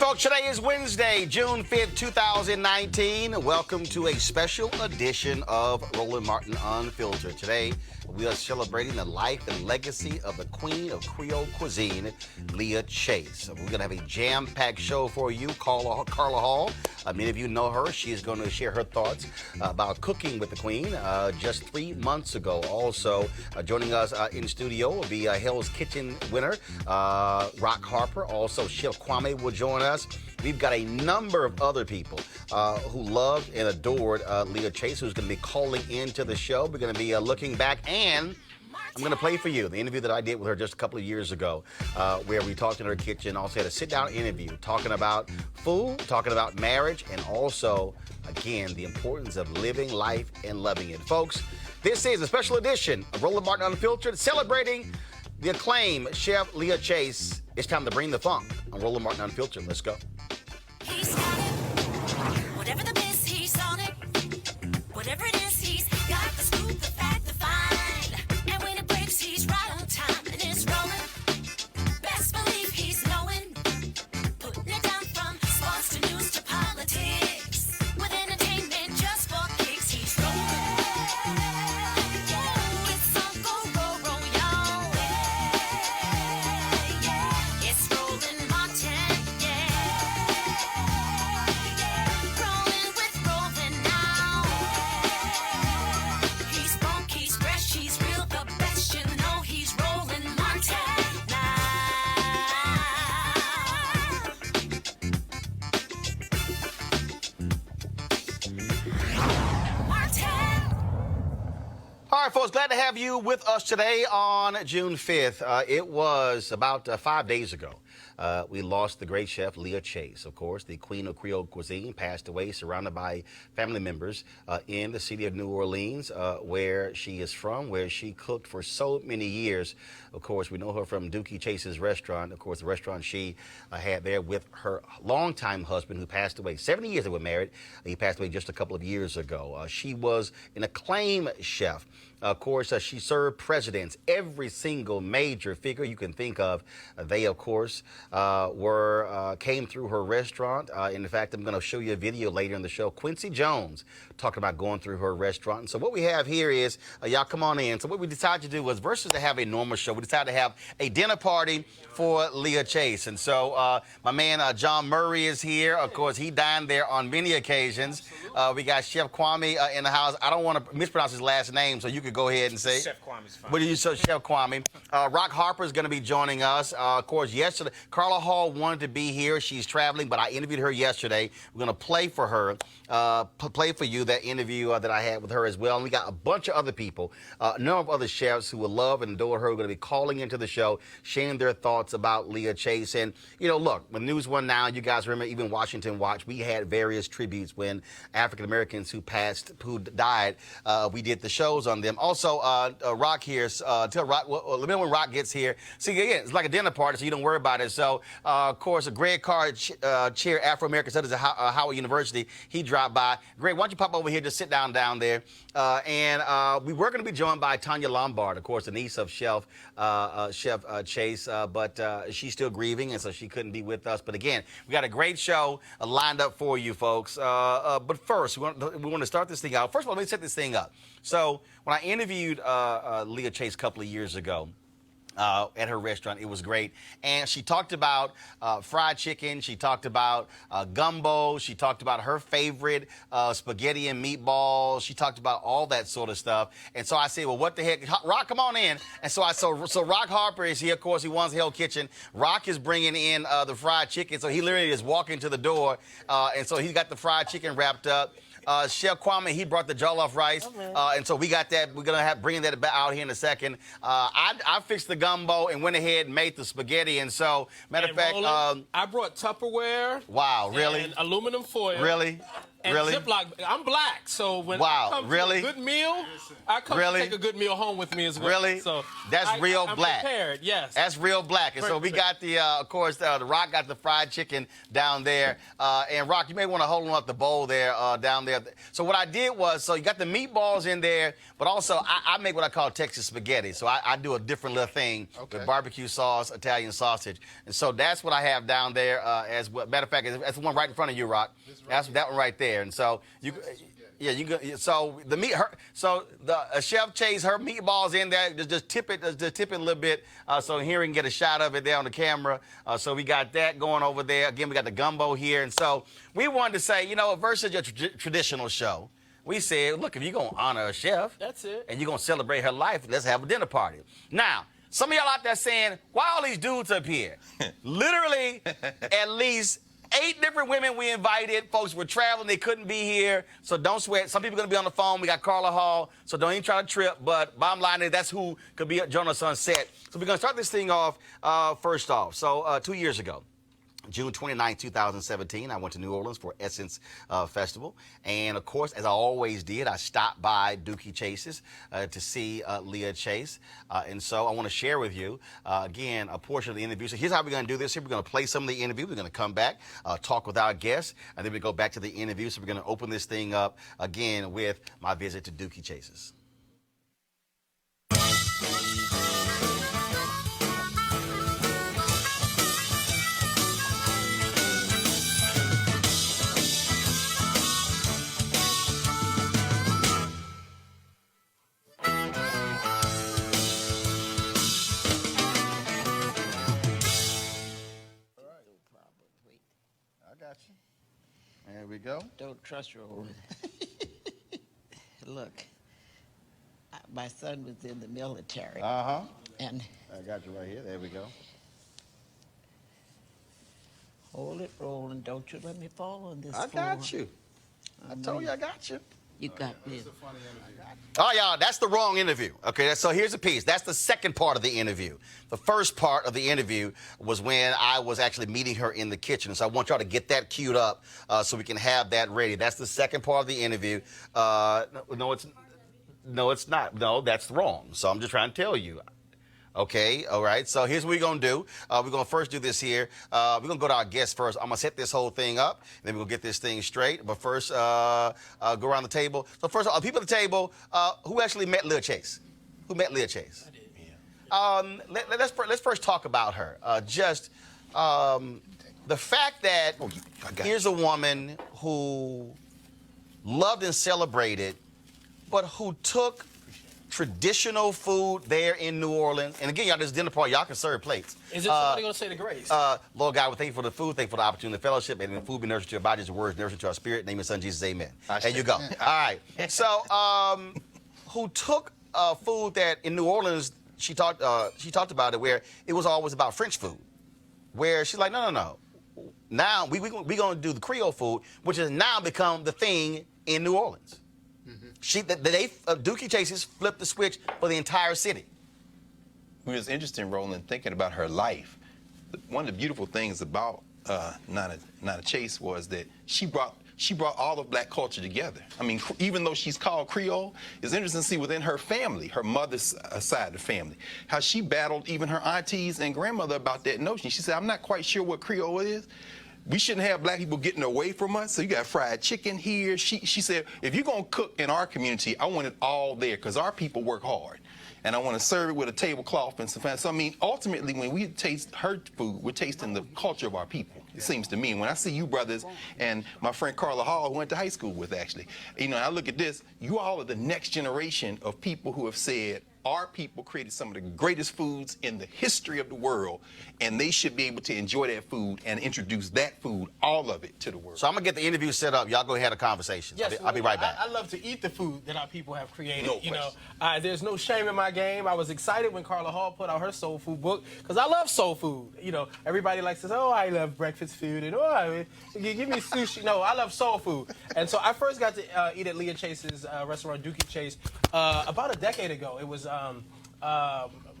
Folks, today is Wednesday, June 5th, 2019. Welcome to a special edition of Roland Martin Unfiltered. Today, we are celebrating the life and legacy of the queen of Creole cuisine, Leah Chase. We're going to have a jam-packed show for you. Carla Hall, many of you know her. She is going to share her thoughts about cooking with the queen just 3 months ago. Also, joining us in studio will be Hell's Kitchen winner, Harper. Also, Chef Kwame will join us. We've got a number of other people who loved and adored Leah Chase, who's going to be calling into the show. We're going to be looking back, and I'm going to play for you the interview that I did with her just a couple of years ago, where we talked in her kitchen. Also had a sit-down interview talking about food, talking about marriage, and also, again, the importance of living life and loving it. Folks, this is a special edition of Roland Martin Unfiltered, celebrating the acclaimed Chef Leah Chase. It's time to bring the funk on Roland Martin Unfiltered. Let's go. He's got it. Whatever the miss, he's on it. Whatever it is, he's got the scoop, the fact, the find. And when it breaks, he's right on time and it's rolling. Best believe he's knowing. Putting it down from sports to news to politics. With entertainment just for kicks, he's rolling. Yeah, it's Uncle Roro, y'all. Yeah, it's Roland Martin. Rolling with Roland now. He's funk, he's fresh, he's real, the best. You know he's Roland Martin now. Martin. All right, folks, glad to have you with us today on June 5th. It was about 5 days ago. We lost the great chef, Leah Chase, of course, the queen of Creole cuisine, passed away surrounded by family members in the city of New Orleans, where she is from, where she cooked for so many years. Of course, we know her from Inductee Chase's restaurant, of course, the restaurant she had there with her longtime husband, who passed away. 70 years they were married. He passed away just a couple of years ago. She was an acclaimed chef. Of course, she served presidents, every single major figure you can think of. They, of course, came through her restaurant. In fact, I'm going to show you a video later in the show. Quincy Jones talking about going through her restaurant. And so what we have here is, y'all come on in. So what we decided to do was, versus to have a normal show, we decided to have a dinner party for Leah Chase. And so my man John Murray is here. Of course, he dined there on many occasions. We got Chef Kwame in the house. I don't want to mispronounce his last name, so you could go ahead and say. Chef Kwame's fine. What do you say, Chef Kwame? Harper is going to be joining us. Of course, yesterday, Carla Hall wanted to be here. She's traveling, but I interviewed her yesterday. We're going to play for her, play for you that interview that I had with her as well. And we got a bunch of other people, a number of other chefs who will love and adore her, who are going to be calling into the show, sharing their thoughts about Leah Chase. And, you know, look, when News One Now, you guys remember, even Washington Watch, we had various tributes when African Americans who died, we did the shows on them. Also, Rock here, tell Rock, let me know when Rock gets here. See, again, it's like a dinner party, so you don't worry about it. So, of course, Greg Carr, chair Afro-American Studies at Howard University, he dropped by. Greg, why don't you pop over here, just sit down there. We were going to be joined by Tanya Lombard, of course, the niece of Chef Chase, but she's still grieving, and so she couldn't be with us. But again, we got a great show lined up for you folks. But first, we want to start this thing out. First of all, let me set this thing up. So when I interviewed Leah Chase a couple of years ago, at her restaurant, it was great. And she talked about fried chicken. She talked about gumbo. She talked about her favorite spaghetti and meatballs. She talked about all that sort of stuff. And so I said, well, what the heck? Rock, come on in. And so Rock Harper is here. Of course, he runs Hell's Kitchen. Rock is bringing in the fried chicken. So he literally is walking to the door. And so he's got the fried chicken wrapped up. Chef Kwame, he brought the jollof rice, and so we got that. We're gonna bring that out here in a second. I fixed the gumbo and went ahead and made the spaghetti. And so, matter of fact, Roland, I brought Tupperware. Wow, really? And aluminum foil. Really? And Really? Ziploc. I'm black, so when Wow, I come really? to a good meal, I come Really? to take a good meal home with me as well. Really? So That's real I'm black. Prepared, yes. That's real black. And so we got the, of course, the Rock got the fried chicken down there. And Rock, you may want to hold on up the bowl there, down there. So what I did was, so you got the meatballs in there, but also I make what I call Texas spaghetti. So I do a different little thing with barbecue sauce, Italian sausage. And so that's what I have down there as well. Matter of fact, that's the one right in front of you, Rock. That's that one right there. And so you, yeah, you go. So the meat, so the Chef Chase, her meatballs in there. Just tip it a little bit, so here we can get a shot of it there on the camera. So we got that going over there. Again, we got the gumbo here, and so we wanted to say, you know, versus your traditional show, we said, look, if you're gonna honor a chef, that's it, and you're gonna celebrate her life, let's have a dinner party. Now, some of y'all out there saying, why all these dudes up here? Literally, at least 8 different women we invited. Folks were traveling. They couldn't be here. So don't sweat. Some people are going to be on the phone. We got Carla Hall. So don't even try to trip. But bottom line is that's who could be joining us on set. So we're going to start this thing off first off. So 2 years ago, June 29, 2017, I went to New Orleans for Essence Festival. And, of course, as I always did, I stopped by Inductee Chase's to see Leah Chase. And so I want to share with you, again, a portion of the interview. So here's how we're going to do this. Here we're going to play some of the interview. We're going to come back, talk with our guests, and then we go back to the interview. So we're going to open this thing up, again, with my visit to Inductee Chase's. There we go. Don't trust Roland. Look, my son was in the military. Uh-huh. And I got you right here. There we go. hold it, Roland. Don't you let me fall on this I floor. got you. I told you I got you. You got me. Oh, y'all, that's the wrong interview. Okay, so here's a piece. That's the second part of the interview. The first part of the interview was when I was actually meeting her in the kitchen. So I want y'all to get that queued up so we can have that ready. That's the second part of the interview. No, it's not. No, that's wrong. So I'm just trying to tell you. Okay, all right. So here's what we're going to do. We're going to first do this here. We're going to go to our guests first. I'm going to set this whole thing up, and then we're going to get this thing straight. But first, go around the table. So first, people at the table, who actually met Leah Chase? Who met Leah Chase? I did. Yeah. Let's first talk about her. The fact that here's a woman who loved and celebrated, but who took traditional food there in New Orleans. And again, y'all, this dinner party, y'all can serve plates. Is it somebody going to say the grace? Lord God, we thank you for the food, thank you for the opportunity of fellowship, and the food be nourished to your bodies, your words nourished to our spirit. Name your son Jesus, amen. There you go. All right. So, who took food that in New Orleans, she talked about it, where it was always about French food, where she's like, no. Now we going to do the Creole food, which has now become the thing in New Orleans. Inductee Chase's flipped the switch for the entire city. It was interesting, Roland, thinking about her life. One of the beautiful things about Nana Chase was that she brought all of black culture together. I mean, even though she's called Creole, it's interesting to see within her family, her mother's side of the family, how she battled even her aunties and grandmother about that notion. She said, I'm not quite sure what Creole is. We shouldn't have black people getting away from us. So you got fried chicken here. She said, if you're going to cook in our community, I want it all there because our people work hard. And I want to serve it with a tablecloth and some fancy. So, I mean, ultimately, when we taste her food, we're tasting the culture of our people, it seems to me. And when I see you brothers and my friend Carla Hall, who went to high school with, actually, you know, I look at this, you all are the next generation of people who have said, our people created some of the greatest foods in the history of the world, and they should be able to enjoy that food and introduce that food, all of it, to the world. So I'm going to get the interview set up. Y'all go ahead and have a conversation. Yes, I'll be right back. I love to eat the food that our people have created. No you question. know, there's no shame in my game. I was excited when Carla Hall put out her soul food book because I love soul food. You know, everybody likes to say, oh, I love breakfast food, and give me sushi. No, I love soul food. And so I first got to eat at Leah Chase's restaurant, Inductee Chase, about a decade ago. It was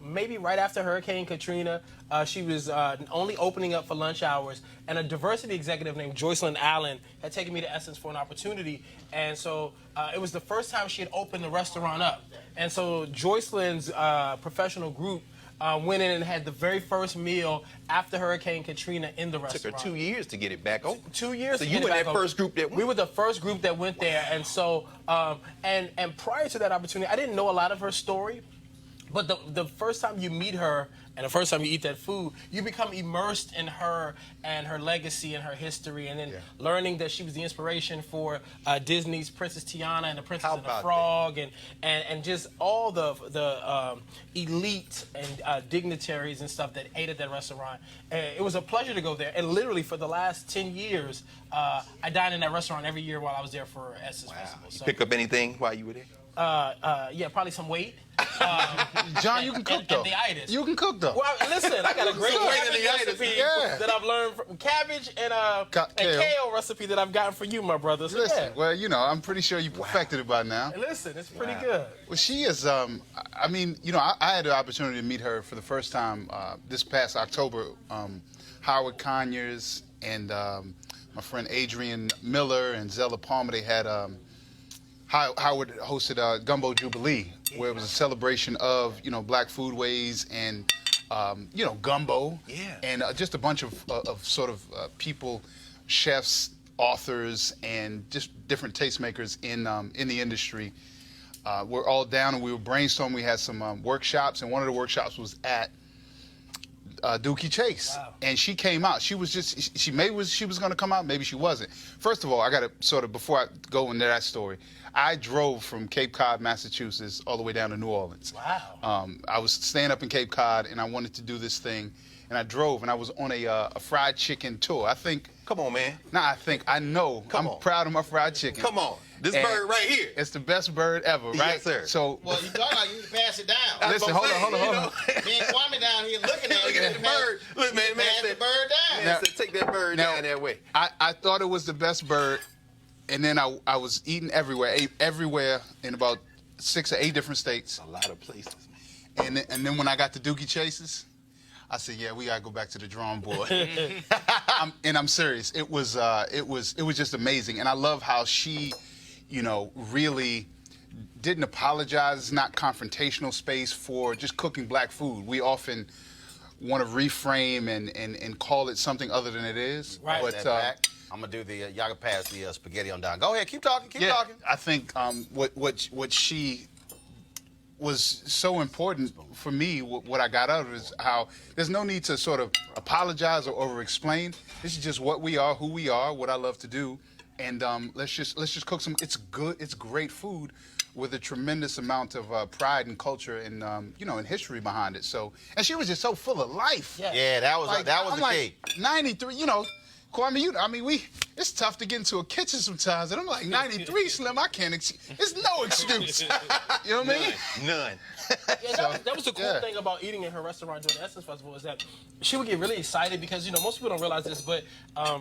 maybe right after Hurricane Katrina. She was only opening up for lunch hours, and a diversity executive named Joycelyn Allen had taken me to Essence for an opportunity, and so it was the first time she had opened the restaurant up. And so Joycelyn's professional group went in and had the very first meal after Hurricane Katrina in the restaurant. Took her 2 years to get it back open. 2 years. So to you get it were back that open. first group that went? We were the first group that went there, and so and prior to that opportunity, I didn't know a lot of her story. But the first time you meet her and the first time you eat that food, you become immersed in her and her legacy and her history, and then learning that she was the inspiration for Disney's Princess Tiana and the Princess and the Frog, and just all the elite and dignitaries and stuff that ate at that restaurant. It was a pleasure to go there, and literally for the last 10 years, I dined in that restaurant every year while I was there for Essence Festival. You pick up anything while you were there? Yeah, probably some weight. John, you can cook though. And the itis. You can cook though. Well, listen, I got a great cabbage the itis. recipe Yeah. that I've learned from cabbage and kale recipe that I've gotten for you, my brother. So, Listen, yeah. well, you know, I'm pretty sure you perfected it by now. Listen, it's pretty good. Well, she is, I mean, you know, I had the opportunity to meet her for the first time this past October. Howard Conyers and my friend Adrian Miller and Zella Palmer, they had, Howard hosted Gumbo Jubilee, where it was a celebration of, you know, black foodways and, you know, gumbo. Yeah. And just a bunch of sort of people, chefs, authors, and just different tastemakers in the industry. We're all down and we were brainstorming. We had some workshops, and one of the workshops was at Inductee Chase. Wow. And she came out. She was just, she was going to come out, maybe she wasn't. First of all, I got to sort of, before I go into that story, I drove from Cape Cod, Massachusetts, all the way down to New Orleans. Wow. I was staying up in Cape Cod, and I wanted to do this thing, and I drove, and I was on a fried chicken tour. I think. Come on, man. I know. Come I'm on. proud of my fried chicken. Come on. This And bird right here. It's the best bird ever, right? Yes, sir. So, Well, you thought like you need to pass it down. listen, hold on. Me and Kwame down here looking at Looking at the bird. Look, man, pass the said, bird down. man said, take that bird Now- down that way. I thought it was the best bird, and then I was eating everywhere, ate everywhere in about 6 or 8 different states. A lot of places, man. And then when I got to Inductee Chase's, I said, yeah, we gotta go back to the drawing board. I'm serious. It was just amazing, and I love how she, you know, really didn't apologize. It's not confrontational space for just cooking black food. We often want to reframe and call it something other than it is. Right. But That back. I'm gonna do the y'all can pass the spaghetti on down. Go ahead, keep talking, keep talking. I think what she was so important for me, what I got out of it is how there's no need to sort of apologize or over-explain. This is just what we are, who we are, what I love to do, and let's just cook some. It's good, it's great food with a tremendous amount of pride and culture and you know, and history behind it. So, and she was just so full of life. Yeah. Yeah, that was Like, the I'm key. like 93, you know. Kwame, it's tough to get into a kitchen sometimes, and I'm like 93, Slim. I can't. It's no excuse. You know what I mean? None. Yeah, that was the cool yeah. thing about eating in her restaurant during the Essence Festival is that she would get really excited because, you know, most people don't realize this, but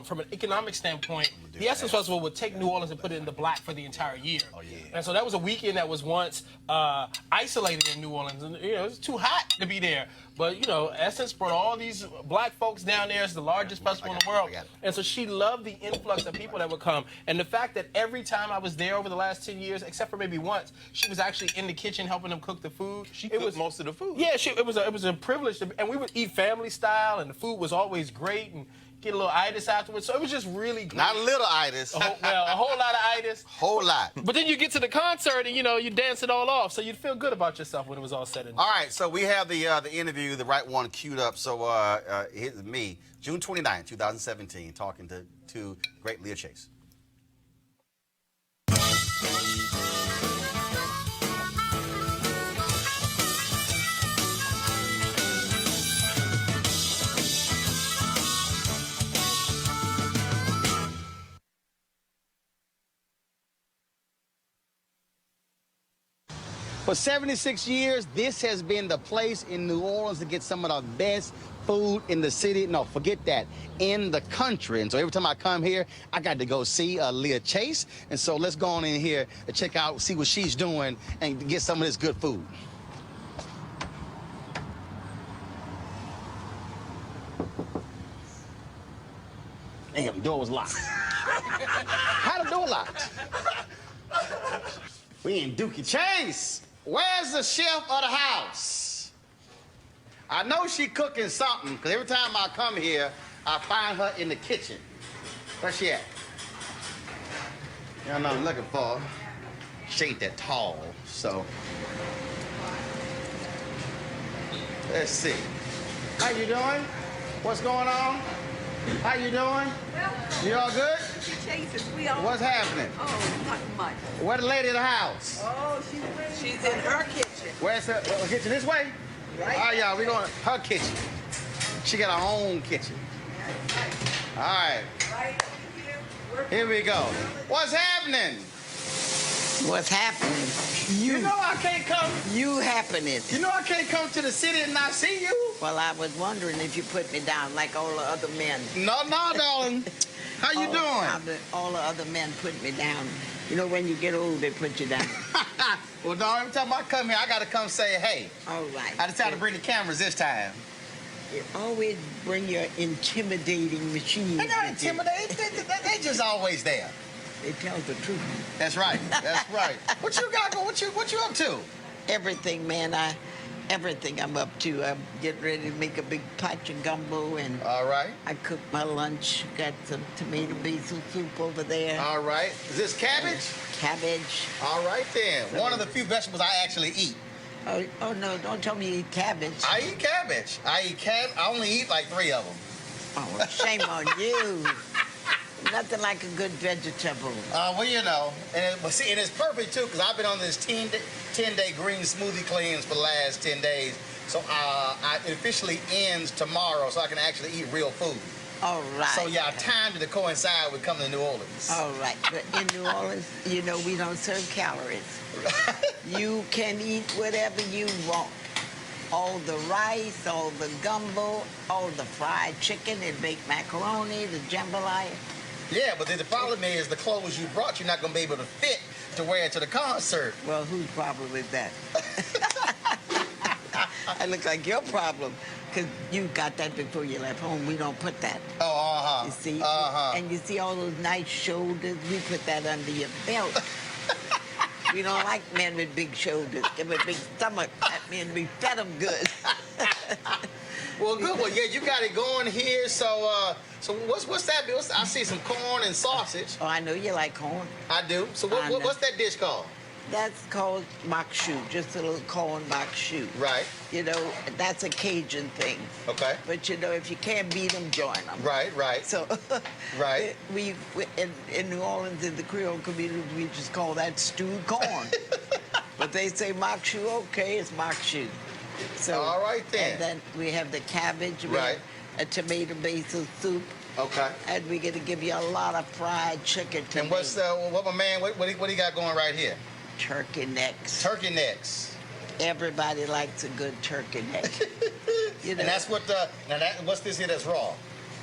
from an economic standpoint, the Essence Festival would take New Orleans and put it in the black for the entire year. Oh, yeah. And so that was a weekend that was once isolated in New Orleans. And, you know, it was too hot to be there. But, you know, Essence brought all these black folks down there. It's the largest festival in the world. And so she loved the influx of people that would come. And the fact that every time I was there over the last 10 years, except for maybe once, she was actually in the kitchen helping them cook the food. She cooked most of the food. Yeah, it was a privilege. And we would eat family style, and the food was always great, and get a little itis afterwards. So it was just really great. Not a little itis. A whole lot of itis. Whole lot. But then you get to the concert, and, you know, you dance it all off. So you'd feel good about yourself when it was all said and done. All right, so we have the interview, the right one, queued up. So here's me, June 29, 2017, talking to great Leah Chase. For 76 years, this has been the place in New Orleans to get some of the best food in the city. No, forget that, in the country. And so every time I come here, I got to go see Leah Chase. And so let's go on in here and check out, see what she's doing, and get some of this good food. Damn, the door was locked. How the door locked? We in Inductee. Chase, where's the chef of the house? I know she cooking something, because every time I come here, I find her in the kitchen. Where's she at? You know what I'm looking for. She ain't that tall, so. Let's see. How you doing? What's going on? How you doing? You all good? Chases, we all. What's happening? Oh, not much. Where's the lady of the house? Oh, she's in her kitchen. Where's her kitchen? This way? Right. All right, y'all, we going her kitchen. She got her own kitchen. All right, Right over here. here we go. What's happening? What's happening? You know I can't come. You happening. You know I can't come to the city and not see you. Well, I was wondering if you put me down like all the other men. No, darling. How you doing? All the other men put me down. You know, when you get old, they put you down. Well, no, every time I come here, I got to come say, hey. All right. I decided to bring the cameras this time. You always bring your intimidating machine. They're not intimidated. They just always there. They tell the truth. That's right. That's right. What you got going? What you up to? Everything, man. Everything I'm up to. I'm getting ready to make a big pot of gumbo, and All right. I cooked my lunch. Got some tomato basil soup over there. All right. Is this cabbage? Cabbage. All right then. One of the few vegetables I actually eat. Oh no! Don't tell me you eat cabbage. I eat cabbage. I only eat like 3 of them. Oh, shame on you. Nothing like a good vegetable. Well, you know, and it's perfect too because I've been on this 10-day green smoothie cleanse for the last 10 days. So it officially ends tomorrow, so I can actually eat real food. All right. So yeah, I timed it to coincide with coming to New Orleans. All right. But in New Orleans, you know, we don't serve calories. You can eat whatever you want. All the rice, all the gumbo, all the fried chicken and baked macaroni, the jambalaya. Yeah, but the problem is the clothes you brought, you're not going to be able to fit to wear it to the concert. Well, whose problem is that? I look like your problem, because you got that before you left home. We don't put that. Oh, uh-huh. You see? Uh-huh. And you see all those nice shoulders? We put that under your belt. We don't like men with big shoulders and with big stomach. That means we fed them good. Well, good. Well, yeah, you got it going here. So, what's that? I see some corn and sausage. Oh, I know you like corn. I do. So, what's that dish called? That's called makshu, just a little corn makshu. Right. You know, that's a Cajun thing. Okay. But, you know, if you can't beat them, join them. Right. So, Right. we in New Orleans, in the Creole community, we just call that stewed corn. But they say makshu, okay, it's makshu. So, all right then. And then we have the cabbage, we Right. have a tomato basil soup, Okay. and we're gonna give you a lot of fried chicken today. And what my man? What he got going right here? Turkey necks. Turkey necks. Everybody likes a good turkey neck. You know, And that's what what's this here that's raw?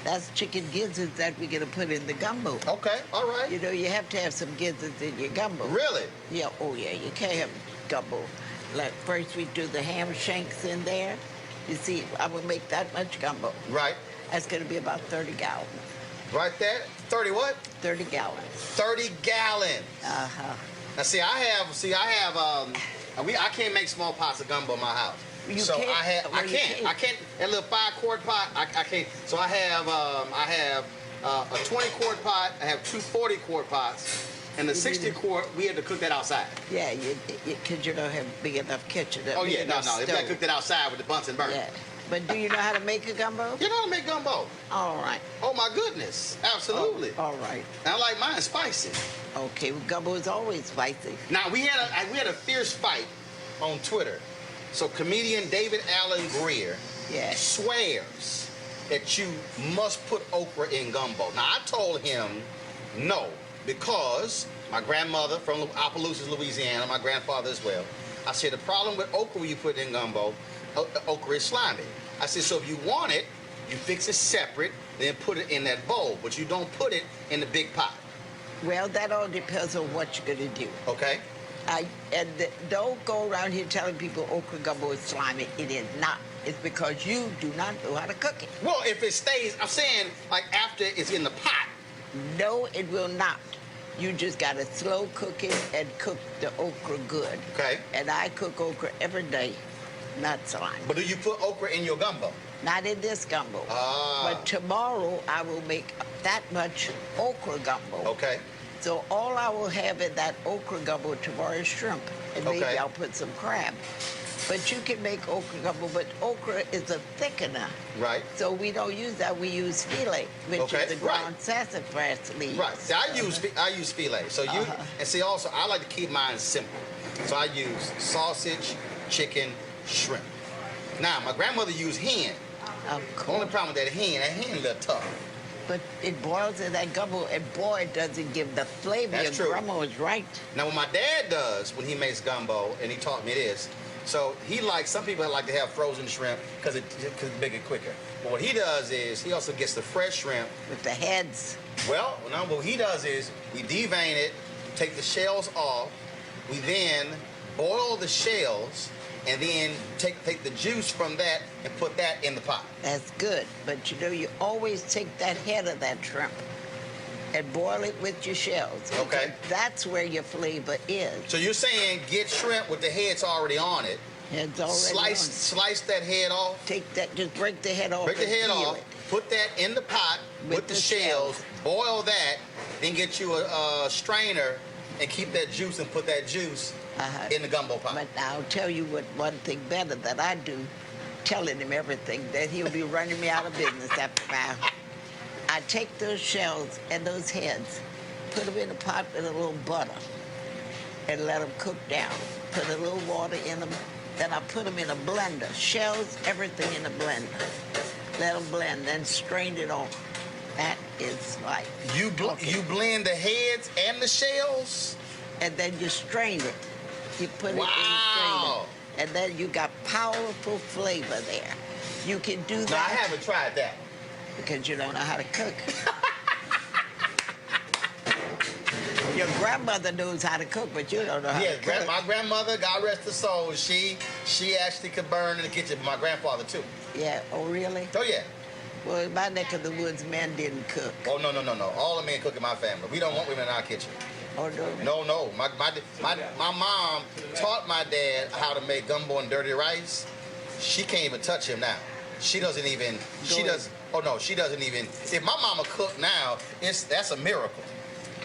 that's chicken gizzards that we're gonna put in the gumbo. Okay. All right. You know, you have to have some gizzards in your gumbo. Really? Yeah, oh yeah, you can't have gumbo. Like first we do the ham shanks in there. You see, I will make that much gumbo. Right. That's gonna be about 30 gallons. Right there. 30 what? 30 gallons. 30 gallons. Uh-huh. Now, I can't make small pots of gumbo in my house. You so can't? I can't. That little 5-quart pot, I can't. So I have a 20-quart pot. I have 2 40-quart pots, and the 60-quart. We had to cook that outside. Yeah, because you don't have a big enough kitchen. Oh yeah, no. You got to cook that outside with the Bunsen burner. Yeah. But do you know how to make a gumbo? You know how to make gumbo? All right. Oh my goodness, absolutely. Oh, all right. I like mine spicy. Okay, well, gumbo is always spicy. Now we had a fierce fight on Twitter. So comedian David Allen Greer swears that you must put okra in gumbo. Now I told him no, because my grandmother from Opelousas, Louisiana, my grandfather as well. I said the problem with okra when you put it in gumbo, okra is slimy. I said, so if you want it, you fix it separate, then put it in that bowl, but you don't put it in the big pot. Well, that all depends on what you're going to do. Okay? Don't go around here telling people okra gumbo is slimy. It is not. It's because you do not know how to cook it. Well, if it stays, I'm saying like after it's in the pot. No, it will not. You just got to slow cook it and cook the okra good. Okay. And I cook okra every day, not slime. But do you put okra in your gumbo? Not in this gumbo. Ah. But tomorrow I will make that much okra gumbo. Okay. So all I will have in that okra gumbo tomorrow is shrimp. And maybe Okay. I'll put some crab. But you can make okra gumbo, but okra is a thickener. Right. So we don't use that. We use filet, which Okay, is the ground sassafras leaves. Right. See, I use filet. So you and see also I like to keep mine simple. So I use sausage, chicken, shrimp. Now my grandmother used hen. Of The only course. problem with that hen a little tough. But it boils in that gumbo, and boy, does it give the flavor. That's Your true. grandma was right. Now what my dad does when he makes gumbo, and he taught me this, so he likes, some people like to have frozen shrimp because it's bigger quicker. But what he does is he also gets the fresh shrimp. With the heads. Well, no, what he does is we devein it, take the shells off, we then boil the shells, and then take the juice from that and put that in the pot. That's good. But you know, you always take that head of that shrimp and boil it with your shells. Okay. Because that's where your flavor is. So you're saying get shrimp with the heads already on it, It's already slice that head off, on. Take that, just break the head off. break the and head peel off, it. put that in the pot with With the the shells, shells. boil that, then get you a strainer and keep that juice and put that juice in the gumbo pot. But I'll tell you what, one thing better that I do, telling him everything, that he'll be running me out of business after a while. I take those shells and those heads, put them in a pot with a little butter, and let them cook down. Put a little water in them. Then I put them in a blender. Shells, everything in a blender. Let them blend, then strain it off. That is like You cooking. you blend the heads and the shells? And then you strain it. You put it in the Wow. strainer. And then you got powerful flavor there. You can do that No, I haven't tried that. because you don't know how to cook. Your grandmother knows how to cook, but you don't know how Yeah, to cook. my grandmother, God rest her soul, she actually could burn in the kitchen. My grandfather too. Yeah, oh really? Oh yeah. Well, in my neck of the woods, men didn't cook. Oh no. All the men cook in my family. We don't want women in our kitchen. Oh no? No. My mom taught my dad how to make gumbo and dirty rice. She can't even touch him now. She doesn't even. She Go does. Oh no, she doesn't even. If my mama cook now, that's a miracle.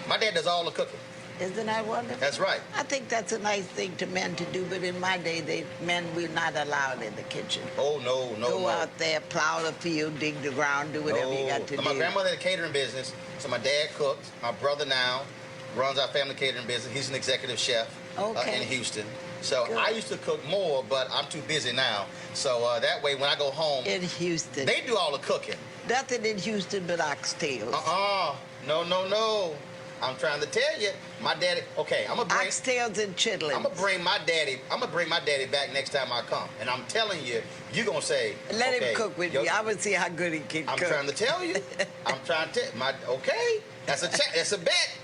My dad does all the cooking. Isn't that wonderful? That's right. I think that's a nice thing to men to do, but in my day, men were not allowed in the kitchen. Oh no. Go out there, plow the field, dig the ground, do whatever you got to No. do. My grandmother had a catering business, so my dad cooked. My brother now runs our family catering business. He's an executive chef Okay. in Houston. So Good. I used to cook more, but I'm too busy now. So that way, when I go home, In Houston. they do all the cooking. Nothing in Houston but oxtails. No. I'm trying to tell you, my daddy. Okay, I'm gonna Oxtails and chitlins. I'm gonna bring my daddy back next time I come, and I'm telling you, you're gonna say, Let okay, him cook with yo, me. I would see how good he can I'm cook. trying to tell you. I'm trying to tell okay. That's a bet. That's a bet.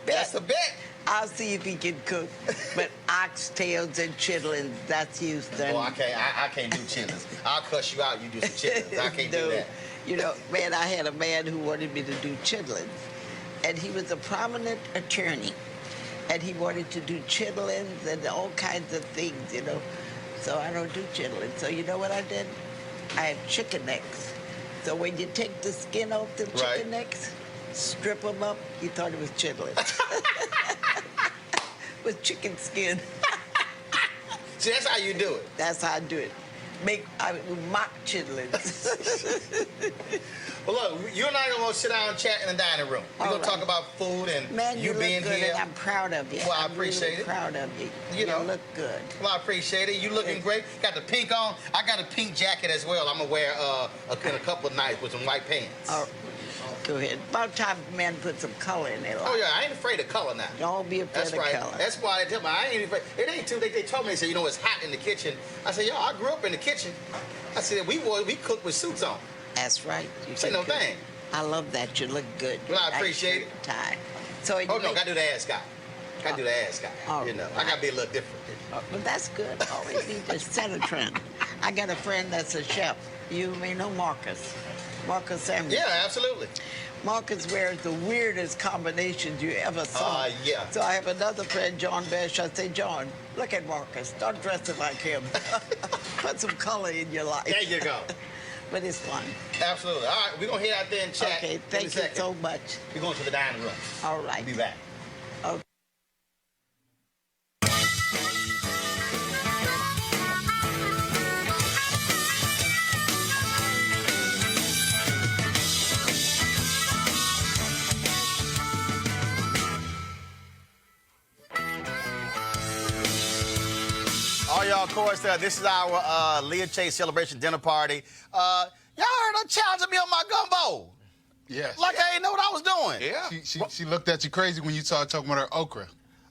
That's a bet. I'll see if he can cook. But oxtails and chitlins, that's Houston. Oh, I can't do chitlins. I'll cuss you out. You do some chitlins. I can't do No. that. You know, man, I had a man who wanted me to do chitlins. And he was a prominent attorney. And he wanted to do chitlins and all kinds of things, you know. So I don't do chitlins. So you know what I did? I have chicken necks. So when you take the skin off the chicken Right. necks, strip them up, you thought it was chitlins. With chicken skin. See, that's how you do it. That's how I do it. Mock chitlins. Well, look, you and I are gonna sit down and chat in the dining room. We're All gonna right. talk about food and Man, you look being good, here. and I'm proud of you. Well, I I'm appreciate really it. proud of you. You know. look good. Well, I appreciate it. You looking great. Got the pink on. I got a pink jacket as well. I'm gonna wear in a couple of nights with some white pants. Oh, go ahead. About time men put some color in their life. Oh yeah, I ain't afraid of color now. Don't be afraid That's of right. color. That's why they tell me I ain't afraid. It ain't too. They told me, they said, you know, it's hot in the kitchen. I said, yo, I grew up in the kitchen. I said, we cook with suits on. That's right. You Say can no cook. thing. I love that. You look good. Well, I Nice appreciate shirt and tie. So you Oh no, make- gotta do the ass guy. Gotta do the ass guy. Oh, You know, I gotta be a little different. But that's good. Always need to set a trend. I got a friend that's a chef. You may know Marcus. Marcus Samuel. Yeah, absolutely. Marcus wears the weirdest combinations you ever saw. Yeah. So I have another friend, Jawn Besh. I say, Jawn, look at Marcus. Start dressing like him. Put some color in your life. There you go. But it's fun. Absolutely. All right, we're going to head out there and chat. Okay, thank you so much. We're going to the dining room. All right. Be back. Okay. All y'all, of course, this is our Leah Chase celebration dinner party. Y'all heard her challenging me on my gumbo. Yes. Like I ain't know what I was doing. Yeah. She looked at you crazy when you started talking about her okra.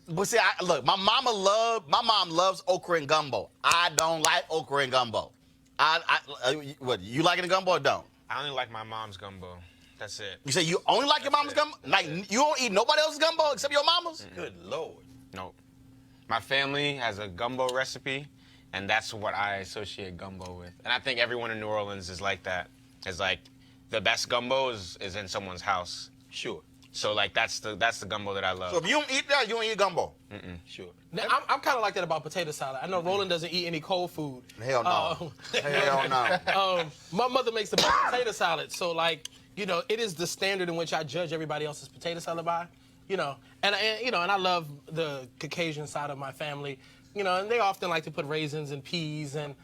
But see, look, my mom loves okra and gumbo. I don't like okra and gumbo. What, you like it in gumbo or don't? I only like my mom's gumbo. That's it. You say you only like your mama's gumbo? Like, you don't eat nobody else's gumbo except your mama's? Good Lord. Nope. My family has a gumbo recipe, and that's what I associate gumbo with. And I think everyone in New Orleans is like that. It's like the best gumbo is in someone's house. Sure. So like that's the gumbo that I love. So if you don't eat that, you don't eat gumbo. Sure. Now, I'm kind of like that about potato salad. I know Roland doesn't eat any cold food. Hell no. Hell no. My mother makes the best potato salad, so like, you know, it is the standard in which I judge everybody else's potato salad by, you know, and I love the Caucasian side of my family, you know, and they often like to put raisins and peas and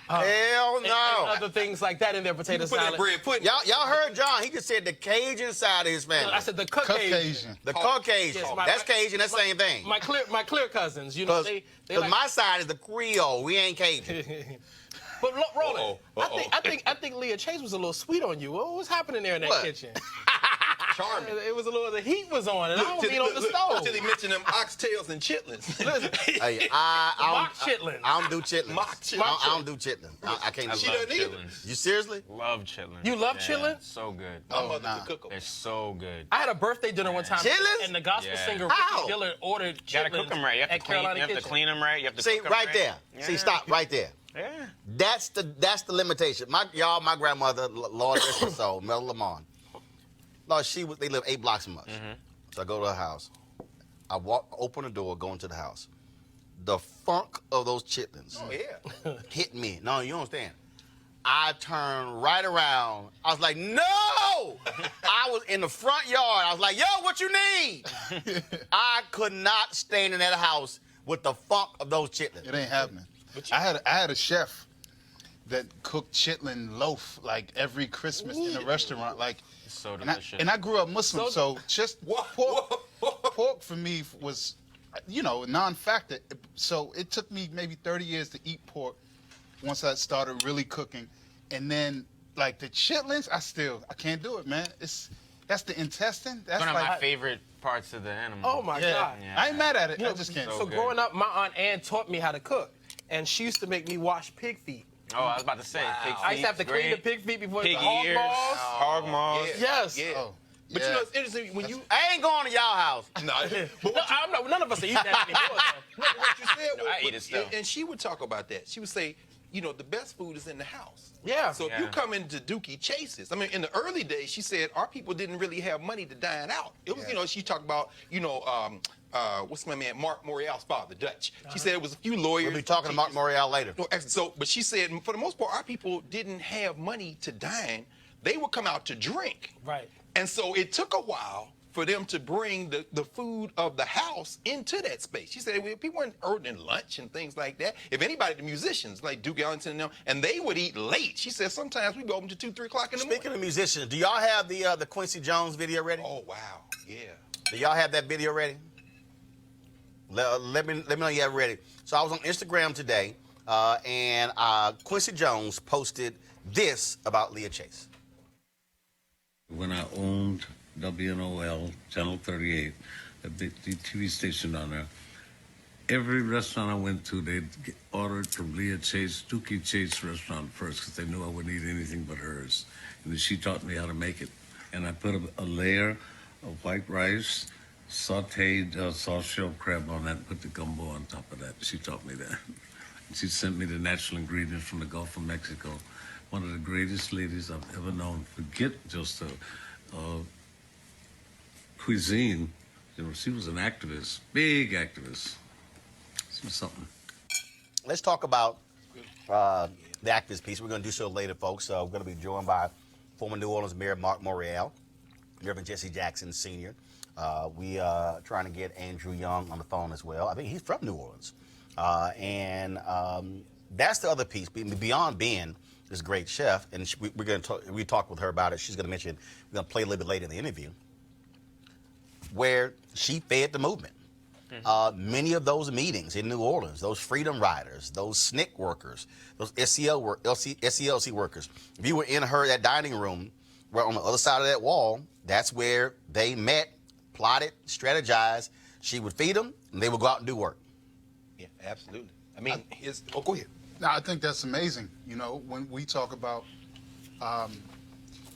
Hell no. and other things like that in their potato Put that salad. bread pudding. Y'all heard John. He just said the Cajun side of his family. I said the Caucasian. Caucasian. The Caucasian. Yes, That's Cajun. That's the same thing. My clear cousins, you know, they Because like, my side is the Creole. We ain't Cajun. But Roland, Uh-oh. I think Leah Chase was a little sweet on you. What was happening there in that What? kitchen? Charming. It was a little. The heat was on, and I don't mean on the stove. Until he mentioned them oxtails and chitlins. Hey, I Mock chitlins. don't do chitlins. Mock chitlins. I don't do chitlins. I can't do She chitlins. doesn't either. chitlins. You seriously? Love chitlins. You love Yeah, chitlins? So good. My mother nah. could cook them. They're so good. I had a birthday dinner one time, Chitlins? and the gospel Yeah. singer How? Ricky Dillard ordered You gotta chitlins cook them right. You have to at clean. Carolina You have to Kitchen. clean them right. You have to See, cook them right there. See, Yeah. stop right there. Yeah. That's the limitation. My grandmother, Lord rest her soul, Mel Lamont. Lord, they live 8 blocks from us. So I go to her house. I open the door, go into the house. The funk of those chitlins Oh, yeah. hit me. No, you don't understand. I turned right around. I was like, no! I was in the front yard. I was like, yo, what you need? I could not stand in that house with the funk of those chitlins. It ain't happening. I had a chef that cooked chitlin loaf like every Christmas in a restaurant. Like, So and delicious. I grew up Muslim, so just pork for me was, you know, a non-factor. So it took me maybe 30 years to eat pork once I started really cooking. And then, like, the chitlins, I can't do it, man. That's the intestine. That's One of like, my favorite parts of the animal. Oh my yeah. God! Yeah. I ain't mad at it. You know, I just can't. So good. growing up, my aunt Ann taught me how to cook, and she used to make me wash pig feet. Oh, I was about to say. Pig feet, I used to have to clean the great. pig feet before Pig the hog ears, balls. hog maws. Yes. Yeah. Oh, But yeah. you know, it's interesting when you. I ain't going to y'all house. No, But none of us are eating that anymore. Though. what you said No, was, I eat it still. and she would talk about that. She would say, you know, the best food is in the house. Yeah. So if Yeah. you come into Inductee Chase's, I mean, in the early days, she said our people didn't really have money to dine out. It was, you know, she talked about, you know, what's my man, Marc Morial's father, Dutch. She said it was a few lawyers. We'll be talking to Marc Morial later. No, so, but she said, for the most part, our people didn't have money to dine. They would come out to drink. Right. And so it took a while for them to bring the food of the house into that space. She said people weren't ordering lunch and things like that. If anybody, the musicians like Duke Ellington and them, and they would eat late. She said sometimes we'd be open to 2, 3 o'clock in the Speaking morning. of musicians, do y'all have the Quincy Jones video ready? Oh wow, yeah. Do y'all have that video ready? Let me know you have it ready. So I was on Instagram today, and Quincy Jones posted this about Leah Chase. When I owned WNOL, Channel 38, a big TV station on there, every restaurant I went to, they'd ordered from Leah Chase, Inductee Chase restaurant first, because they knew I wouldn't eat anything but hers. And then she taught me how to make it. And I put a layer of white rice, sauteed soft shell crab on that, and put the gumbo on top of that. She taught me that. She sent me the natural ingredients from the Gulf of Mexico. One of the greatest ladies I've ever known. Forget just cuisine. You know, she was an activist, big activist. She was something. Let's talk about the activist piece. We're going to do so later, folks. We're going to be joined by former New Orleans Mayor Marc Morial, Reverend Jackson Sr. We are trying to get Andrew Young on the phone as well. I think he's from New Orleans. And that's the other piece. Beyond being this great chef, and we're going to talk. We talked with her about it. She's going to mention. We're going to play a little bit later in the interview, where she fed the movement. Many of those meetings in New Orleans, those freedom riders, those SNCC workers, those SCLC workers. If you were in that dining room, where on the other side of that wall, that's where they met, plotted, strategized. She would feed them, and they would go out and do work. Yeah, absolutely. I mean, go ahead. No, I think that's amazing. You know, when we talk about,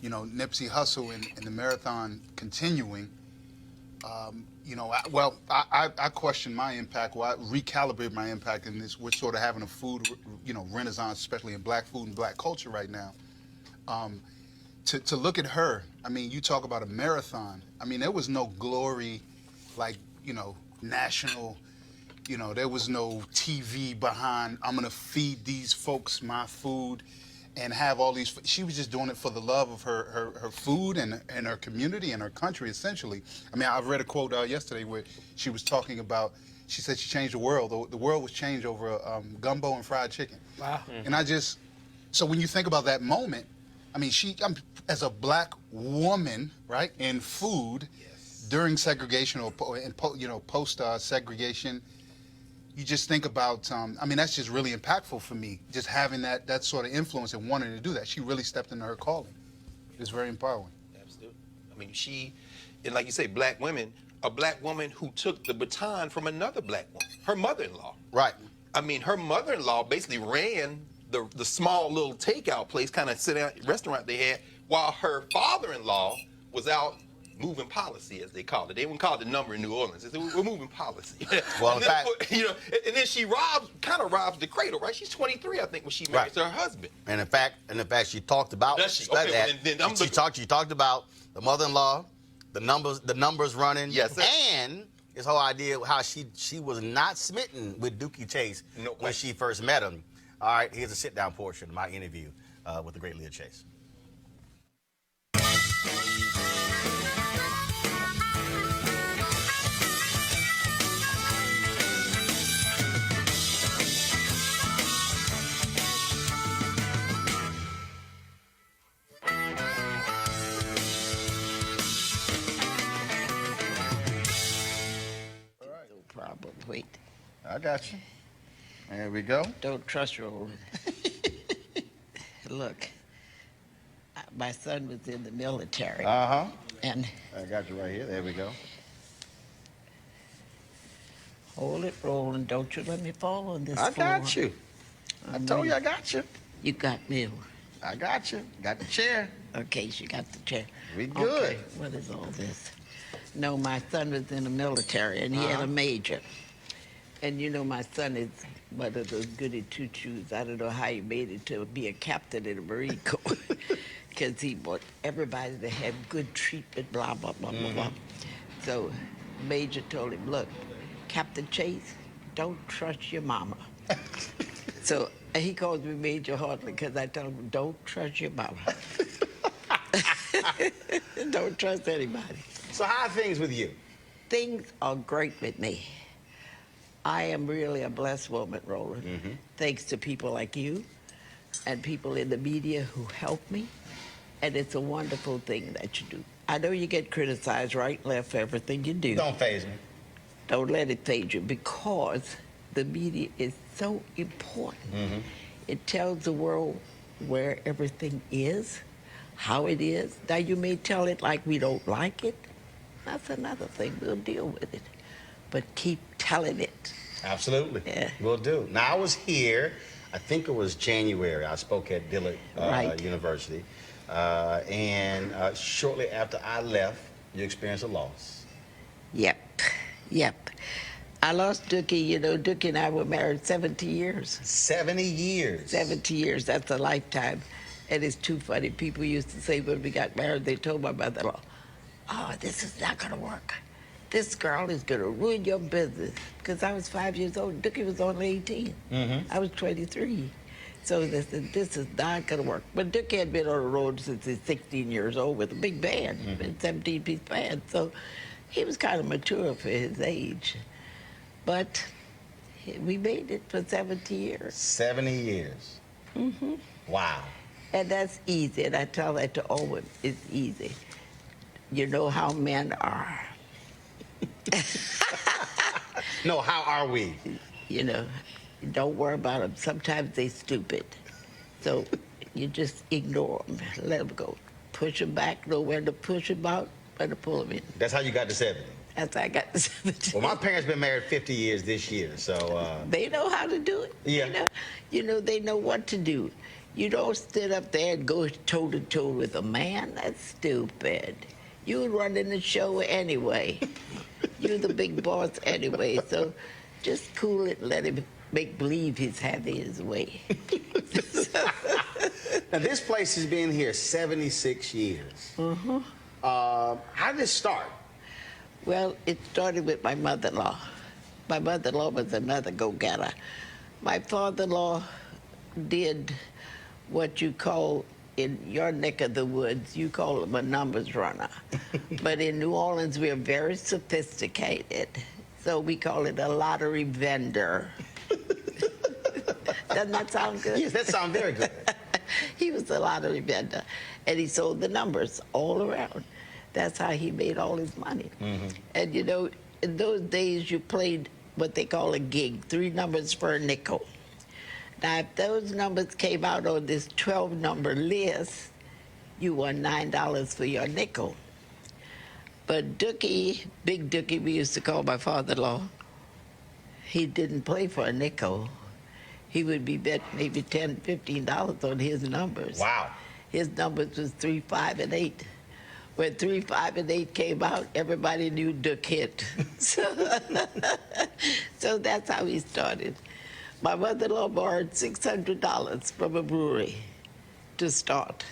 you know, Nipsey Hussle and the marathon continuing, you know, I question my impact. Well, I recalibrate my impact in this. We're sort of having a food, you know, renaissance, especially in black food and black culture right now. To look at her, I mean, you talk about a marathon. I mean, there was no glory, like, you know, national. You know, there was no TV behind, I'm going to feed these folks my food and have all these. She was just doing it for the love of her food and her community and her country, essentially. I mean, I read a quote yesterday where she was talking about, she said she changed the world. The world was changed over gumbo and fried chicken. Wow. And so when you think about that moment, I mean, as a black woman, right, in food, during segregation or you know, post-segregation, you just think about, I mean, that's just really impactful for me, just having that sort of influence and wanting to do that. She really stepped into her calling. It's very empowering. Absolutely. I mean, and like you say, black women, a black woman who took the baton from another black woman, her mother-in-law. Right. I mean, her mother-in-law basically ran the small little takeout place, kind of sit-down restaurant they had, while her father-in-law was out moving policy, as they call it. They wouldn't call it the number in New Orleans. They said, we're moving policy. Well, in fact, you know, and then she kind of robs the cradle, right? She's 23, I think, when she marries her husband. And in fact, she talked about Does she? that. Okay, well, then She talked about the mother-in-law, the numbers running. Yes, sir. And this whole idea of how she was not smitten with Inductee Chase when she first met him. All right, here's a sit-down portion of my interview with the great Leah Chase. Wait. I got you. There we go. Don't trust Roland. Look, my son was in the military. Uh-huh. And I got you right here. There we go. hold it, Roland. Don't you let me fall on this I floor. got you. I told you I got you. You got me. I got you. Got the chair. Okay, she got the chair. We good. Okay, what is all this? No, my son was in the military, and he had a major. And you know, my son is one of those goody two-shoes. I don't know how he made it to be a captain in the Marine Corps. Because he want everybody to have good treatment, blah, blah, blah, blah, blah. So Major told him, look, Captain Chase, don't trust your mama. So he calls me Major Hartley because I tell him, don't trust your mama. Don't trust anybody. So how are things with you? Things are great with me. I am really a blessed woman, Roland, thanks to people like you and people in the media who help me. And it's a wonderful thing that you do. I know you get criticized right and left for everything you do. Don't faze me. Don't let it faze you, because the media is so important. It tells the world where everything is, how it is. Now, you may tell it like we don't like it. That's another thing. We'll deal with it. But keep telling it. Absolutely. Yeah. Will do. Now, I was here, I think it was January. I spoke at Dillard University. And shortly after I left, you experienced a loss. Yep. I lost Dookie. You know, Dookie and I were married 70 years. 70 years. 70 years, that's a lifetime. And it's too funny. People used to say when we got married, they told my mother-in-law, oh, this is not gonna work. This girl is gonna ruin your business. Because I was 5 years old, Dookie was only 18. I was 23. So they said, this is not gonna work. But Dookie had been on the road since he's 16 years old with a big band, a 17-piece band. So he was kind of mature for his age. But we made it for 70 years. 70 years. Wow. And that's easy, and I tell that to all women, it's easy. You know how men are. No, how are we? You know, don't worry about them. Sometimes they stupid. So you just ignore them, let them go. Push them back, know when to push them out, when to pull them in. That's how you got to 70. That's how I got to 70. Well, my parents been married 50 years this year, so... They know how to do it. Yeah. You know, they know what to do. You don't sit up there and go toe-to-toe with a man. That's stupid. You running the show anyway. You're the big boss anyway, so just cool it and let him make believe he's having his way. Now, this place has been here 76 years. How did it start? Well, it started with my mother-in-law. My mother-in-law was another go-getter. My father-in-law did what you call, in your neck of the woods, you call him a numbers runner. But in New Orleans, we're very sophisticated. So we call it a lottery vendor. Doesn't that sound good? Yes, that sounds very good. He was a lottery vendor, and he sold the numbers all around. That's how he made all his money. And you know, in those days, you played what they call a gig, 3 numbers for a nickel. Now, if those numbers came out on this 12-number list, you won $9 for your nickel. But Dookie, Big Dookie, we used to call my father-in-law, he didn't play for a nickel. He would be bet maybe $10, $15 on his numbers. Wow. His numbers was 3, 5, and 8. When 3, 5, and 8 came out, everybody knew Duck hit. So that's how he started. My mother-in-law borrowed $600 from a brewery to start.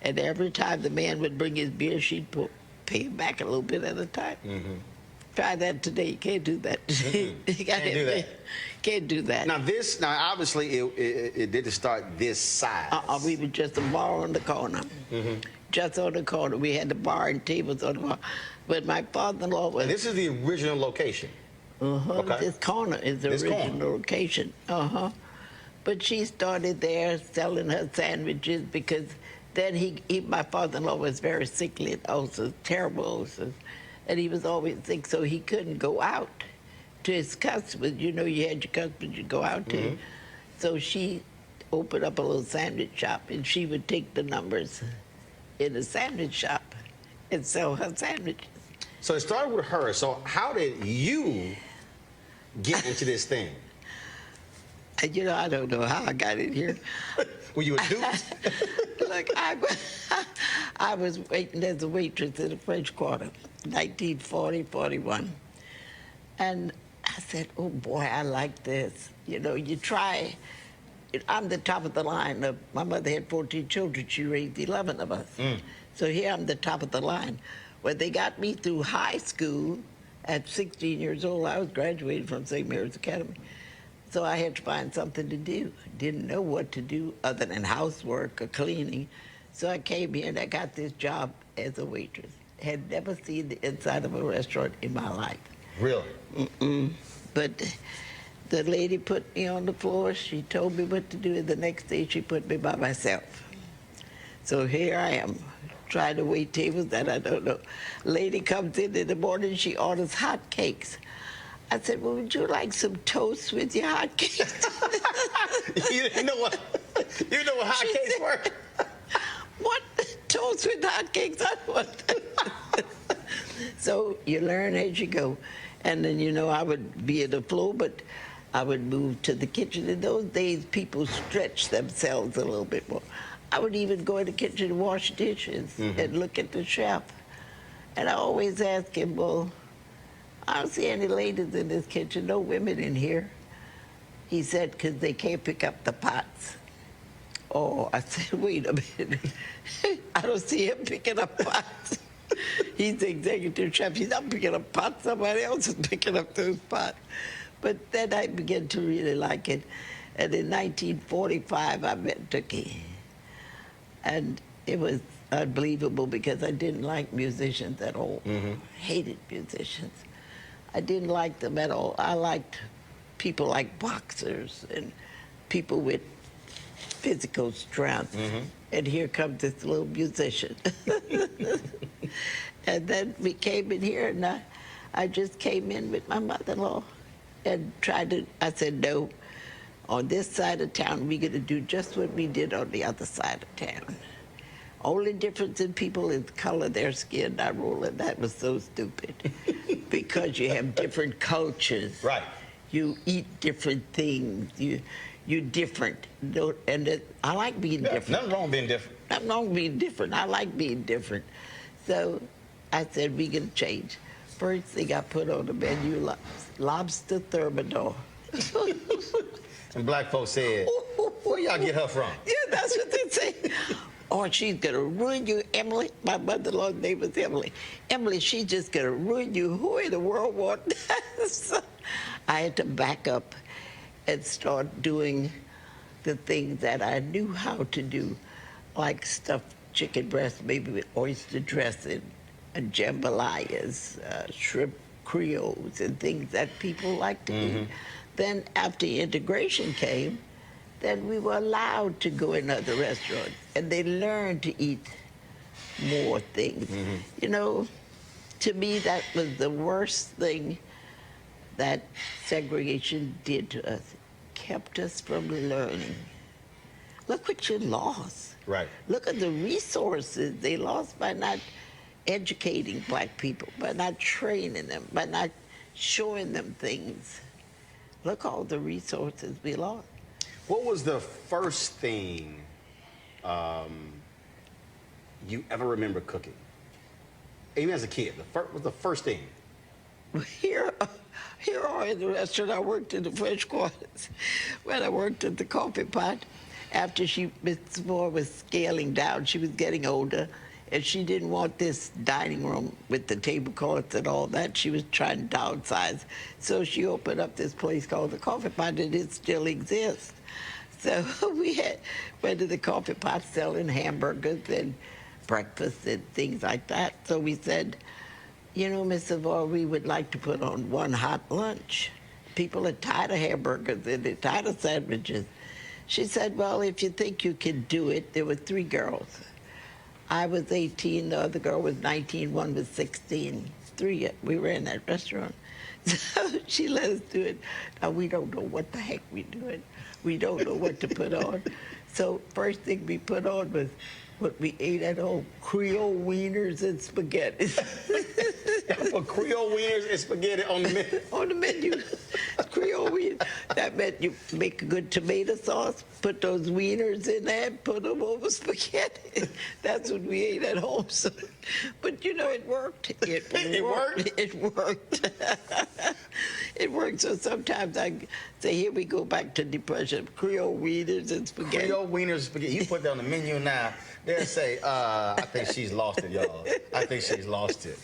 And every time the man would bring his beer, she'd pay him back a little bit at a time. Try that today. You can't do that. You Can't do that. Can't do that. Now, obviously, it didn't start this size. We were just a bar on the corner. Just on the corner. We had the bar and tables on the bar. But my father-in-law was... And this is the original location. Okay. This corner is the original location. But she started there selling her sandwiches because then my father-in-law was very sickly and ulcers, terrible ulcers. And he was always sick, so he couldn't go out to his customers. You know, you had your customers you go out to. So she opened up a little sandwich shop, and she would take the numbers in the sandwich shop and sell her sandwiches. So it started with her. So how did you get into this thing? You know, I don't know how I got in here. Were you a duped? Look, I was waiting as a waitress in the French Quarter, 1940, 41. And I said, oh boy, I like this. You know, you try. I'm the top of the line. My mother had 14 children. She raised 11 of us. So here I'm the top of the line. When they got me through high school at 16 years old, I was graduating from St. Mary's Academy. So I had to find something to do. Didn't know what to do other than housework or cleaning. So I came here and I got this job as a waitress. Had never seen the inside of a restaurant in my life. Really? But the lady put me on the floor. She told me what to do, and the next day she put me by myself. So here I am, trying to wait tables that I don't know. Lady comes in the morning, she orders hot cakes. I said, well, would you like some toast with your hot cakes? You know what hot cakes were? What? Toast with hot cakes? I want that. So you learn as you go. And then, you know, I would be at the floor, but I would move to the kitchen. In those days, people stretched themselves a little bit more. I would even go in the kitchen and wash dishes and look at the chef. And I always ask him, well, I don't see any ladies in this kitchen, no women in here. He said, because they can't pick up the pots. Oh, I said, wait a minute. I don't see him picking up pots. He's the executive chef. He's not picking up pots. Somebody else is picking up those pots. But then I began to really like it. And in 1945, I met Tookie. And it was unbelievable because I didn't like musicians at all. Hated musicians. I didn't like them at all. I liked people like boxers and people with physical strength. And here comes this little musician. And then we came in here, and I just came in with my mother-in-law and tried to, I said, no, on this side of town, we're going to do just what we did on the other side of town. Only difference in people is the color of their skin, not Roland. That was so stupid. Because you have different cultures. Right. You eat different things. You're different. And I like being different. Nothing wrong with being different. Nothing wrong with being different. I like being different. So I said, we can change. First thing I put on the menu, lobster thermidor. And black folks said, where y'all get her from? Yeah, that's what they say. Oh, she's gonna ruin you, Emily. My mother-in-law's name is Emily. Emily, she's just gonna ruin you. Who in the world want that? So I had to back up and start doing the things that I knew how to do, like stuffed chicken breast, maybe with oyster dressing, and jambalayas, shrimp creoles, and things that people like to eat. Then after integration came, then we were allowed to go in other restaurants, and they learned to eat more things. You know, to me, that was the worst thing that segregation did to us. Kept us from learning. Look what you lost. Right. Look at the resources they lost by not educating black people, by not training them, by not showing them things. Look all the resources we lost. What was the first thing you ever remember cooking? Even as a kid, what was the first thing? Here are in the restaurant. I worked in the French quarters. When I worked at the coffee pot, after Miss Moore was scaling down, she was getting older, and she didn't want this dining room with the tablecloths and all that. She was trying to downsize. So she opened up this place called the Coffee Pot, and it still exists. So we went to the Coffee Pot selling hamburgers and breakfast and things like that. So we said, you know, Miss Savoy, we would like to put on one hot lunch. People are tired of hamburgers and they're tired of sandwiches. She said, well, if you think you can do it, there were 3 girls. I was 18, the other girl was 19, one was 16. 3, we were in that restaurant. So she let us do it. Now, we don't know what the heck we're doing. We don't know what to put on. So first thing we put on was what we ate at home, Creole wieners and spaghetti. For Creole wieners and spaghetti on the menu? On the menu. Creole wieners. That meant you make a good tomato sauce, put those wieners in there, and put them over spaghetti. That's what we ate at home. So, but you know, it worked. It worked? It worked. It worked. So sometimes I say, here we go back to depression. Creole wieners and spaghetti. Creole wieners and spaghetti. You put that on the menu now. They'll say, I think she's lost it, y'all. I think she's lost it.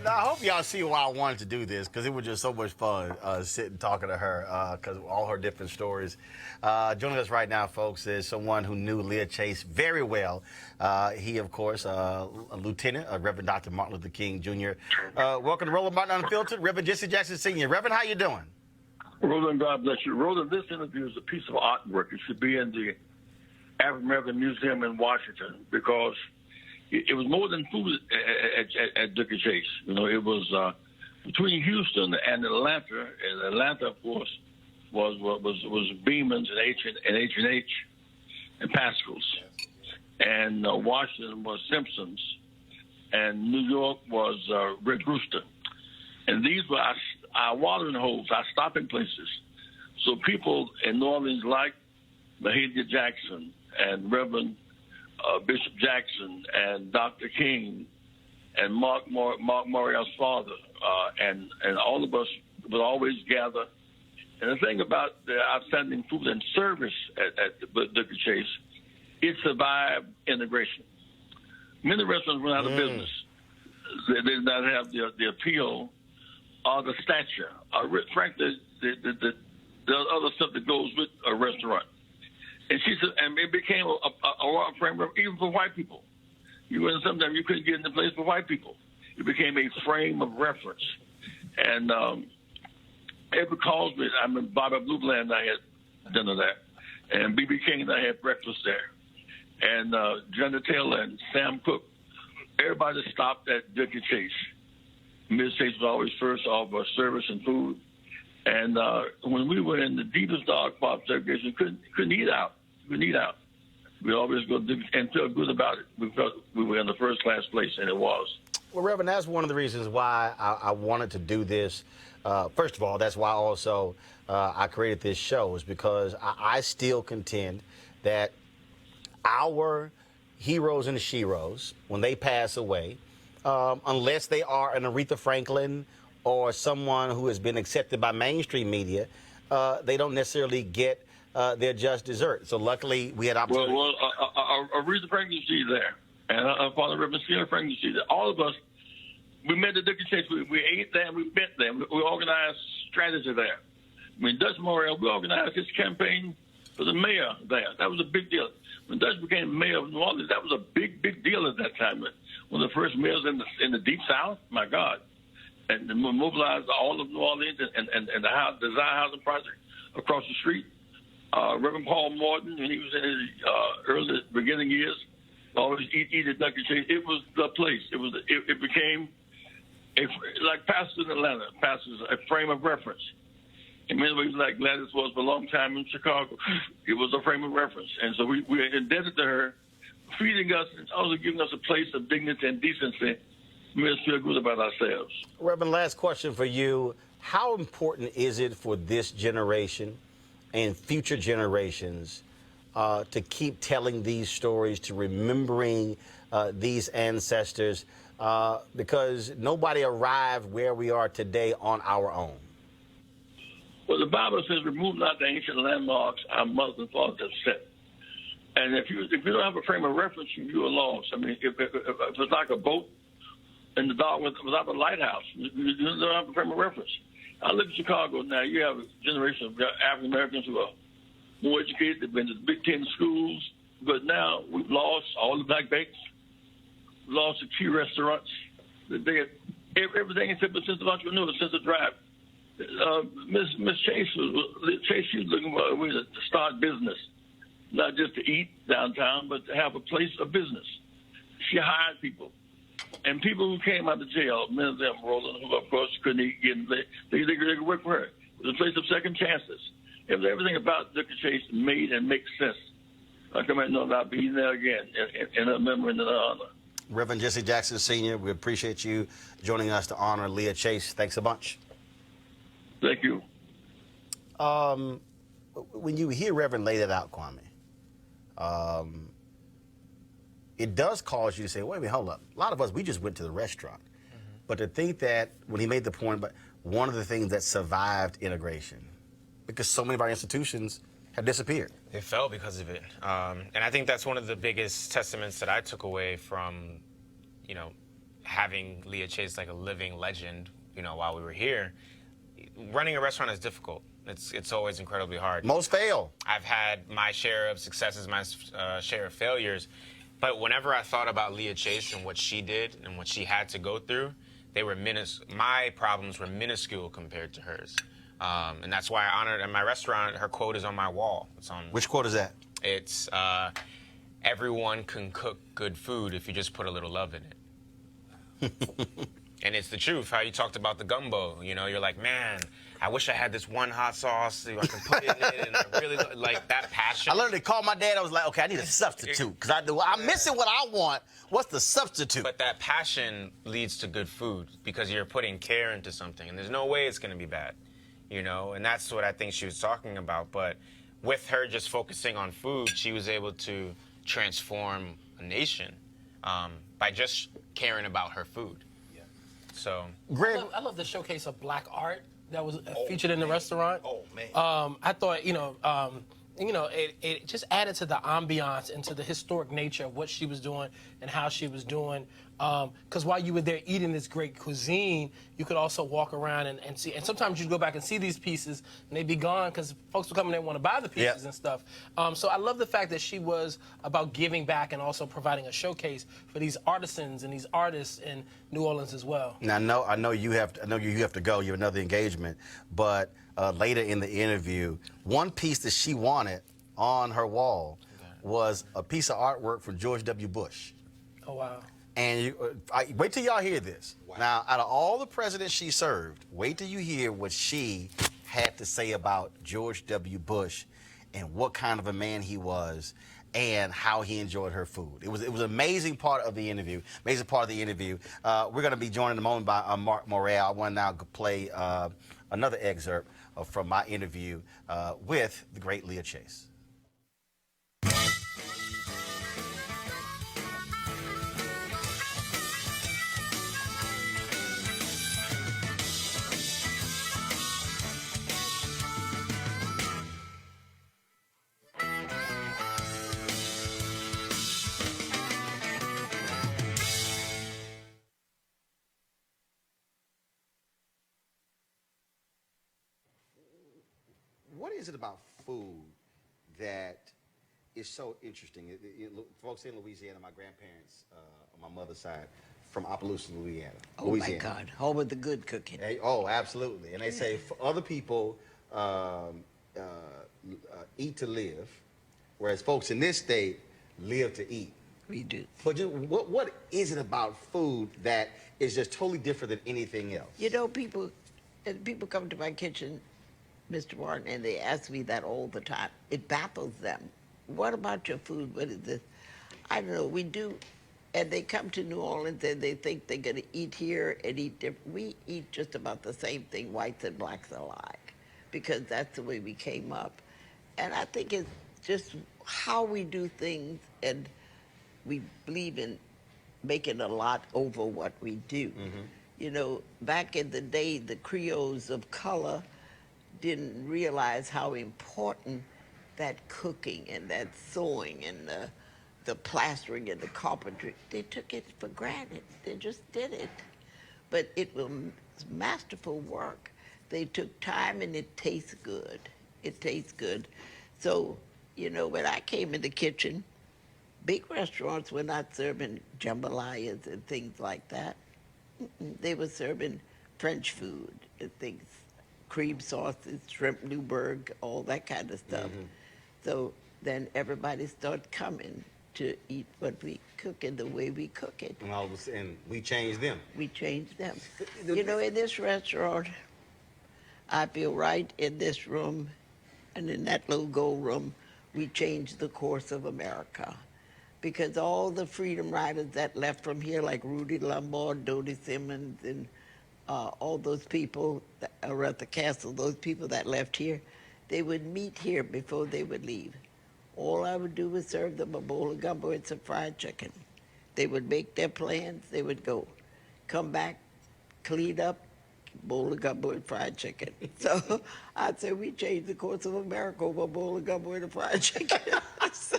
Now, I hope y'all see why I wanted to do this, because it was just so much fun sitting talking to her, because of all her different stories. Joining us right now, folks, is someone who knew Leah Chase very well. He, of course, a lieutenant, Reverend Dr. Martin Luther King, Jr. Welcome to Roland Martin Unfiltered, Reverend Jackson Sr. Reverend, how you doing? Roland, God bless you. Roland, this interview is a piece of artwork. It should be in the African American Museum in Washington, because it was more than food at Leah Chase. You know, it was between Houston and Atlanta. And Atlanta, of course, was Beeman's and H&H and Pascal's. And Washington was Simpson's and New York was Red Rooster. And these were our watering holes, our stopping places. So people in New Orleans like Mahalia Jackson and Reverend Bishop Jackson and Dr. King and Marc Morial's father, and all of us would always gather. And the thing about the outstanding food and service at Inductee Chase, it survived integration. Many restaurants went out of business. They did not have the appeal or the stature, or frankly, the other stuff that goes with a restaurant. And she said, and it became a framework even for white people. Sometimes you couldn't get in the place for white people. It became a frame of reference. And every calls me. I mean, Bobby Bluebland, I had dinner there, and B.B. King and I had breakfast there, and Johnny Taylor and Sam Cooke. Everybody stopped at Inductee Chase. Ms. Chase was always first off service and food. And when we were in the deepest dark part of segregation, couldn't eat out. Couldn't eat out. We always go and feel good about it. We felt we were in the first class place, and it was. Well, Reverend, that's one of the reasons why I wanted to do this. First of all, that's why also I created this show, is because I still contend that our heroes and sheroes, when they pass away, unless they are an Aretha Franklin or someone who has been accepted by mainstream media, they don't necessarily get their just dessert. So luckily, we had opportunity. Well, Aretha Franklin, she's there, and Father Reverend Franklin, she's there. All of us, we met at Inductee Chase. We ate there, we met there. We organized strategy there. When Dutch Morial, we organized his campaign for the mayor there. That was a big deal. When Dutch became mayor of New Orleans, that was a big deal at that time. One of the first mayors in the Deep South, my God. And we mobilized all of New Orleans and the design housing project across the street. Reverend Paul Morton, when he was in his early beginning years, always eat at Inductee Chase. It was the place. It became like pastors in Atlanta, pastors, a frame of reference. In many ways, like Gladys was for a long time in Chicago, it was a frame of reference. And so we are indebted to her, feeding us and also giving us a place of dignity and decency. We made us feel good about ourselves. Reverend, last question for you. How important is it for this generation and future generations to keep telling these stories, to remembering these ancestors, because nobody arrived where we are today on our own? Well, the Bible says, remove not the ancient landmarks our mothers and fathers have set. And if you don't have a frame of reference, you are lost. I mean, if it's like a boat in the dark without a lighthouse, you don't have a frame of reference. I live in Chicago now. You have a generation of African Americans who are more educated. They've been to the Big Ten schools. But now we've lost all the black banks. We've lost the key restaurants. They get everything except a sense of entrepreneur, a sense of drive. Miss Chase she was looking for a way to start business, not just to eat downtown, but to have a place of business. She hired people. And people who came out of jail, many of them, Roland, who of course couldn't get in, they could work for her. It was a place of second chances. Everything about Inductee Chase made and makes sense. I come and know about being there again in her memory and in her honor. Reverend Jesse Jackson Sr., we appreciate you joining us to honor Leah Chase. Thanks a bunch. Thank you. When you hear Reverend lay that out, Kwame, it does cause you to say, wait a minute, hold up. A lot of us, we just went to the restaurant. But to think that when he made the point, but one of the things that survived integration, because so many of our institutions have disappeared. They fell because of it. And I think that's one of the biggest testaments that I took away from, having Leah Chase like a living legend, while we were here. Running a restaurant is difficult. It's always incredibly hard. Most fail. I've had my share of successes, my share of failures. But whenever I thought about Leah Chase and what she did and what she had to go through, my problems were minuscule compared to hers. And that's why I honored at my restaurant. Her quote is on my wall. It's on. Which quote is that? It's everyone can cook good food if you just put a little love in it. And it's the truth. How you talked about the gumbo. You're like, man, I wish I had this one hot sauce so I can put it in it, and I really like that passion. I literally called my dad. I was like, okay, I need a substitute because I'm missing what I want. What's the substitute? But that passion leads to good food because you're putting care into something, and there's no way it's going to be bad, you know? And that's what I think she was talking about. But with her just focusing on food, she was able to transform a nation by just caring about her food. Yeah. So, Greg, I love the showcase of black art that was featured in the restaurant. Oh, man. I thought, it just added to the ambiance and to the historic nature of what she was doing and how she was doing. Because while you were there eating this great cuisine, you could also walk around and see. And sometimes you'd go back and see these pieces, and they'd be gone because folks would come and they want to buy the pieces and stuff. So I love the fact that she was about giving back and also providing a showcase for these artisans and these artists in New Orleans as well. Now I know you have to go. You have another engagement, but later in the interview, one piece that she wanted on her wall was a piece of artwork from George W. Bush. Oh wow. And wait till y'all hear this. Wow. Now, out of all the presidents she served, wait till you hear what she had to say about George W. Bush and what kind of a man he was and how he enjoyed her food. It was an amazing part of the interview. Amazing part of the interview. We're going to be joined in a moment by Marc Morial. I want to now play another excerpt from my interview with the great Leah Chase. What is it about food that is so interesting? Folks in Louisiana, my grandparents on my mother's side, from Opelousas, Louisiana. Oh my God, home of the good cooking. Oh, absolutely. And they say for other people eat to live, whereas folks in this state live to eat. We do. But what is it about food that is just totally different than anything else? You know, people come to my kitchen, Mr. Martin, and they ask me that all the time. It baffles them. What about your food? What is this? I don't know. We do, and they come to New Orleans and they think they're going to eat here and eat different. We eat just about the same thing, whites and blacks alike, because that's the way we came up. And I think it's just how we do things, and we believe in making a lot over what we do. Mm-hmm. You know, back in the day, the Creoles of color didn't realize how important that cooking and that sewing and the plastering and the carpentry, they took it for granted. They just did it. But it was masterful work. They took time and it tastes good. It tastes good. So, you know, when I came in the kitchen, big restaurants were not serving jambalayas and things like that. They were serving French food and things, cream sauces, shrimp Newburg, all that kind of stuff. Mm-hmm. So then everybody started coming to eat what we cook and the way we cook it. And we changed them. We changed them. You know, in this restaurant, I feel right in this room and in that little gold room, we changed the course of America. Because all the freedom riders that left from here, like Rudy Lombard, Dodie Simmons, and all those people that are at the castle, those people that left here, they would meet here before they would leave. All I would do was serve them a bowl of gumbo and some fried chicken. They would make their plans, they would go. Come back, clean up, bowl of gumbo and fried chicken. So I'd say we changed the course of America over a bowl of gumbo and a fried chicken. So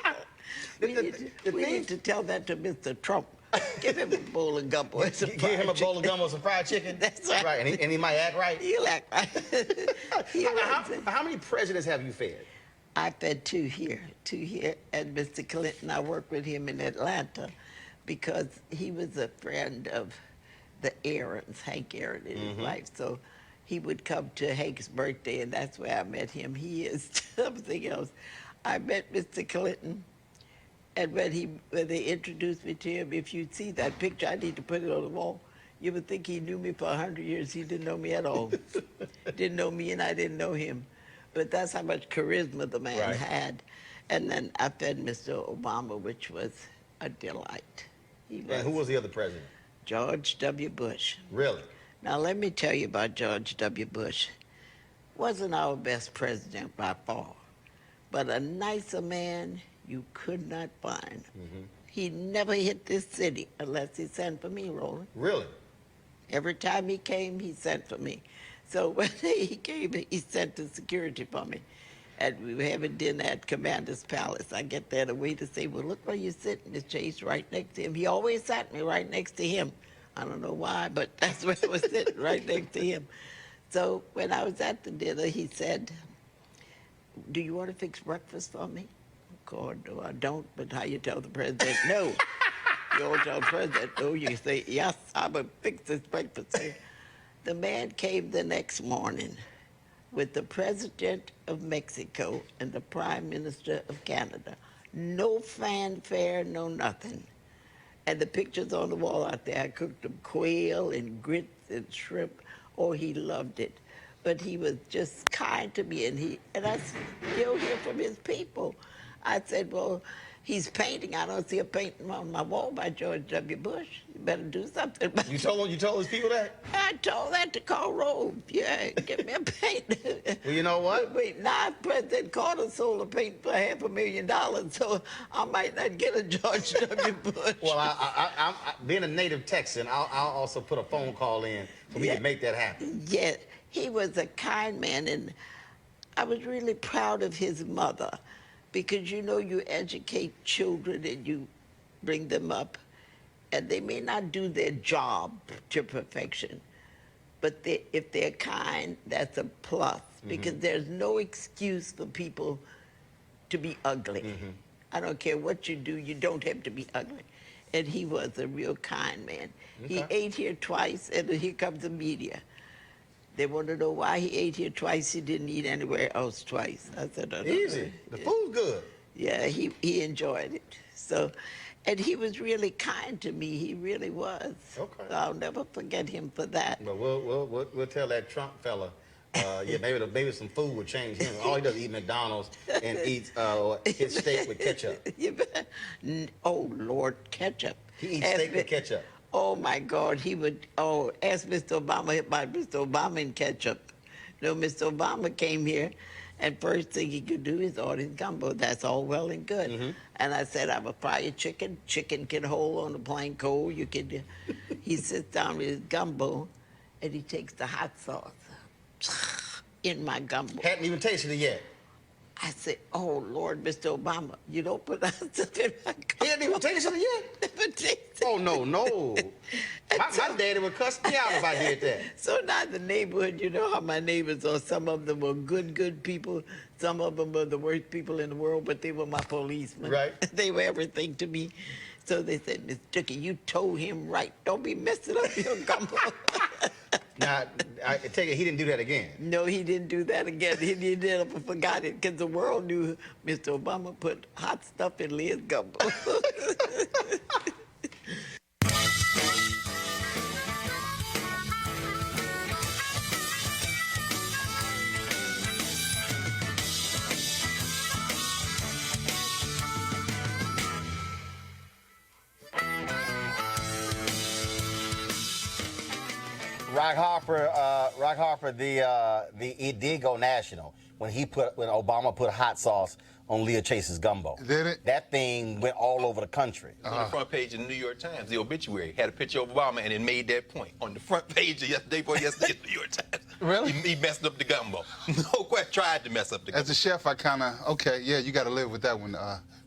we need to tell that to Mr. Trump. Give him a bowl of gumbo and some fried chicken. Give him a bowl of gumbo and some fried chicken? That's right. Right, and he might act right? He'll act right. How many presidents have you fed? I fed two here, and Mr. Clinton, I worked with him in Atlanta because he was a friend of the Aarons, Hank Aaron and his wife. So he would come to Hank's birthday, and that's where I met him. He is something else. I met Mr. Clinton, and when they introduced me to him, if you see that picture, I need to put it on the wall. You would think he knew me for 100 years. He didn't know me at all. Didn't know me, and I didn't know him. But that's how much charisma the man Right. had. And then I fed Mr. Obama, which was a delight. He And who was the other president? George W. Bush. Really? Now, let me tell you about George W. Bush. Wasn't our best president by far, but a nicer man you could not find. He never hit this city unless he sent for me, Roland. Really? Every time he came, he sent for me. So when he came, he sent the security for me. And we were having dinner at Commander's Palace. I get there, the waiter say, well, look where you're sitting, Miss Chase, right next to him. He always sat me right next to him. I don't know why, but that's where I was sitting, right next to him. So when I was at the dinner, he said, do you want to fix breakfast for me? God, no, I don't, but how you tell the president no? You don't tell the president no, you say, yes, I'm going to fix this breakfast. The man came the next morning with the president of Mexico and the prime minister of Canada. No fanfare, no nothing. And the pictures on the wall out there, I cooked them quail and grits and shrimp. Oh, he loved it. But he was just kind to me, and I still hear from his people. I said, well, he's painting. I don't see a painting on my wall by George W. Bush. You better do something about You told his people that? I told that to Carl Rove. Yeah, give me a paint. Well, you know what? Wait, now President Carter sold a paint for $500,000, so I might not get a George W. Bush. Well, I being a native Texan, I'll also put a phone call in so we can make that happen. Yeah, he was a kind man, and I was really proud of his mother because, you know, you educate children and you bring them up, and they may not do their job to perfection, but if they're kind, that's a plus because there's no excuse for people to be ugly. I don't care what you do, you don't have to be ugly. And he was a real kind man. He ate here twice, and here comes the media. They want to know why he ate here twice. He didn't eat anywhere else twice. I said, I don't Easy. know. The food's good. Yeah, he enjoyed it. So, and he was really kind to me. He really was. Okay. So I'll never forget him for that. But we'll tell that Trump fella. Yeah, maybe some food would change him. All he does is eat McDonald's and eats his steak with ketchup. Oh, Lord, ketchup. He eats steak with ketchup. Oh, my God, he would, ask Mr. Obama about Mr. Obama and ketchup. You know, Mr. Obama came here, and first thing he could do is order his gumbo. That's all well and good. And I said, I will fry your chicken. Chicken can hold on the plain cold. You can. He sits down with his gumbo, and he takes the hot sauce in my gumbo. Hadn't even tasted it yet. I said, oh, Lord, Mr. Obama, you don't put hot stuff in my gumbo. He hadn't even tasted it yet? Never tasted Oh, no. My daddy would cuss me out if I did that. So now the neighborhood, you know how my neighbors are. Some of them were good people. Some of them were the worst people in the world, but they were my policemen. Right. They were everything to me. So they said, Miss Dookie, you told him right. Don't be messing up your gumbo. Now, I take it he didn't do that again. No, he didn't do that again. He never forgot it because the world knew Mr. Obama put hot stuff in Leah's gumbo. Rock Harper, it did go national when Obama put hot sauce on Leah Chase's gumbo. Did it? That thing went all over the country. On the front page of the New York Times, the obituary had a picture of Obama, and it made that point on the front page of yesterday's New York Times. Really? He messed up the gumbo. No question, tried to mess up the gumbo. As a chef, I kind of, okay, yeah, you got to live with that one,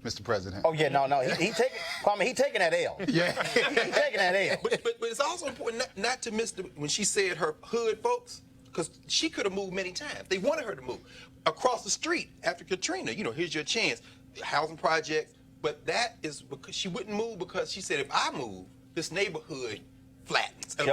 Mr. President. Oh yeah, no, he taking that L. Yeah. he taking that L. But it's also important not to miss when she said her hood folks, because she could have moved many times. They wanted her to move across the street after Katrina. You know, here's your chance, housing projects. But that is because she wouldn't move because she said if I move, this neighborhood flattens. She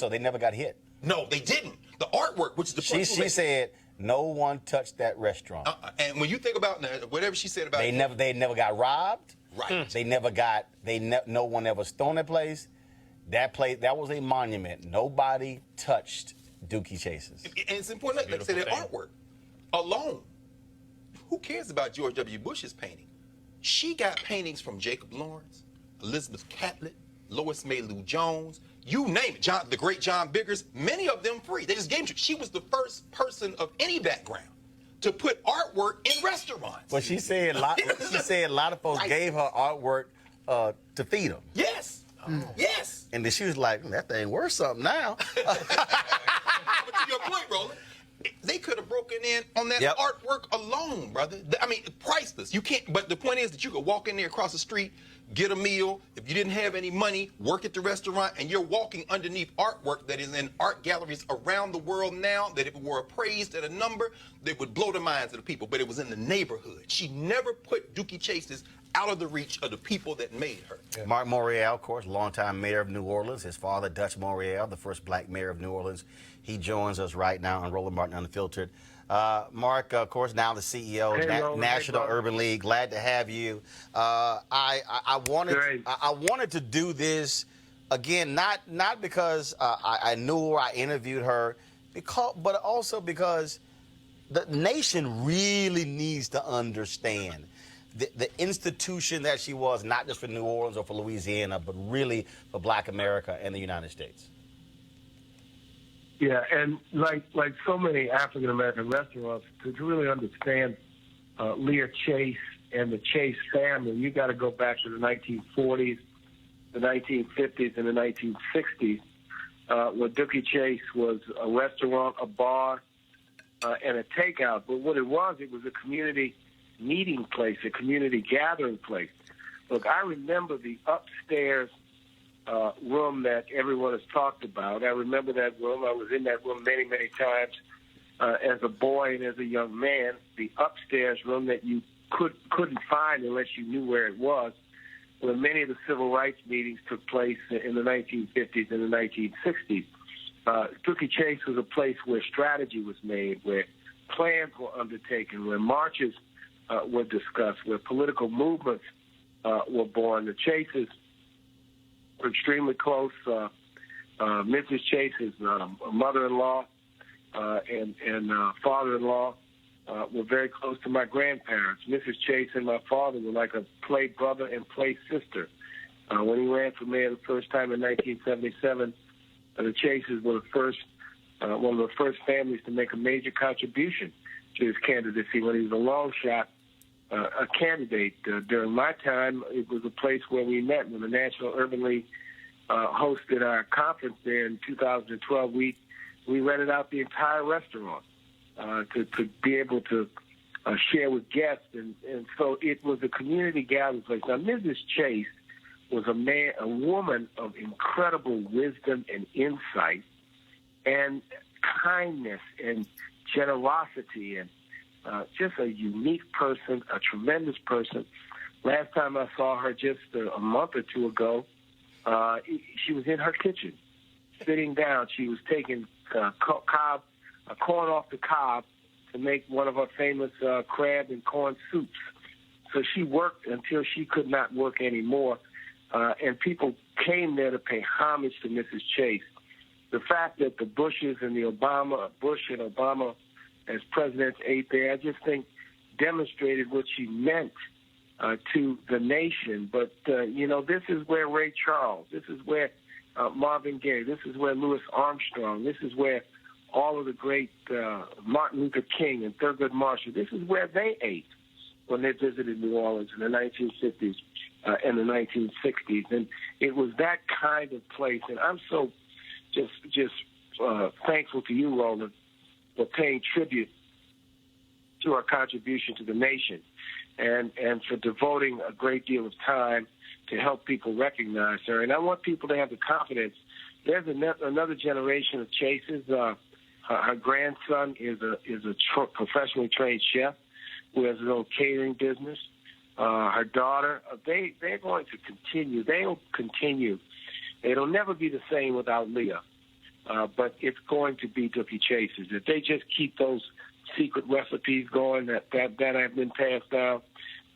they never got hit. No, they didn't. The artwork, which is the she said no one touched that restaurant. And when you think about whatever she said about they never got robbed. Right. No one ever stoned that place. that was a monument. Nobody touched Dookie Chase's. And it's important, like I said, that artwork alone. Who cares about George W. Bush's painting? She got paintings from Jacob Lawrence, Elizabeth Catlett, Lois May Lou Jones, you name it, the great John Biggers, many of them free. They just gave them. She was the first person of any background to put artwork in restaurants. Well, she said a lot of folks gave her artwork to feed them. Yes. Yes. And then she was like, that thing worth something now. But to your point, Roland, they could have broken in on that artwork alone, brother. I mean, priceless. You can't. But the point is that you could walk in there across the street, get a meal. If you didn't have any money, work at the restaurant, and you're walking underneath artwork that is in art galleries around the world now, that if it were appraised at a number, that would blow the minds of the people. But it was in the neighborhood. She never put Dookie Chase's out of the reach of the people that made her. Yeah. Marc Morial, of course, longtime mayor of New Orleans. His father, Dutch Morial, the first black mayor of New Orleans. He joins us right now on Roland Martin Unfiltered. Marc, of course, now the CEO of National Urban League. Glad to have you. I wanted to do this again, not because I knew her, I interviewed her, but also because the nation really needs to understand the institution that she was, not just for New Orleans or for Louisiana, but really for Black America and the United States. Yeah, and like so many African-American restaurants, to really understand Leah Chase and the Chase family, you got to go back to the 1940s, the 1950s, and the 1960s, where Dookie Chase was a restaurant, a bar, and a takeout. But what it was a community meeting place, a community gathering place. Look, I remember the upstairs room that everyone has talked about. I remember that room. I was in that room many, many times as a boy and as a young man. The upstairs room that you couldn't find unless you knew where it was, where many of the civil rights meetings took place in the 1950s and the 1960s. Dookie Chase was a place where strategy was made, where plans were undertaken, where marches were discussed, where political movements were born. The Chases were extremely close. Mrs. Chase's mother-in-law and father-in-law were very close to my grandparents. Mrs. Chase and my father were like a play brother and play sister. When he ran for mayor the first time in 1977, the Chases were one of the first families to make a major contribution to his candidacy when he was a long shot a candidate. During my time, it was a place where we met. When the National Urban League hosted our conference there in 2012, we rented out the entire restaurant to be able to share with guests. And so it was a community gathering place. Now, Mrs. Chase was a woman of incredible wisdom and insight and kindness and generosity and just a unique person, a tremendous person. Last time I saw her just a month or two ago, she was in her kitchen, sitting down. She was taking corn off the cob to make one of her famous crab and corn soups. So she worked until she could not work anymore, and people came there to pay homage to Mrs. Chase. The fact that the Bushes and Bush and Obama as presidents ate there, I just think demonstrated what she meant to the nation. But, this is where Ray Charles, this is where Marvin Gaye, this is where Louis Armstrong, this is where all of the great Martin Luther King and Thurgood Marshall, this is where they ate when they visited New Orleans in the 1950s and the 1960s. And it was that kind of place. And I'm so just thankful to you, Roland, for paying tribute to our contribution to the nation and for devoting a great deal of time to help people recognize her. And I want people to have the confidence. There's another generation of Chases. Her grandson is a professionally trained chef who has his own catering business. Her daughter, they're going to continue. They'll continue. It'll never be the same without Leah. But it's going to be Dookie Chase's. If they just keep those secret recipes going that have been passed down,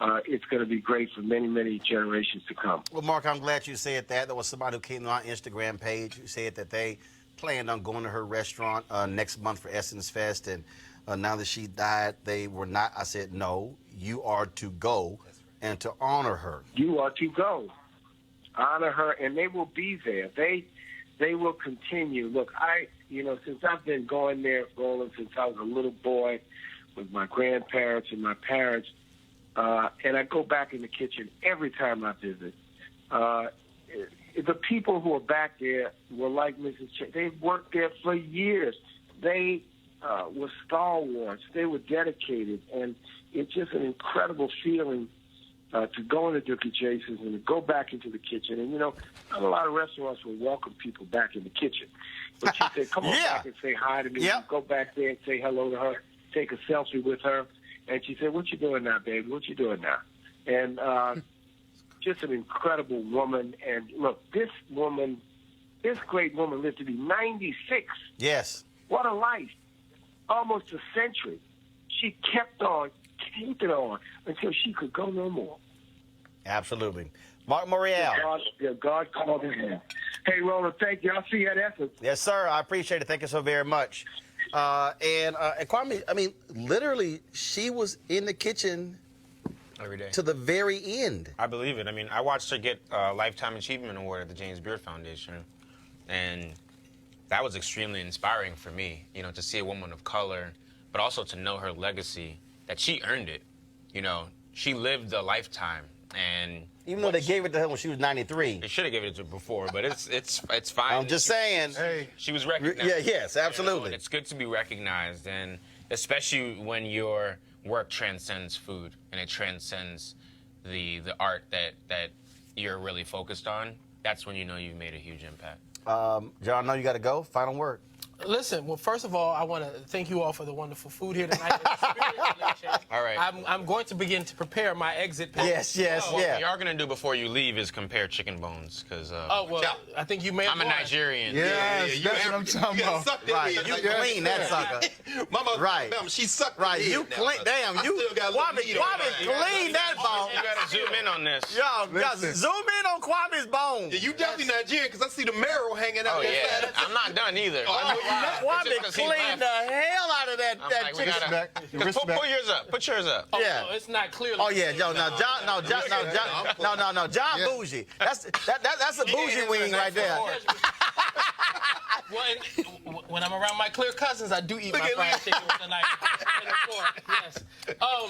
it's going to be great for many, many generations to come. Well, Mark, I'm glad you said that. There was somebody who came to our Instagram page who said that they planned on going to her restaurant next month for Essence Fest, and now that she died, they were not. I said, no, you are to go and to honor her. You are to go, honor her, and they will be there. They will continue. Look, since I've been going there, Roland, since I was a little boy with my grandparents and my parents, and I go back in the kitchen every time I visit. The people who are back there were like Mrs. Chase. They've worked there for years. They were stalwarts. They were dedicated, and it's just an incredible feeling to go into Inductee Chase's and to go back into the kitchen. And, not a lot of restaurants will welcome people back in the kitchen. But she said, come on back and say hi to me. Yep. Go back there and say hello to her, take a selfie with her. And she said, what you doing now, baby? What you doing now? And just an incredible woman. And, look, this great woman lived to be 96. Yes. What a life. Almost a century. She kept on, keeping on until she could go no more. Absolutely. Marc Morial. God called him. Hey, Roland, thank you. I'll see you at Essence. Yes, sir. I appreciate it. Thank you so very much. And Kwame, I mean, literally, she was in the kitchen every day to the very end. I believe it. I mean, I watched her get a Lifetime Achievement Award at the James Beard Foundation, and that was extremely inspiring for me, to see a woman of color, but also to know her legacy, that she earned it. She lived a lifetime, and even though they gave it to her when she was 93. They should have given it to her before, but it's fine. I'm just saying. She was recognized. Yeah, yes, absolutely. And it's good to be recognized, and especially when your work transcends food and it transcends the art that you're really focused on. That's when you know you've made a huge impact. Jawn, I know you got to go. Final word. Listen, well, first of all, I want to thank you all for the wonderful food here tonight. All right. I'm going to begin to prepare my exit package. What we are going to do before you leave is compare chicken bones, because I think you may have I'm a Nigerian. Yes, that's what I'm talking about. Right, you clean that sucker. Mama, Right. She sucked Right, the you head now, clean. but Damn, I you. still got a little meat on Kwame, there. clean that bone. You got to zoom in on this. Yo, zoom in on Kwame's bone. Yeah, you definitely Nigerian, because I see the marrow hanging out. Oh, yeah. I'm not done either. Kwame cleaned the hell out of that chicken. Put yours up. Put yours up. Yeah. No, it's not clear. Oh yeah, John bougie. That's a bougie wing right there. Well, when I'm around my clear cousins, I do eat my fried chicken with a knife. Yes.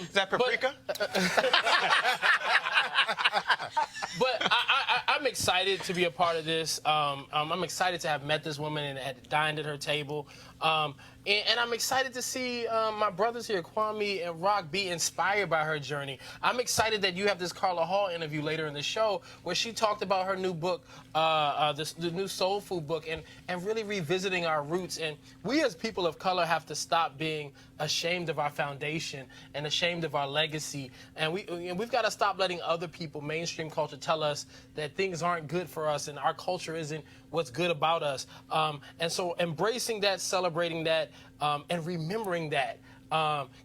Is that paprika? But I'm excited to be a part of this. I'm excited to have met this woman and had dined at her table. And I'm excited to see my brothers here, Kwame and Rock, be inspired by her journey. I'm excited that you have this Carla Hall interview later in the show where she talked about her new book, the new soul food book, and really revisiting our roots. And we as people of color have to stop being ashamed of our foundation and ashamed of our legacy. And we've got to stop letting other people, mainstream culture, tell us that things aren't good for us and our culture isn't what's good about us. And so embracing that, celebrating that, and remembering that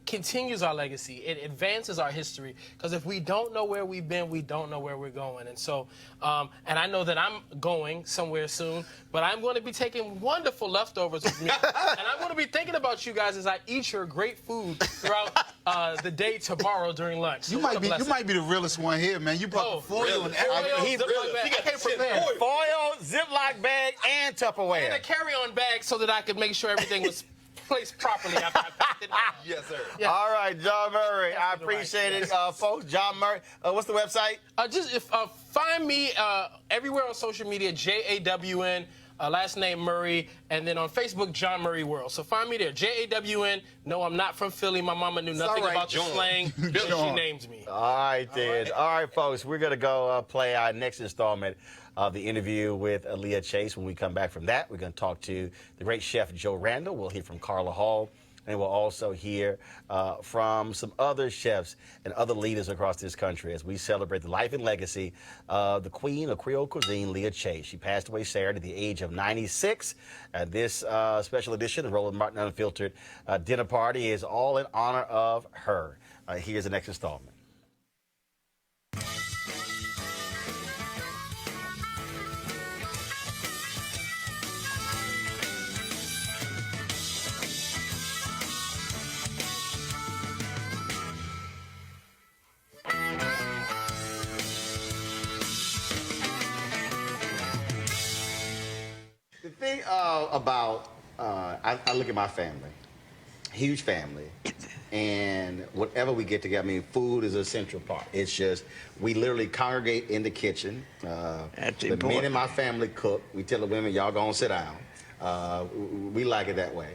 continues our legacy. It advances our history, because if we don't know where we've been, we don't know where we're going. And so, and I know that I'm going somewhere soon, but I'm going to be taking wonderful leftovers with me. And I'm going to be thinking about you guys as I eat your great food throughout the day tomorrow during lunch. You might be the realest one here, man. You brought the foil and everything. Foil, Ziploc bag, and Tupperware. And a carry-on bag so that I could make sure everything was placed properly after I packed it. Yes, sir. Yeah. All right, John Murray. I appreciate it, folks. John Murray. What's the website? Find me everywhere on social media, JAWN, last name Murray, and then on Facebook, John Murray World. So find me there, JAWN. No, I'm not from Philly. My mama knew nothing about the slang. She named me. All right, then. All right, folks. We're going to go play our next installment of the interview with Leah Chase. When we come back from that, we're going to talk to the great chef Joe Randall. We'll hear from Carla Hall. And we'll also hear from some other chefs and other leaders across this country as we celebrate the life and legacy of the queen of Creole cuisine, Leah Chase. She passed away Saturday at the age of 96. This special edition of Roland Martin Unfiltered Dinner Party is all in honor of her. Here's the next installment. about, I look at my family, huge family, and whatever we get together, I mean, food is a central part. It's just, we literally congregate in the kitchen. That's the important. men in my family cook. We tell the women, y'all go and sit down. We like it that way.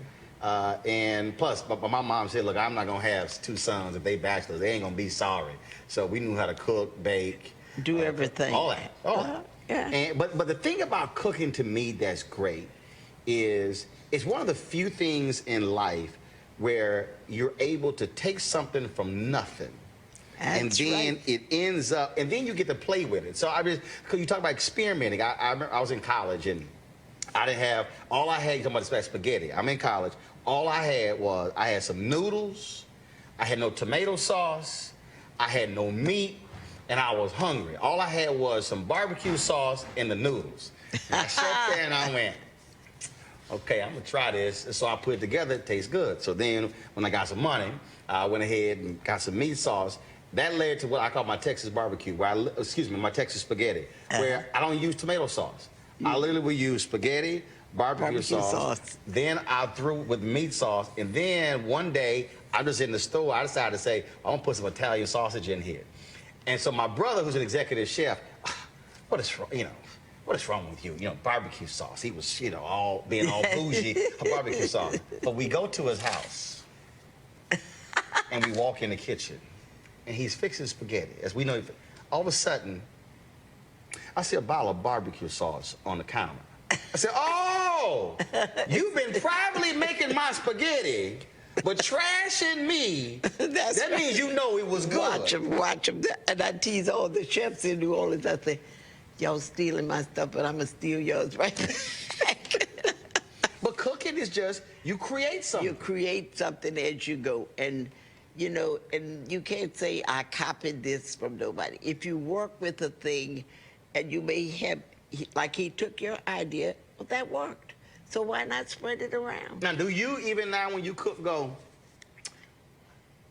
And plus, but my mom said, look, I'm not gonna have two sons if they bachelors. They ain't gonna be sorry. So we knew how to cook, bake. Do everything. All that. All that. Yeah. And, but the thing about cooking to me that's great is it's one of the few things in life where you're able to take something from nothing. And That's then right. it ends up, and then you get to play with it. So I mean, because you talk about experimenting. I remember I was in college and I didn't have, all I had, you talking about this spaghetti. I'm in college. All I had some noodles. I had no tomato sauce. I had no meat, and I was hungry. All I had was some barbecue sauce and the noodles. And I sat there and I went, okay, I'm gonna try this. And so I put it together, it tastes good. So then when I got some money, I went ahead and got some meat sauce. That led to what I call my Texas barbecue, my Texas spaghetti, where I don't use tomato sauce. I literally will use spaghetti, barbecue sauce. Then I threw with meat sauce. And then one day, I'm just in the store, I decided to say, I'm gonna put some Italian sausage in here. And so my brother, who's an executive chef, what is wrong with you? You know, barbecue sauce. He was, being all bougie, barbecue sauce. But we go to his house, and we walk in the kitchen, and he's fixing spaghetti. As we know, all of a sudden, I see a bottle of barbecue sauce on the counter. I said, oh, you've been privately making my spaghetti, but trashing me. That means you know it was good. Watch them. And I tease all the chefs in New Orleans. I say, y'all stealing my stuff, but I'm going to steal yours right back. But cooking is just, you create something. You create something as you go. And, and you can't say, I copied this from nobody. If you work with a thing, and you may have, like he took your idea, well, that worked. So why not spread it around? Now, do you even now when you cook go,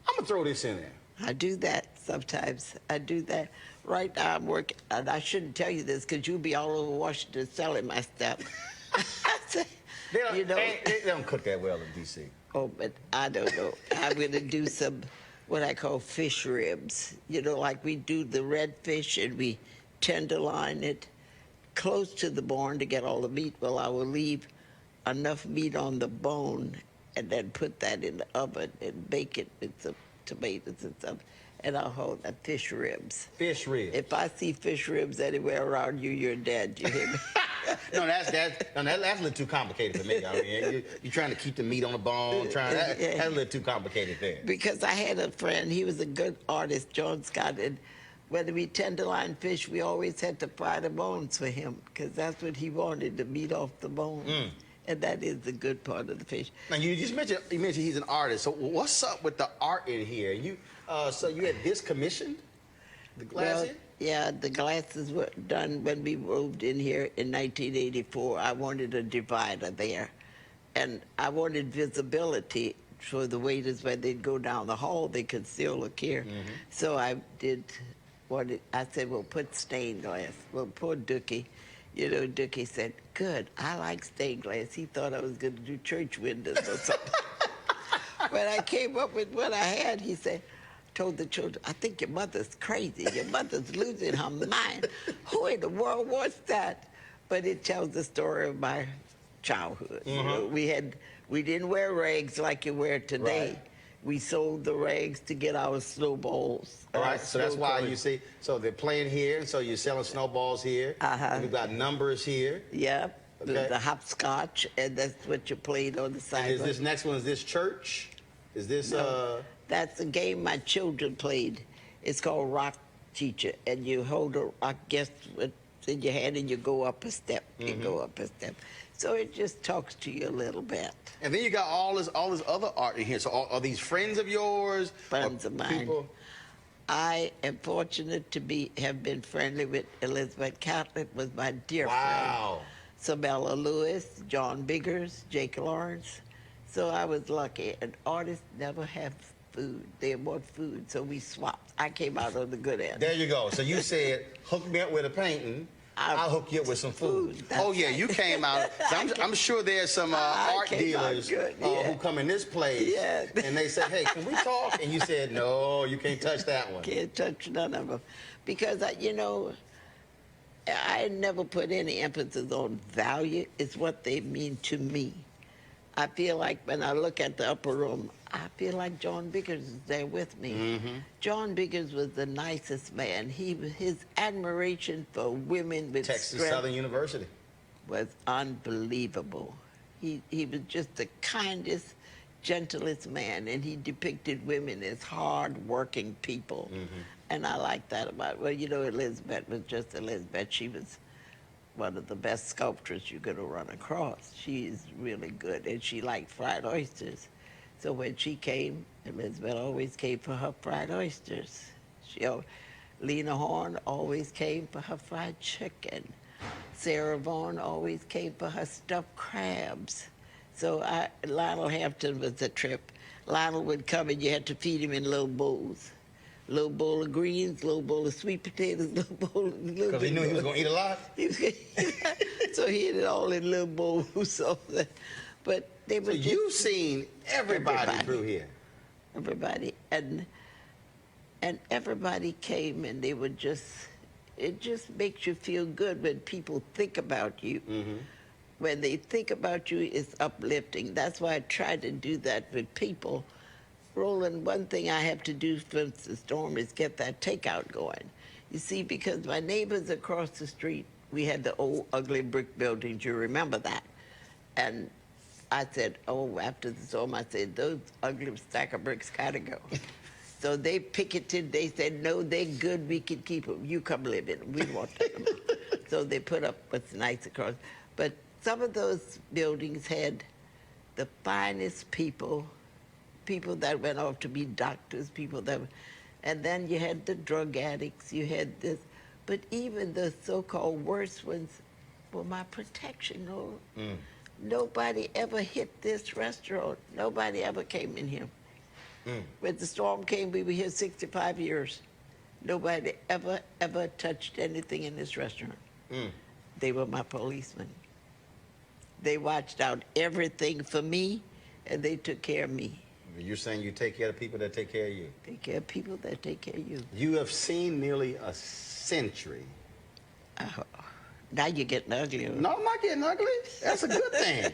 I'm gonna throw this in there? I do that sometimes. I do that. Right now I'm working, and I shouldn't tell you this because you'll be all over Washington selling my stuff. They don't cook that well in D.C. Oh, but I don't know. I'm gonna do some, what I call fish ribs. Like we do the red fish and we tenderloin it close to the bone to get all the meat. Well, I will leave enough meat on the bone and then put that in the oven and bake it with some tomatoes and stuff. And I'll hold the fish ribs. Fish ribs. If I see fish ribs anywhere around you, you're dead. You hear me? No, that's a little too complicated for me. I mean, you're trying to keep the meat on the bone. That's a little too complicated there. Because I had a friend, he was a good artist, Jawn Scott, and when we tenderloin fish, we always had to fry the bones for him because that's what he wanted, the meat off the bone. And that is the good part of the fish. Now, you just mentioned he's an artist. So what's up with the art in here? So you had this commissioned? The glass here? Yeah, the glasses were done when we moved in here in 1984. I wanted a divider there. And I wanted visibility for the waiters when they'd go down the hall, they could still look here. So I did I said, well, put stained glass. Well, poor Dookie, Dookie said, good, I like stained glass. He thought I was going to do church windows or something. When I came up with what I had, he said, told the children, I think your mother's crazy. Your mother's losing her mind. Who in the world wants that? But it tells the story of my childhood. We didn't wear rags like you wear today. Right. We sold the rags to get our snowballs. All right, so that's why you see, so they're playing here, so you're selling snowballs here. And we've got numbers here. Yeah, okay. the hopscotch, and that's what you played on the side. And is this next one, is this church? Is this, no, that's a game my children played. It's called Rock Teacher, and you hold a rock guess in your hand and you go up a step, you go up a step. So it just talks to you a little bit. And then you got all this other art in here. So are these friends of yours? Friends of mine. People? I am fortunate to have been friendly with Elizabeth Catlett, was my dear friend. Sabella Lewis, John Biggers, Jake Lawrence. So I was lucky. And artists never have food. They want food, so we swapped. I came out on the good end. There you go. So you said, hook me up with a painting. I'll hook you up with some food. That's Oh, yeah, right. you came out. I'm sure there's some I art came out dealers good, who yeah. come in this place Yeah. and they say, hey, can we talk? And you said, no, you can't touch that one. Can't touch none of them. Because, you know, I never put any emphasis on value. It's what they mean to me. I feel like when I look at the upper room, I feel like John Biggers is there with me. Mm-hmm. John Biggers was the nicest man. His admiration for women with Texas strength Southern University. was unbelievable. He was just the kindest, gentlest man, and he depicted women as hard-working people. Mm-hmm. And I like that about, well, you know, Elizabeth was just Elizabeth. She was one of the best sculptors you're going to run across. She's really good, and she liked fried oysters. So when she came, Elizabeth always came for her fried oysters. Lena Horne always came for her fried chicken. Sarah Vaughan always came for her stuffed crabs. So Lionel Hampton was the trip. Lionel would come and you had to feed him in little bowls. Little bowl of greens, little bowl of sweet potatoes, little bowl of... Because he knew he was going to eat a lot? So he had it all in little bowls. So but they were So just... you've seen everybody through here. Everybody. And everybody came and they were just... It just makes you feel good when people think about you. Mm-hmm. When they think about you, it's uplifting. That's why I try to do that with people. Roland, one thing I have to do for the storm is get that takeout going. You see, because my neighbors across the street, we had the old ugly brick buildings, you remember that? And I said, oh, after the storm, I said, those ugly stack of bricks gotta go. So they picketed, they said, no, they're good, we can keep them. You come live in them, we won't take them. So they put up what's nice across. But some of those buildings had the finest people that went off to be doctors, and then you had the drug addicts, you had this, but even the so-called worst ones were my protection. No, Nobody ever hit this restaurant. Nobody ever came in here. When the storm came, we were here 65 years. Nobody ever touched anything in this restaurant. They were my policemen. They watched out everything for me, and they took care of me. You're saying you take care of people that take care of you. Take care of people that take care of you. You have seen nearly a century. Now you're getting ugly. No, I'm not getting ugly. That's a good thing.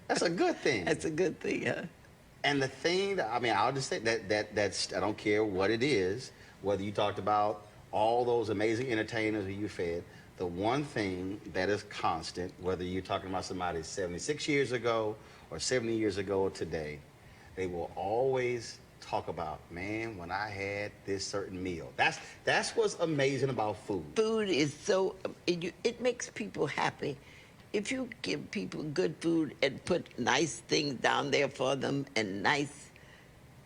That's a good thing. That's a good thing, huh? And the thing that, I mean, I'll just say that's, I don't care what it is, whether you talked about all those amazing entertainers who you fed, the one thing that is constant, whether you're talking about somebody 76 years ago or 70 years ago or today, they will always talk about, man, when I had this certain meal. That's what's amazing about food. Food is so, it makes people happy. If you give people good food and put nice things down there for them and nice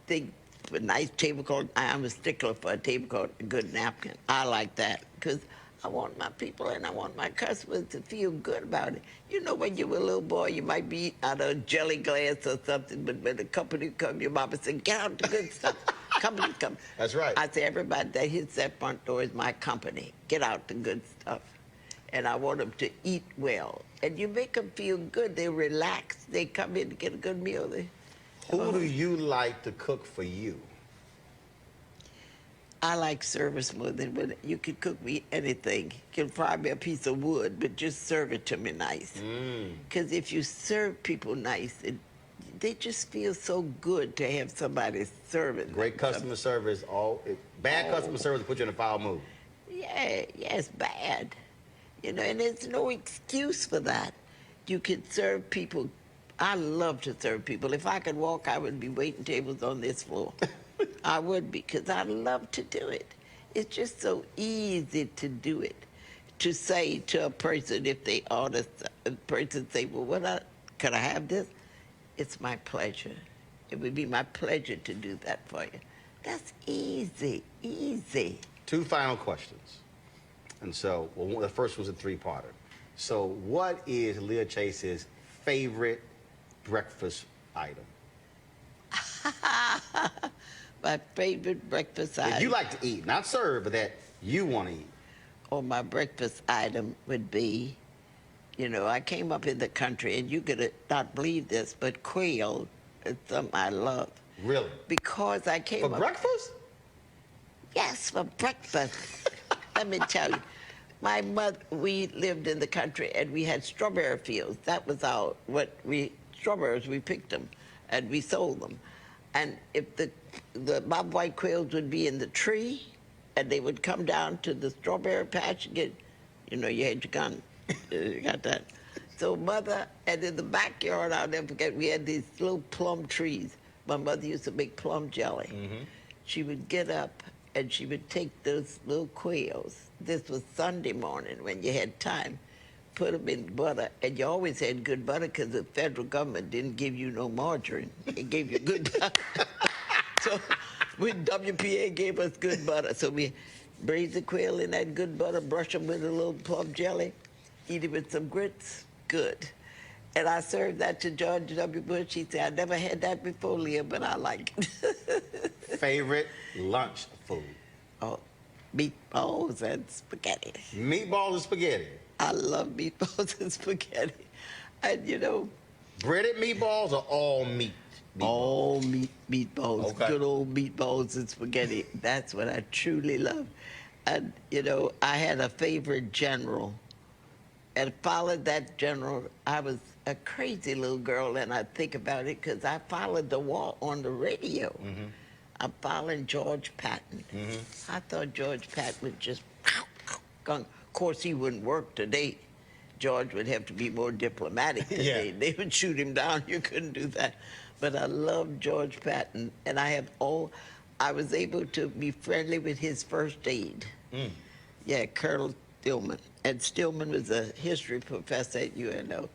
things, a nice tablecloth, I'm a stickler for a tablecloth, a good napkin. I like that because I want my people and I want my customers to feel good about it. You know, when you were a little boy, you might be eating out of a jelly glass or something, but when the company come, your mama said, get out the good stuff. Company come. That's right. I say, everybody that hits that front door is my company. Get out the good stuff. And I want them to eat well. And you make them feel good. They relax. They come in to get a good meal. Who do you like to cook for you? I like service more than when you can cook me anything. You can fry me a piece of wood, but just serve it to me nice. Because if you serve people nice, they just feel so good to have somebody serving. Great customer service. Bad customer service will put you in a foul mood. Yeah, it's bad. You know, and there's no excuse for that. You can serve people. I love to serve people. If I could walk, I would be waiting tables on this floor. I would, because I love to do it. It's just so easy to do it. To say to a person, if they order, a person say, well, could I have this? It's my pleasure. It would be my pleasure to do that for you. That's easy, easy. 2 final questions. And so, well, the first was a 3-parter. So what is Leah Chase's favorite breakfast item? My favorite breakfast item. That you like to eat, not serve, but that you want to eat. or my breakfast item would be, you know, I came up in the country, and you could not believe this, but quail is something I love. Really? Because I came For up... breakfast? Yes, for breakfast. Let me tell you. My mother, we lived in the country, and we had strawberry fields. That was strawberries, we picked them, and we sold them. And if the bob white quails would be in the tree, and they would come down to the strawberry patch and get, you know, you had your gun. You got that. So mother, and in the backyard, I'll never forget, we had these little plum trees. My mother used to make plum jelly. Mm-hmm. She would get up, and she would take those little quails. This was Sunday morning when you had time. Put them in butter, and you always had good butter because the federal government didn't give you no margarine. It gave you good butter. So when WPA gave us good butter, so we braise the quail in that good butter, brush them with a little plum jelly, eat it with some grits, good. And I served that to George W. Bush. He said, I never had that before, Leah, but I like it. Favorite lunch food? Oh, meatballs and spaghetti. Meatballs and spaghetti. I love meatballs and spaghetti. And, you know... Breaded meatballs or all meat? All meat meatballs. Okay. Good old meatballs and spaghetti. That's what I truly love. And, you know, I had a favorite general. And followed that general. I was a crazy little girl, and I think about it because I followed the war on the radio. Mm-hmm. I'm following George Patton. Mm-hmm. I thought George Patton would just... Of course, he wouldn't work today. George would have to be more diplomatic today. Yeah. They would shoot him down. You couldn't do that. But I love George Patton, and I was able to be friendly with his first aide. Mm. Yeah, Colonel Stillman. And Stillman was a history professor at UNO.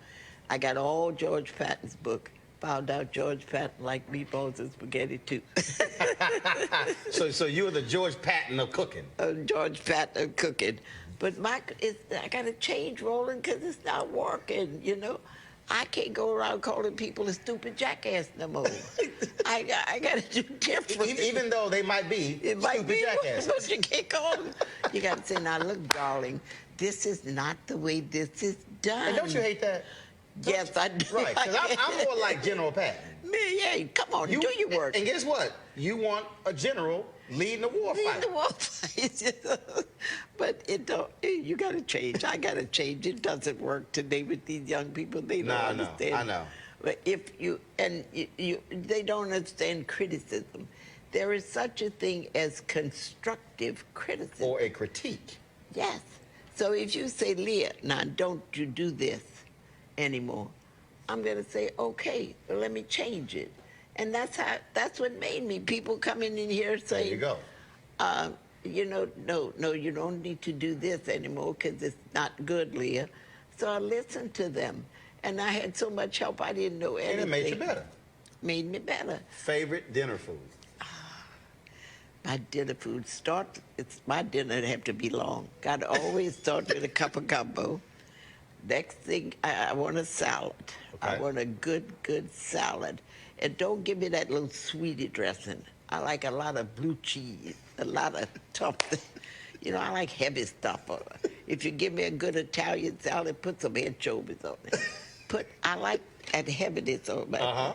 I got all George Patton's book. Found out George Patton liked meatballs and spaghetti, too. So you were the George Patton of cooking. George Patton of cooking. But I got to change, Roland, because it's not working, you know. I can't go around calling people a stupid jackass no more. I got to do different. Even though they might be stupid jackasses. But you can't call them. You got to say, now, look, darling, this is not the way this is done. And don't you hate that? Yes, I do. Right, because I'm more like General Patton. Man, yeah, come on, do your work. And guess what? You want a general leading the war fight. Leading the war fight. But it don't. You got to change. I got to change. It doesn't work today with these young people. They don't understand. I know. But if they don't understand criticism. There is such a thing as constructive criticism. Or a critique. Yes. So if you say, Leah, now don't you do this anymore, I'm going to say, okay, well, let me change it. And that's what made me. People coming in here saying, there you go. You know, no, you don't need to do this anymore because it's not good, Leah. So I listened to them. And I had so much help, I didn't know anything. And it made you better. Made me better. Favorite dinner food? My dinner food my dinner would have to be long. Got to always start with a cup of gumbo. Next thing, I want a salad. Okay. I want a good salad. And don't give me that little sweetie dressing. I like a lot of blue cheese, a lot of tough things. You know, I like heavy stuff. If you give me a good Italian salad, put some anchovies on it. I like that heaviness on my Uh-huh.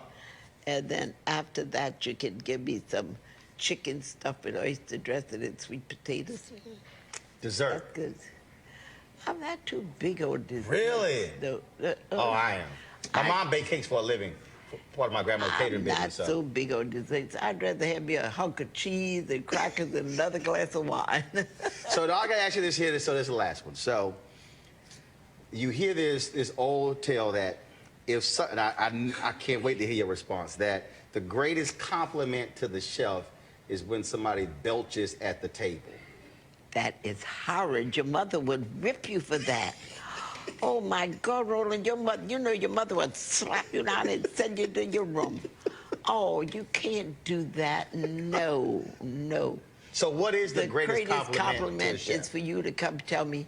And then after that, you can give me some chicken stuffed with oyster dressing and sweet potatoes. Dessert? That's good. I'm not too big on dessert. Really? No. Oh, I am. My mom baked cakes for a living. Part of my grandma's catering business. I'm not so big on desserts. I'd rather have me a hunk of cheese and crackers and another glass of wine. So now I got to ask you this here. So this is the last one. So you hear this old tale that and I can't wait to hear your response, that the greatest compliment to the chef is when somebody belches at the table. That is horrid. Your mother would rip you for that. Oh, my God, Roland, your mother would slap you down and send you to your room. Oh, you can't do that. No. So what is the greatest compliment to the chef? is for you to come tell me,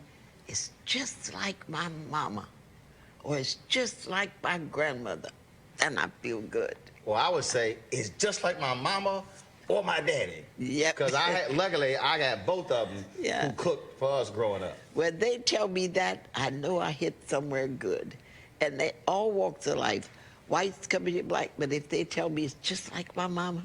it's just like my mama, or it's just like my grandmother, and I feel good. Well, I would say it's just like my mama or my daddy. Yep. Because luckily I got both of them Yeah. who cooked for us growing up. When they tell me that, I know I hit somewhere good. And they all walks of life, whites, coming black, but if they tell me it's just like my mama,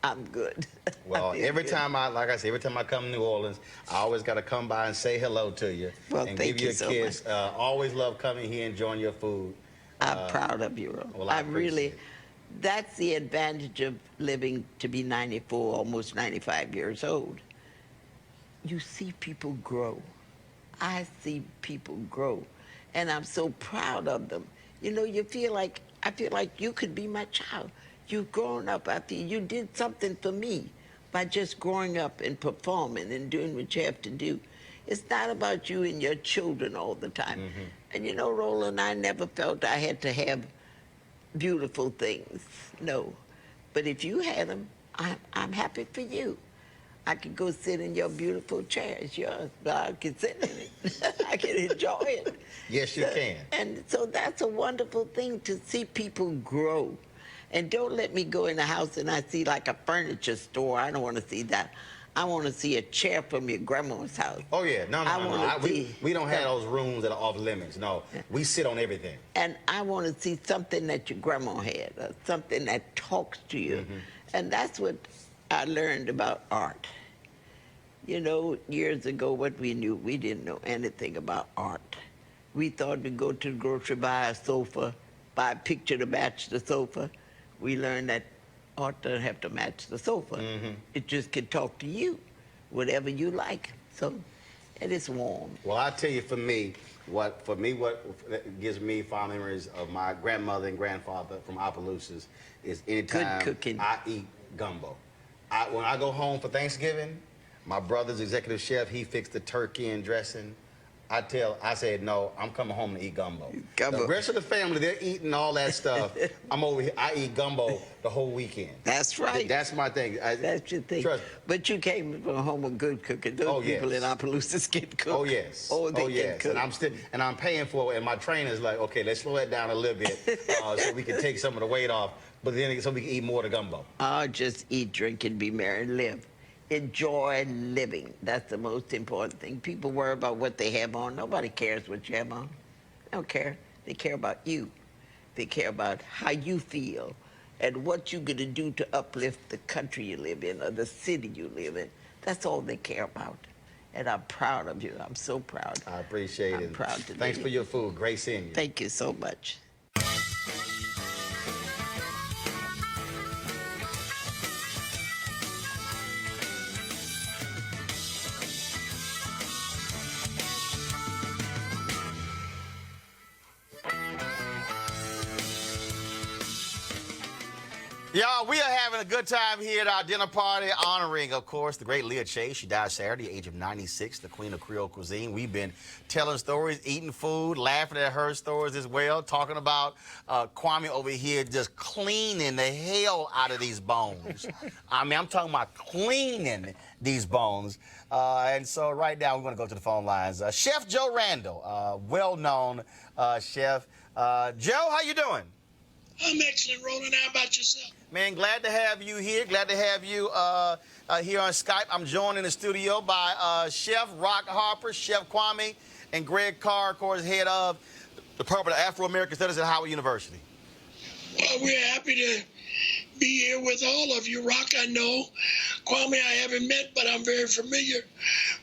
I'm good. Well, every good. time every time I come to New Orleans, I always got to come by and say hello to you. Well, and thank give you you a so kiss. Always love coming here, enjoying your food. I'm proud of you, Roland. Well, I appreciate it. That's the advantage of living to be 94, almost 95 years old. You see people grow. I see people grow, and I'm so proud of them. You know, I feel like you could be my child. You've grown up. I feel you did something for me by just growing up and performing and doing what you have to do. It's not about you and your children all the time. Mm-hmm. And you know, Roland, I never felt I had to have beautiful things. No. But if you had them, I'm happy for you. I could go sit in your beautiful chair. It's yours, but I can sit in it. I can enjoy it. Yes, you can. And so that's a wonderful thing to see people grow. And don't let me go in the house and I see like a furniture store. I don't want to see that. I want to see a chair from your grandma's house. Oh, yeah. No. See we don't have those rooms that are off limits. No, we sit on everything. And I want to see something that your grandma had, or something that talks to you. Mm-hmm. And that's what I learned about art. You know, years ago, what we didn't know anything about art. We thought we'd go to the grocery, buy a sofa, buy a picture to match the sofa. We learned that art doesn't have to match the sofa. Mm-hmm. It just can talk to you, whatever you like. So it is warm. Well, I tell you, what gives me fond memories of my grandmother and grandfather from Opelousas is anytime Good cooking. I eat gumbo. When I go home for Thanksgiving, my brother's executive chef, he fixed the turkey and dressing. I said, no, I'm coming home to eat gumbo. Gumbo. The rest of the family, they're eating all that stuff. I'm over here, I eat gumbo the whole weekend. That's right. That's my thing. That's your thing. Trust. But you came from a home of good cooking. Those people yes. in Opelousas can cook. Oh yes. They can yes. cook. And I'm paying for it. And my trainer's like, okay, let's slow that down a little bit so we can take some of the weight off. But then so we can eat more of the gumbo. Just eat, drink, and be merry and live. Enjoy living. That's the most important thing. People worry about what they have on. Nobody cares what you have on. They don't care. They care about you. They care about how you feel and what you're going to do to uplift the country you live in or the city you live in. That's all they care about. And I'm proud of you. I'm so proud. I appreciate it. I'm proud to Thanks be for here. your food. Great seeing you. Thank you so much. Y'all, we are having a good time here at our dinner party, honoring, of course, the great Leah Chase. She died Saturday, age of 96, the queen of Creole Cuisine. We've been telling stories, eating food, laughing at her stories as well, talking about Kwame over here just cleaning the hell out of these bones. I mean, I'm talking about cleaning these bones. And so right now, we're going to go to the phone lines. Chef Joe Randall, well-known chef. Joe, how you doing? I'm excellent, Roland. How about yourself? Man, glad to have you here. Glad to have you here on Skype. I'm joined in the studio by Chef Rock Harper, Chef Kwame, and Greg Carr, of course, head of the Department of Afro-American Studies at Howard University. Well, we're happy to be here with all of you. Rock, I know. Kwame, I haven't met, but I'm very familiar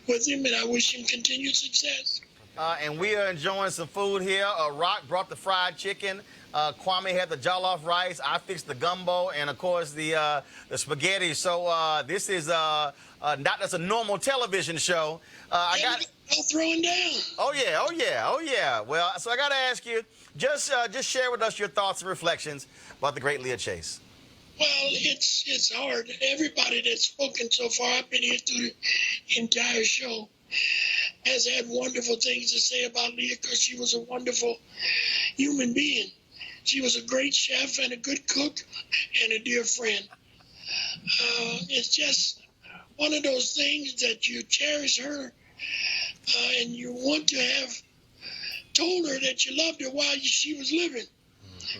with him, and I wish him continued success. And we are enjoying some food here. Rock brought the fried chicken. Kwame had the jollof rice. I fixed the gumbo, and of course the spaghetti. So this is not just a normal television show. I got throwing down. Oh yeah. Well, so I got to ask you, just share with us your thoughts and reflections about the great Leah Chase. Well, it's hard. Everybody that's spoken so far, I've been here through the entire show, has had wonderful things to say about Leah because she was a wonderful human being. She was a great chef and a good cook and a dear friend. It's just one of those things that you cherish her and you want to have told her that you loved her while she was living,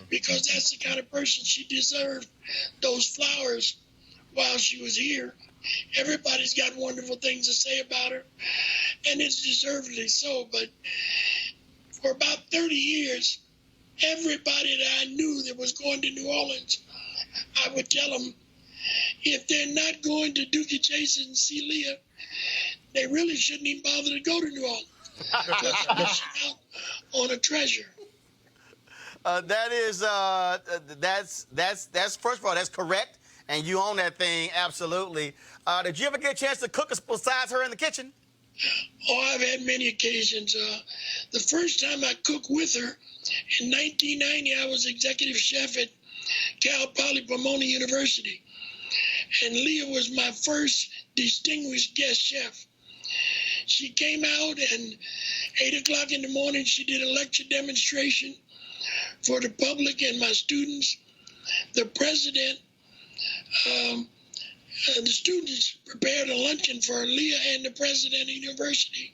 because that's the kind of person she deserved those flowers while she was here. Everybody's got wonderful things to say about her, and it's deservedly so. But for about 30 years, everybody that I knew that was going to New Orleans, I would tell them, if they're not going to Inductee Chase and see Leah, they really shouldn't even bother to go to New Orleans. Because they're missing out on a treasure. That's first of all, that's correct, and you own that thing absolutely. Did you ever get a chance to cook besides her in the kitchen? Oh, I've had many occasions. The first time I cooked with her, in 1990, I was executive chef at Cal Poly Pomona University. And Leah was my first distinguished guest chef. She came out and 8 o'clock in the morning, she did a lecture demonstration for the public and my students. The president, the students prepared a luncheon for Leah and the president of the university.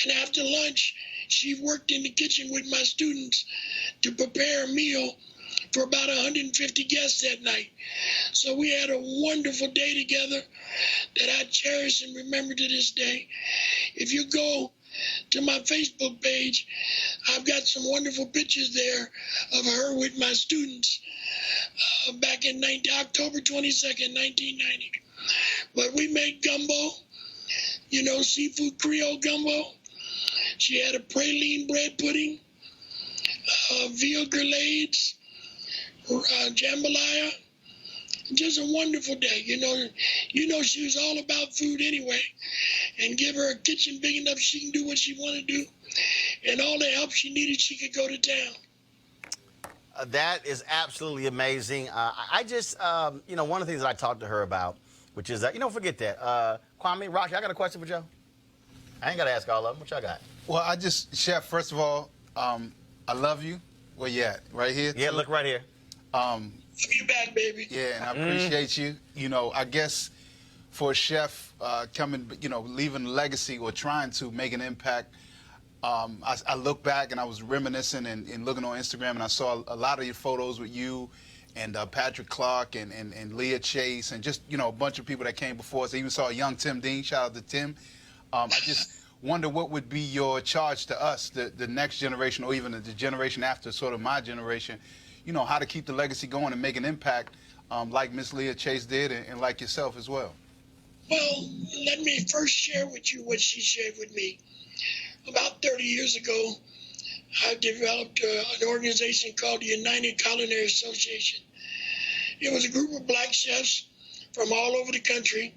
And after lunch, she worked in the kitchen with my students to prepare a meal for about 150 guests that night. So we had a wonderful day together that I cherish and remember to this day. If you go to my Facebook page, I've got some wonderful pictures there of her with my students back in October 22nd, 1990. But we made gumbo, you know, seafood Creole gumbo. She had a praline bread pudding, veal grillades, jambalaya. Just a wonderful day. You know she was all about food anyway, and give her a kitchen big enough she can do what she want to do, and all the help she needed, she could go to town. That is absolutely amazing. I just, one of the things that I talked to her about, which is that, forget that. Kwame, Rocky, I got a question for Joe. I ain't got to ask all of them. What y'all got? Well, Chef, first of all, I love you. Where you at? Right here? Yeah, look right here. You back, baby. Yeah, and I appreciate you. I guess for a chef coming, leaving a legacy or trying to make an impact, I look back and I was reminiscing and looking on Instagram, and I saw a lot of your photos with you and Patrick Clark and Leah Chase and just, a bunch of people that came before us. I even saw a young Tim Dean. Shout out to Tim. I just wonder what would be your charge to us, the next generation, or even the generation after sort of my generation, how to keep the legacy going and make an impact like Miss Leah Chase did and like yourself as well. Well, let me first share with you what she shared with me. About 30 years ago, I developed an organization called the United Culinary Association. It was a group of black chefs from all over the country,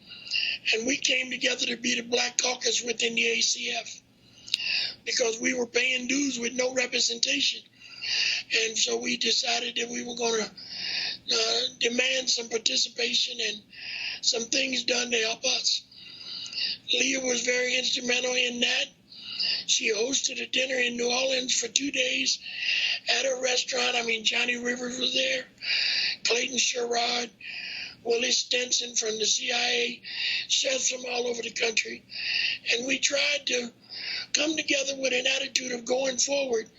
and we came together to be the Black Caucus within the ACF because we were paying dues with no representation. And so we decided that we were going to demand some participation and some things done to help us. Leah was very instrumental in that. She hosted a dinner in New Orleans for 2 days at a restaurant. Johnny Rivers was there, Clayton Sherrod, Willie Stinson from the CIA, chefs from all over the country. And we tried to come together with an attitude of going forward.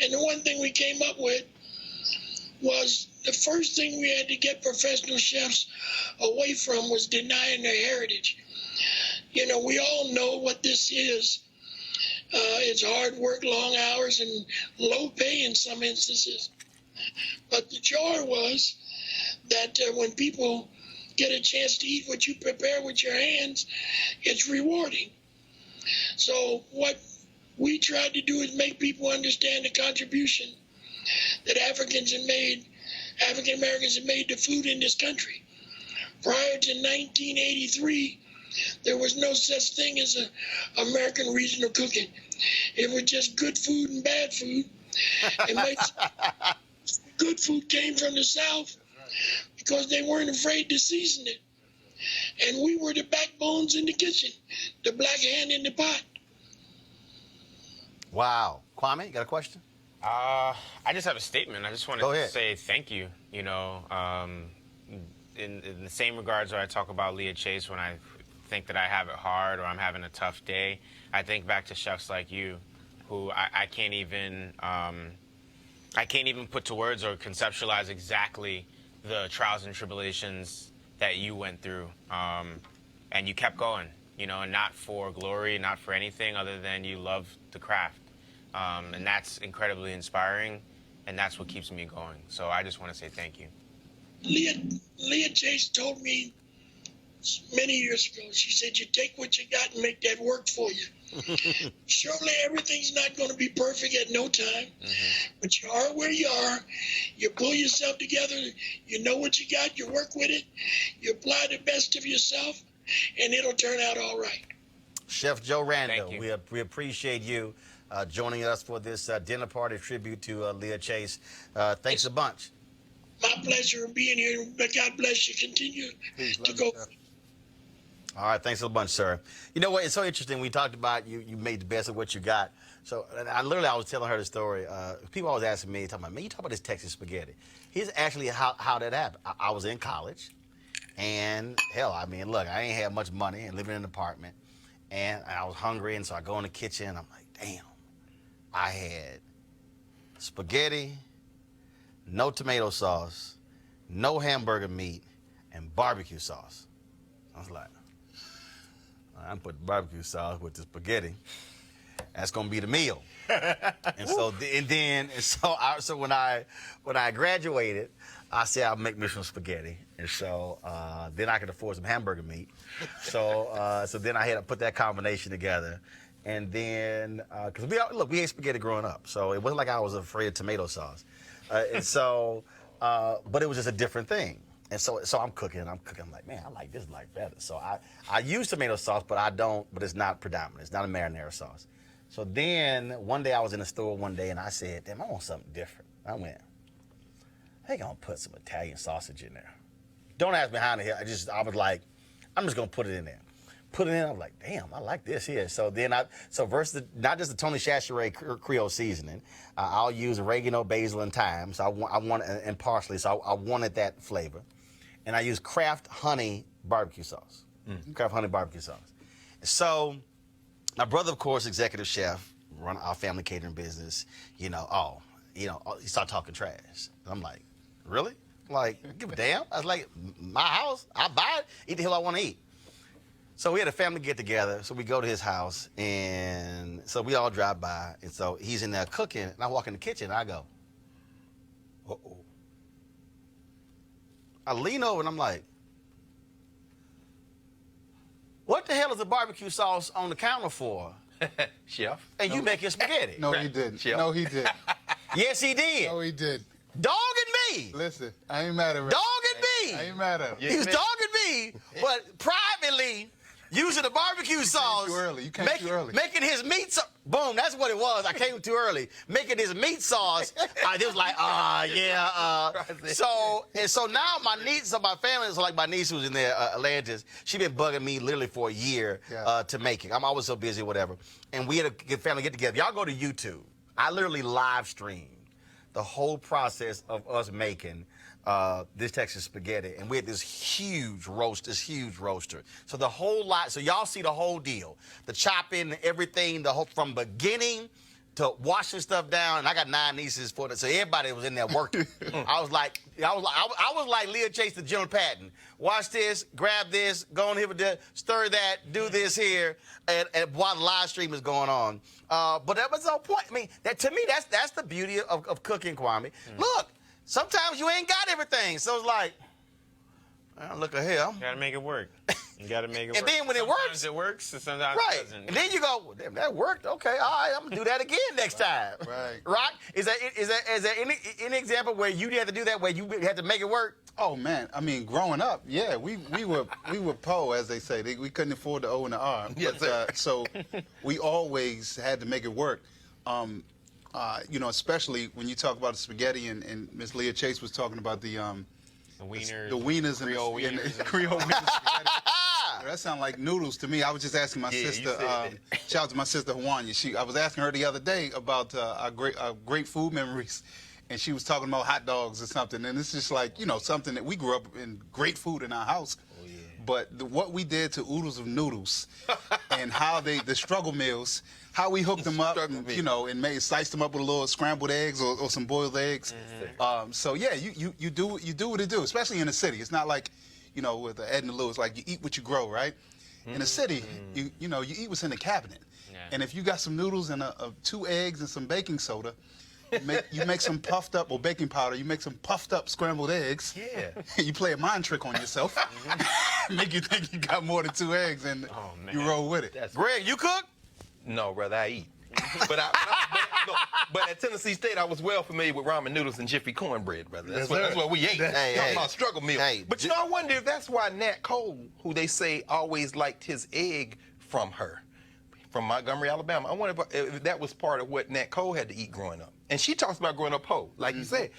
And the one thing we came up with was the first thing we had to get professional chefs away from was denying their heritage. We all know what this is. It's hard work, long hours, and low pay in some instances. But the joy was that when people get a chance to eat what you prepare with your hands, it's rewarding. So what we tried to do is make people understand the contribution that African Americans have made to food in this country. Prior to 1983, there was no such thing as an American regional cooking. It was just good food and bad food. And good food came from the South because they weren't afraid to season it. And we were the backbones in the kitchen, the black hand in the pot. Wow. Kwame, you got a question? I just have a statement. I just wanted to say thank you. In the same regards where I talk about Leah Chase when I think that I have it hard or I'm having a tough day, I think back to chefs like you, who I can't even put to words or conceptualize exactly the trials and tribulations that you went through, and you kept going, you know, not for glory, not for anything other than you love the craft. And that's incredibly inspiring, and that's what keeps me going. So I just want to say thank you. Leah Chase told me many years ago, she said, you take what you got and make that work for you. Surely everything's not going to be perfect at no time, but you are where you are. You pull yourself together. You know what you got. You work with it. You apply the best of yourself, and it'll turn out all right. Chef Joe Randall, Thank you. we appreciate you joining us for this dinner party tribute to Leah Chase. Thanks a bunch. My pleasure of being here. God bless you. Continue to go. All right, thanks a bunch, sir. You know what? It's so interesting. We talked about you made the best of what you got. So I was telling her the story. People always asking me, talking about, man, you talk about this Texas spaghetti. Here's actually how that happened. I was in college, and hell, I mean, look, I ain't had much money and living in an apartment, and I was hungry, and so I go in the kitchen. I'm like, damn, I had spaghetti, no tomato sauce, no hamburger meat, and barbecue sauce. I was like, I'm putting barbecue sauce with the spaghetti. That's gonna be the meal. So when I graduated, I said I'll make me some spaghetti, and so then I could afford some hamburger meat. So then I had to put that combination together, and then because we ate spaghetti growing up, so it wasn't like I was afraid of tomato sauce, and so but it was just a different thing. And so I'm cooking. I'm like, man, I like this like better. So I use tomato sauce, but it's not predominant. It's not a marinara sauce. So then one day I was in the store one day and I said, damn, I want something different. I went, hey, I'm gonna put some Italian sausage in there. Don't ask me how in the hell. I was like, I'm just gonna put it in there. Put it in, I was like, damn, I like this here. So then versus not just the Tony Chachere Creole seasoning, I'll use oregano, basil, and thyme. So I want and parsley. So I wanted that flavor. And I use Kraft honey barbecue sauce. Kraft honey barbecue sauce. So my brother, of course, executive chef, run our family catering business. He started talking trash. I'm like, really? Like, give a damn. I was like, my house, I buy it, eat the hell I want to eat. So we had a family get together. So we go to his house, and so we all drive by. And so he's in there cooking, and I walk in the kitchen, and I go, uh-oh. I lean over and I'm like, what the hell is the barbecue sauce on the counter for? Chef. And you making spaghetti. No, he didn't. Chef. No, he didn't. Yes, he did. No, he did. Dogging me. Listen, I ain't mad at him. Dogging me. I ain't mad at him. He was dogging me, but privately using the barbecue sauce. Too early. You came too early. Making his meat sauce. Boom, that's what it was. I came too early. Making his meat sauce. I was like, So now my family is like my niece who's in there, Atlantis. She been bugging me literally for a year to make it. I'm always so busy, whatever. And we had a family get together. Y'all go to YouTube. I literally live streamed the whole process of us making this Texas spaghetti, and we had this huge roaster. So the whole lot, so y'all see the whole deal, the chopping, everything, from beginning to washing stuff down. And I got 9 nieces for that, so everybody was in there working. I was like Leah Chase to General Patton. Watch this, grab this, go on here with this, stir that, do this here, and while the live stream is going on. But that was the whole point. I mean, to me, that's the beauty of cooking, Kwame. Look. Sometimes you ain't got everything, so it's like, look at here. You gotta make it work. You gotta make it work. And then when sometimes it works, and sometimes it doesn't. And then you go, well, damn, that worked. Okay, all right, I'm gonna do that again next time. Right. Right? Is there any example where you had to do that, where you had to make it work? Oh man, I mean, growing up, yeah, we were po, as they say. We couldn't afford the O and the R. Yes, sir. So we always had to make it work. Especially when you talk about the spaghetti, and Miss Leah Chase was talking about the wieners, Creole and wieners, the Creole wieners spaghetti. That sounds like noodles to me. I was just asking my sister. Shout out to my sister Hawanya. I was asking her the other day about our great food memories, and she was talking about hot dogs or something. And it's just like something that we grew up in, great food in our house. Oh, yeah. But what we did to oodles of noodles, and how the struggle meals. How we hooked them up, and sliced them up with a little scrambled eggs or some boiled eggs. So yeah, you do what it do, especially in the city. It's not like, you know, with Edna Lewis, like you eat what you grow, right? In the city, you eat what's in the cabinet. Yeah. And if you got some noodles and 2 eggs and some baking soda, you make some puffed up, or baking powder, you make some puffed up scrambled eggs. Yeah. You play a mind trick on yourself. Make you think you got more than 2 eggs, and you roll with it. Greg, you cook? No, brother, I eat. But but at Tennessee State, I was well familiar with ramen noodles and Jiffy cornbread, brother. That's what we ate. Talking about struggle meal. But you know, I wonder if that's why Nat Cole, who they say always liked his egg from her, from Montgomery, Alabama. I wonder if that was part of what Nat Cole had to eat growing up. And she talks about growing up poor. Like you said,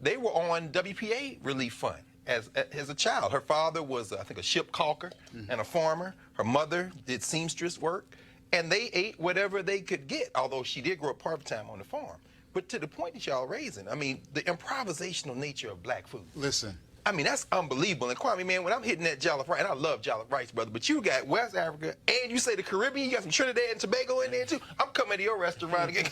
they were on WPA relief fund as a child. Her father was, I think, a ship caulker and a farmer. Her mother did seamstress work. And they ate whatever they could get, although she did grow up part-time on the farm. But to the point that y'all raising, I mean, the improvisational nature of black food. Listen. I mean, that's unbelievable. And Kwame, man, when I'm hitting that jollof rice, and I love jollof rice, brother, but you got West Africa, and you say the Caribbean, you got some Trinidad and Tobago in there, too. I'm coming to your restaurant again,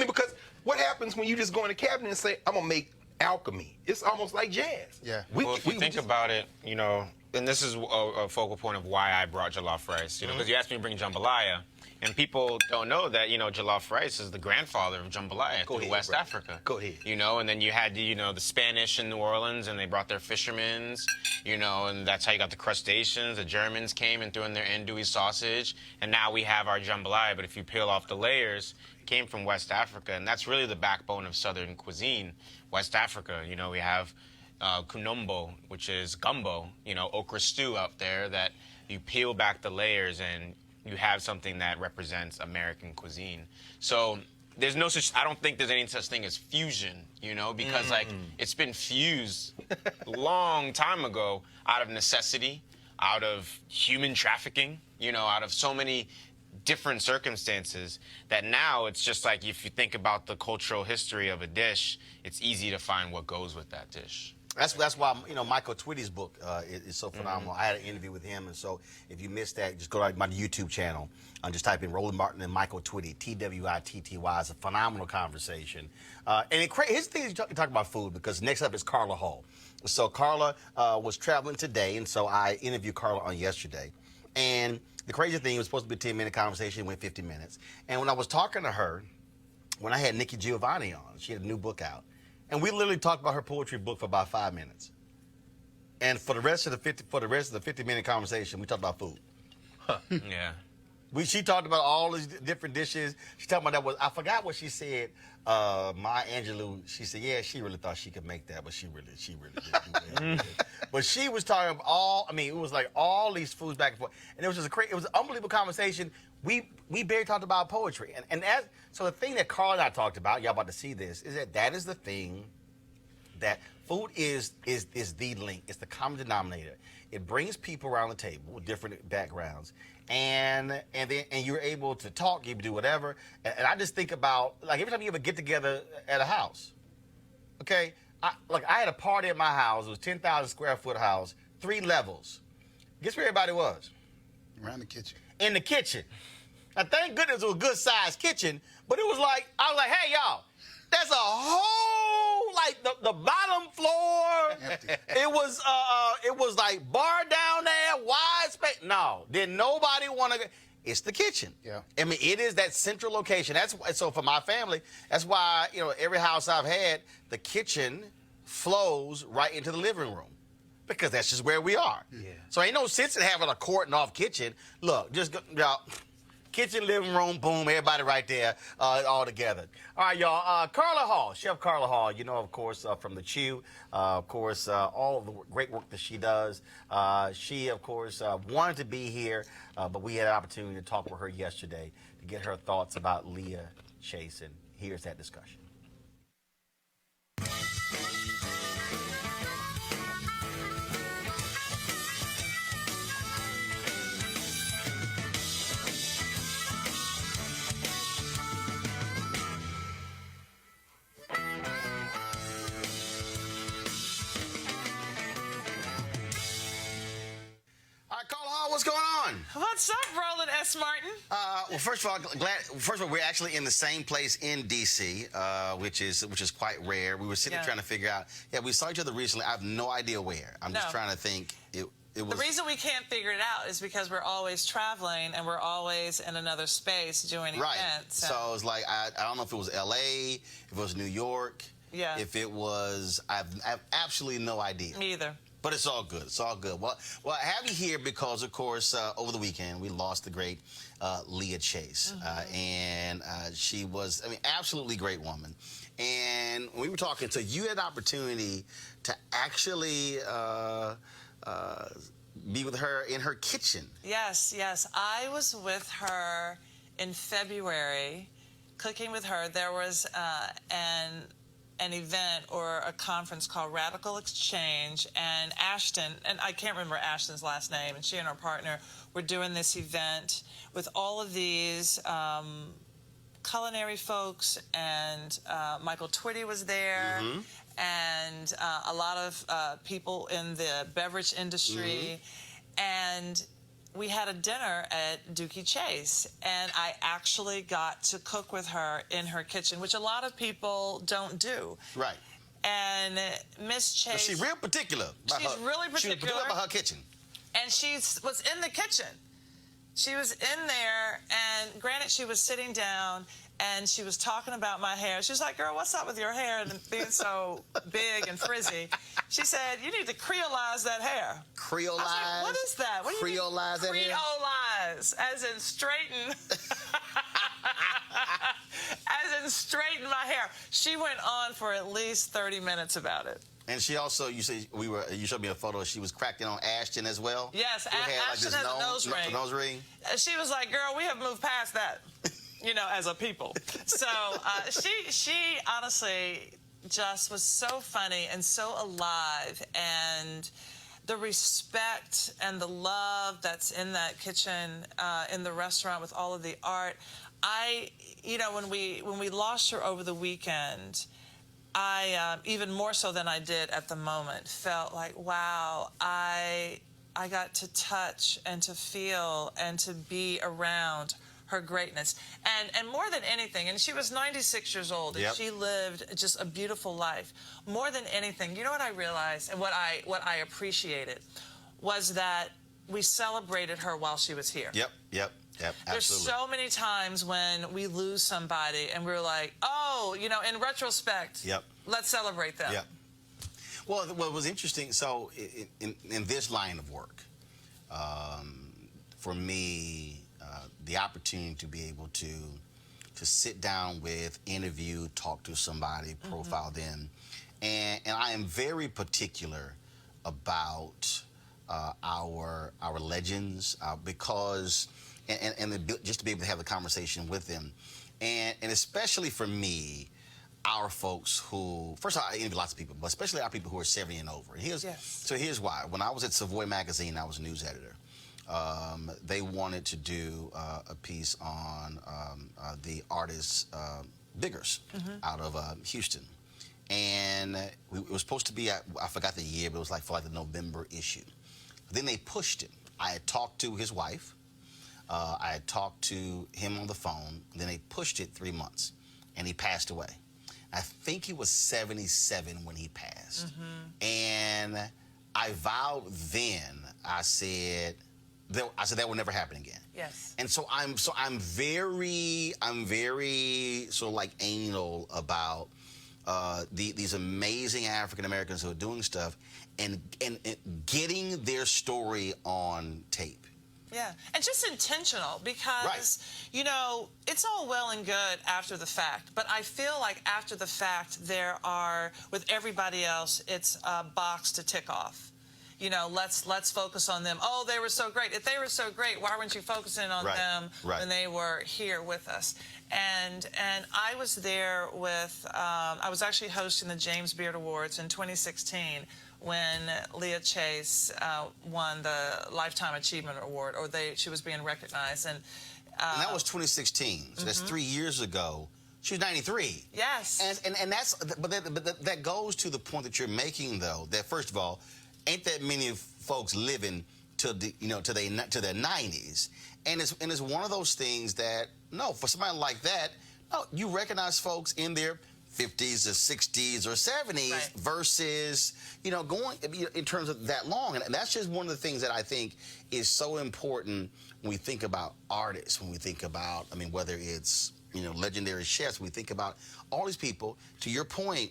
because what happens when you just go in the cabinet and say, I'm going to make alchemy? It's almost like jazz. Yeah. Well, if you think about it, you know, and this is a focal point of why I brought jollof rice, you know, because you asked me to bring jambalaya. And people don't know that, you know, jollof rice is the grandfather of jambalaya through West Africa. Go ahead. You know, and then you had, you know, the Spanish in New Orleans, and they brought their fishermen, you know, and that's how you got the crustaceans. The Germans came and threw in their andouille sausage, and now we have our jambalaya. But if you peel off the layers, it came from West Africa, and that's really the backbone of Southern cuisine, West Africa. You know, we have kunombo, which is gumbo, you know, okra stew out there that you peel back the layers and you have something that represents American cuisine. So there's no such, I don't think there's any such thing as fusion, you know, because like it's been fused long time ago out of necessity, out of human trafficking, you know, out of so many different circumstances that now it's just like if you think about the cultural history of a dish, it's easy to find what goes with that dish. That's why, you know, Michael Twitte's book is so phenomenal. I had an interview with him, and so if you missed that, just go to my YouTube channel and just type in Roland Martin and Michael Twitte, Twitty. It's a phenomenal conversation. And his thing is you talk about food, because next up is Carla Hall. So Carla was traveling today, and so I interviewed Carla on yesterday. And the crazy thing, it was supposed to be a 10-minute conversation, it went 50 minutes. And when I was talking to her, when I had Nikki Giovanni on, she had a new book out. And we literally talked about her poetry book for about 5 minutes. And for the rest of the 50-minute conversation, we talked about food. Yeah. She talked about all these different dishes. She talked about I forgot what she said. Maya Angelou, she said, yeah, she really thought she could make that, but she really didn't. But she was talking about it was like all these foods back and forth. And it was just it was an unbelievable conversation. We barely talked about poetry. So the thing that Carl and I talked about, y'all about to see this, is that is the thing that food is the link. It's the common denominator. It brings people around the table with different backgrounds. And you're able to talk, you can do whatever. And I just think about, like, every time you have a get-together at a house, okay? I had a party at my house. It was a 10,000 square foot house, 3 levels. Guess where everybody was? Around the kitchen. In the kitchen. Now, thank goodness it was a good-sized kitchen, but it was like, I was like, hey, y'all, that's a whole, like, the bottom floor. Empty. It was like bar down there, wide space. No, didn't nobody want to. It's the kitchen. Yeah. I mean, it is that central location. So for my family, that's why, you know, every house I've had, the kitchen flows right into the living room, because that's just where we are. Yeah. So ain't no sense in having a cordon-off kitchen. Look, just go, y'all. Kitchen, living room, boom, everybody right there, all together. All right, y'all. Carla Hall, Chef Carla Hall, you know, of course, from the Chew, of course, all of the great work that she does. She, of course, wanted to be here, but we had an opportunity to talk with her yesterday to get her thoughts about Leah Chase, and here's that discussion. What's going on? What's up, Roland S. Martin? Well, first of all, we're actually in the same place in D.C., which is quite rare. We were sitting trying to figure out. Yeah, we saw each other recently. I have no idea where. I'm just trying to think. it was. The reason we can't figure it out is because we're always traveling and we're always in another space doing Right. events. So it's like I don't know if it was L.A., if it was New York, Yeah. if it was. I have absolutely no idea. Me either. But it's all good. It's all good. Well, I have you here because, of course, over the weekend we lost the great Leah Chase, and she was, I mean, absolutely great woman. And when we were talking, so you had the opportunity to actually be with her in her kitchen. Yes, yes. I was with her in February, cooking with her. There was an event or a conference called Radical Exchange, and Ashton, and I can't remember Ashton's last name, and she and her partner were doing this event with all of these culinary folks, and Michael Twitte was there, and a lot of people in the beverage industry, and we had a dinner at Inductee Chase, and I actually got to cook with her in her kitchen, which a lot of people don't do. Right. And Miss Chase... She's real particular. She's really particular. She was particular about her kitchen. And she was in the kitchen. She was in there, and granted, she was sitting down, and she was talking about my hair. She was like, girl, what's up with your hair and being so big and frizzy? She said, you need to creolize that hair. Creolize? I was like, what is that? What do you mean? Creolize that hair? Creolize, as in straighten. As in straighten my hair. She went on for at least 30 minutes about it. And she also, you showed me a photo. She was cracking on Ashton as well. Yes, Who had, Ashton has a nose ring. Nose ring. She was like, "Girl, we have moved past that, you know, as a people." So she honestly just was so funny and so alive, and the respect and the love that's in that kitchen, in the restaurant with all of the art. You know, when we lost her over the weekend, I, even more so than I did at the moment, felt like, wow, I got to touch and to feel and to be around her greatness. And more than anything, and she was 96 years old, and she lived just a beautiful life. More than anything, you know what I realized and what I appreciated was that we celebrated her while she was here. Yep, absolutely. There's so many times when we lose somebody and we're like, oh, you know, in retrospect, let's celebrate them. Yep. Well, what was interesting, so in this line of work, for me, the opportunity to be able to sit down with, interview, talk to somebody, profile them, and I am very particular about our legends because. And just to be able to have the conversation with them. And especially for me, our folks who, first of all, I interview lots of people, but especially our people who are 70 and over. And so here's why. When I was at Savoy Magazine, I was a news editor. They wanted to do a piece on the artist Biggers out of Houston. And it was supposed to be, I forgot the year, but it was like for like the November issue. Then they pushed it. I had talked to his wife. I had talked to him on the phone. Then they pushed it 3 months, and he passed away. I think he was 77 when he passed. And I vowed then, I said that will never happen again. Yes. And so I'm very sort of like anal about these amazing African Americans who are doing stuff and getting their story on tape. Yeah, and just intentional because, you know, it's all well and good after the fact, but I feel like after the fact there are, with everybody else, it's a box to tick off. You know, let's focus on them. Oh, they were so great. If they were so great, why weren't you focusing on them when they were here with us? And I was there with, I was actually hosting the James Beard Awards in 2016 when Leah Chase won the Lifetime Achievement Award, or she was being recognized. And that was 2016, so that's 3 years ago. She was 93. Yes. And that's, but that goes to the point that you're making, though, that first of all, ain't that many folks living to their 90s, and it's one of those things that, no, for somebody like that, no, you recognize folks in their 50s or 60s or 70s Right. versus, going in terms of that long. And that's just one of the things that I think is so important when we think about artists, when we think about, whether it's, legendary chefs, when we think about all these people, to your point,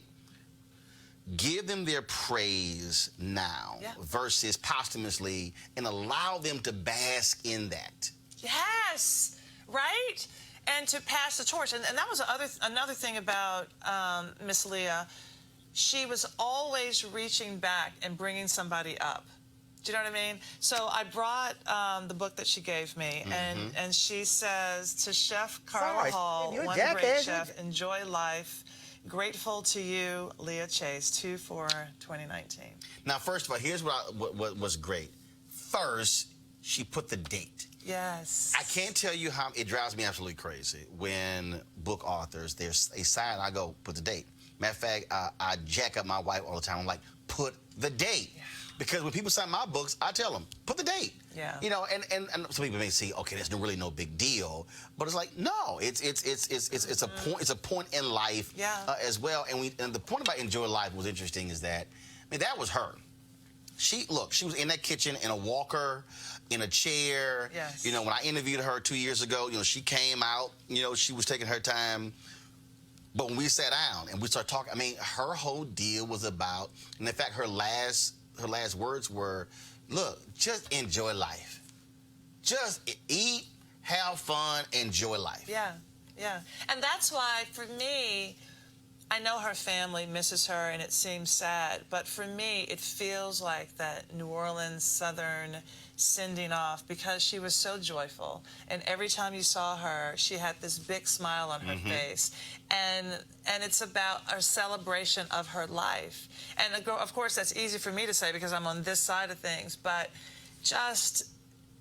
give them their praise now versus posthumously and allow them to bask in that. Yes, right? And to pass the torch. And that was another thing about Miss Leah. She was always reaching back and bringing somebody up. Do you know what I mean? So I brought the book that she gave me, and she says, to Chef Carla Hall, one great chef, enjoy life. Grateful to you, Leah Chase, 2/4/2019. Now, first of all, here's what was great. First, she put the date. Yes. I can't tell you how it drives me absolutely crazy when book authors, there's a sign, I go, put the date. Matter of fact, I jack up my wife all the time. I'm like, put the date. Yeah. Because when people sign my books, I tell them, put the date. Yeah. And some people may say, okay, there's really no big deal, but it's like, no, it's a point. It's a point in life as well. And the point about enjoy life was interesting is that, that was her. She was in that kitchen in a walker, in a chair. Yes. When I interviewed her 2 years ago, she came out. She was taking her time. But when we sat down and we started talking, her whole deal was about, and in fact, her last words were, look, just enjoy life. Just eat, have fun, enjoy life. Yeah, yeah. And that's why, for me, I know her family misses her and it seems sad, but for me, it feels like that New Orleans Southern sending off because she was so joyful. And every time you saw her, she had this big smile on her face. And it's about a celebration of her life. And of course, that's easy for me to say because I'm on this side of things, but just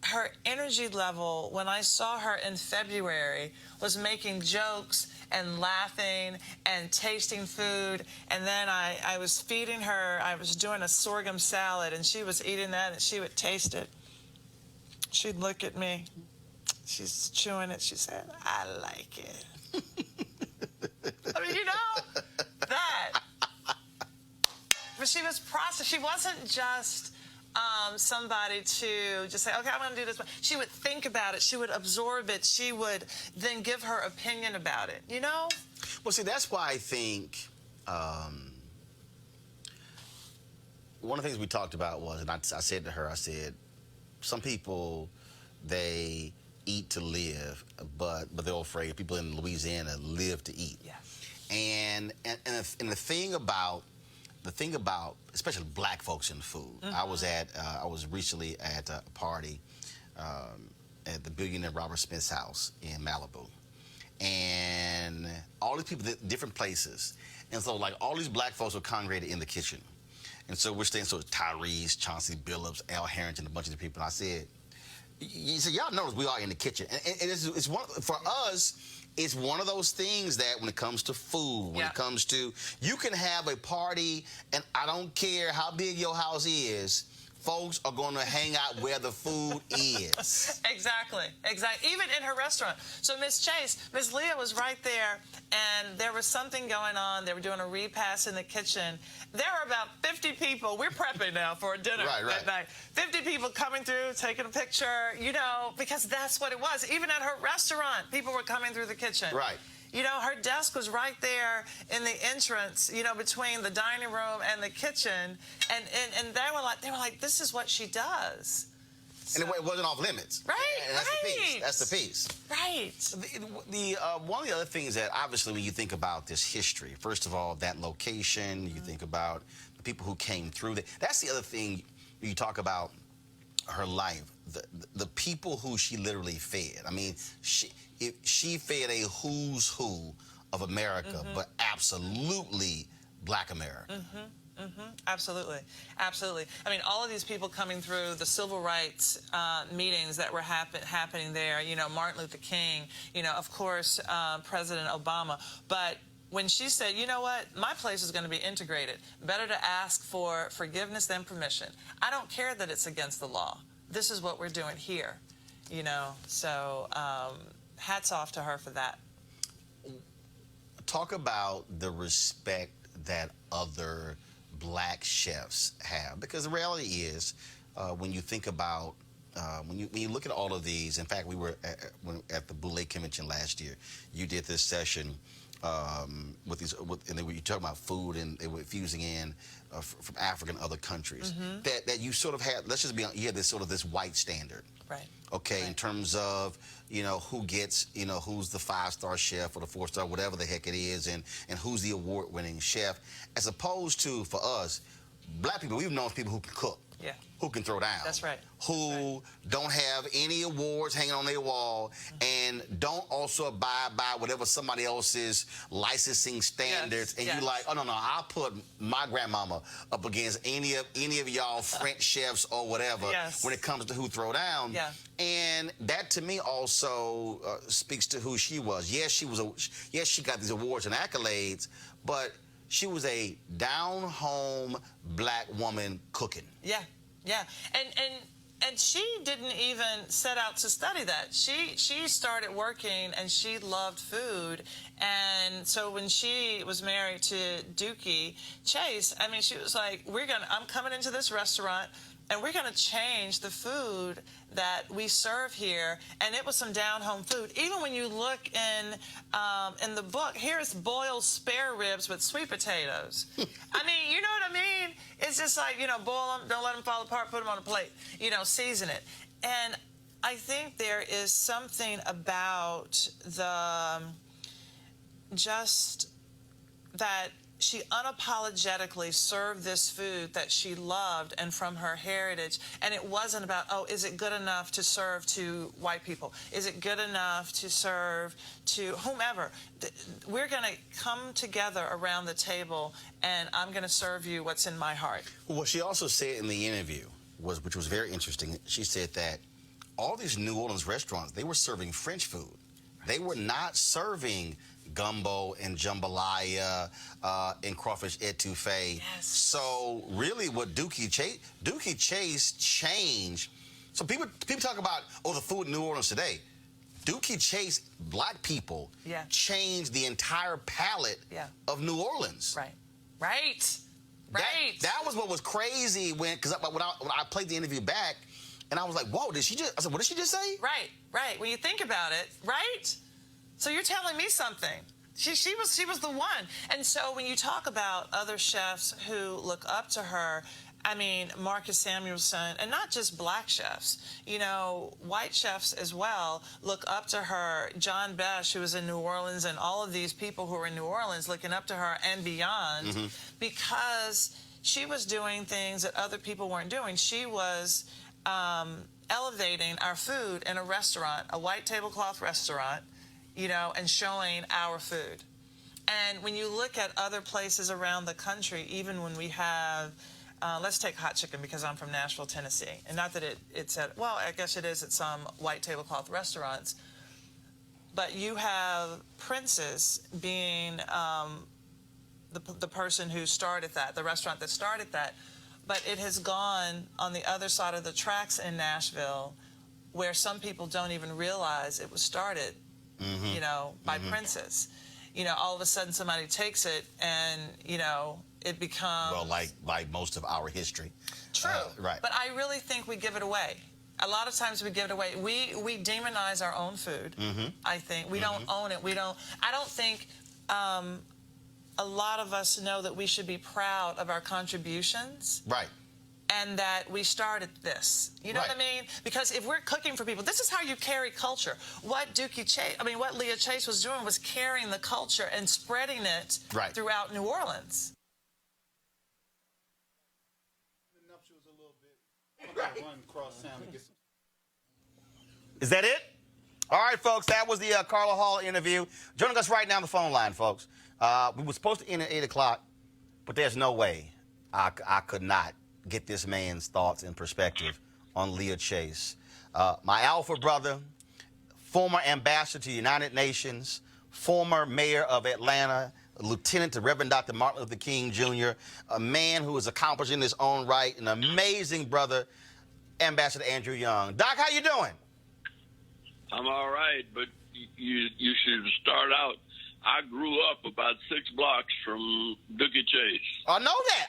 her energy level when I saw her in February was making jokes and laughing and tasting food. And then I was feeding her, I was doing a sorghum salad and she was eating that and she would taste it. She'd look at me, she's chewing it, she said, I like it. That. But she was processed. She wasn't just somebody to just say, okay, I'm going to do this. She would think about it. She would absorb it. She would then give her opinion about it, Well, see, that's why I think one of the things we talked about was, and I said to her, I said, some people, they eat to live, but they're afraid. People in Louisiana live to eat. Yeah. And the thing about especially black folks in food. I was recently at a party at the billionaire Robert Smith's house in Malibu, and all these people, different places, and so like all these black folks were congregated in the kitchen, and so we're staying. So Tyrese, Chauncey Billups, Al Harrington, a bunch of the people. And I said, y'all notice we are in the kitchen, and it's one for us. It's one of those things that when it comes to food, when it comes to, you can have a party, and I don't care how big your house is, folks are going to hang out where the food is. Exactly. Even in her restaurant. So Miss Leah was right there, and there was something going on. They were doing a repast in the kitchen. There were about 50 people. We're prepping now for a dinner that night. 50 people coming through, taking a picture, because that's what it was. Even at her restaurant, people were coming through the kitchen. Right. Her desk was right there in the entrance, between the dining room and the kitchen, and they were like, this is what she does. So, and it wasn't off limits. Right, and that's the piece. Right. One of the other things that obviously when you think about this history, first of all, that location, you think about the people who came through. That's the other thing you talk about her life, the people who she literally fed. She fed a who's who of America, but absolutely Black America. Absolutely. All of these people coming through the civil rights meetings that were happening there, Martin Luther King, of course, President Obama. But when she said, you know what, my place is going to be integrated, better to ask for forgiveness than permission. I don't care that it's against the law. This is what we're doing here, hats off to her for that. talk about the respect that other black chefs have, because the reality is, when you think about when you look at all of these. In fact, we were at the Boulé Convention last year. You did this session with these, and then you talk about food, and they were fusing in from Africa and other countries. That you sort of had. Let's just be honest. You had this sort of this white standard. Right. Okay, right. In terms of, who gets, who's the 5-star chef or the 4-star, whatever the heck it is, and who's the award-winning chef, as opposed to, for us, black people, we've known people who can cook. Yeah. Who can throw down. That's right. Who don't have any awards hanging on their wall, and don't also abide by whatever somebody else's licensing standards. And you're like, oh, no, I'll put my grandmama up against any of y'all French chefs or whatever when it comes to who throw down. Yeah. And that, to me, also speaks to who she was. Yes, she got these awards and accolades, but she was a down-home black woman cooking. Yeah, yeah. And she didn't even set out to study that. She started working, and she loved food. And so when she was married to Inductee Chase, I mean, she was like, I'm coming into this restaurant, and we're going to change the food that we serve here. And it was some down-home food. Even when you look in the book, here's boiled spare ribs with sweet potatoes. I mean, you know what I mean? It's just like, boil them, don't let them fall apart, put them on a plate, season it. And I think there is something about just that she unapologetically served this food that she loved and from her heritage. And it wasn't about, oh, is it good enough to serve to white people? Is it good enough to serve to whomever? We're going to come together around the table, and I'm going to serve you what's in my heart. What she also said in the interview, which was very interesting, she said that all these New Orleans restaurants, they were serving French food. They were not serving gumbo and jambalaya and crawfish etouffee. Yes. So really, what Inductee Chase changed. So people talk about, the food in New Orleans today. Inductee Chase, black people, changed the entire palette of New Orleans. Right. Right. Right. That was what was crazy because when I played the interview back, and I was like, whoa, I said, what did she just say? Right. Right. When you think about it, right? So you're telling me something. She was the one. And so when you talk about other chefs who look up to her, I mean, Marcus Samuelson, and not just black chefs, white chefs as well look up to her. John Besh, who was in New Orleans, and all of these people who are in New Orleans looking up to her and beyond, because she was doing things that other people weren't doing. She was elevating our food in a restaurant, a white tablecloth restaurant, and showing our food. And when you look at other places around the country, even when we have, let's take hot chicken, because I'm from Nashville, Tennessee. And not that it's at, well, I guess it is at some white tablecloth restaurants. But you have Prince's being the person who started that, the restaurant that started that. But it has gone on the other side of the tracks in Nashville, where some people don't even realize it was started by Prince's. All of a sudden somebody takes it and, it becomes... Well, like most of our history. True. Right. But I really think we give it away. A lot of times we give it away. We demonize our own food, I think. We don't own it. I don't think a lot of us know that we should be proud of our contributions. Right. And that we started this. You know what I mean? Because if we're cooking for people, this is how you carry culture. What Leah Chase was doing was carrying the culture and spreading it throughout New Orleans. Is that it? All right, folks, that was the Carla Hall interview. Joining us right now on the phone line, folks. We were supposed to end at 8 o'clock, but there's no way I could not get this man's thoughts and perspective on Leah Chase. My alpha brother, former ambassador to the United Nations, former mayor of Atlanta, lieutenant to Reverend Dr. Martin Luther King Jr., a man who is accomplished in his own right, an amazing brother, Ambassador Andrew Young. Doc, how you doing? I'm all right, but you should start out. I grew up about 6 blocks from Inductee Chase. I know that.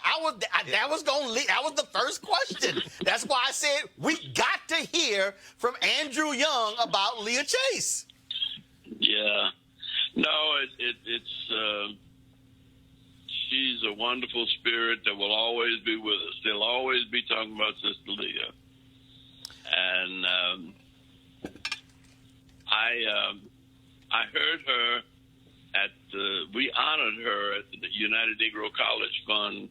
That was going to lead. That was the first question. That's why I said we got to hear from Andrew Young about Leah Chase. Yeah. No, it's she's a wonderful spirit that will always be with us. They'll always be talking about Sister Leah. And I heard her we honored her at the United Negro College Fund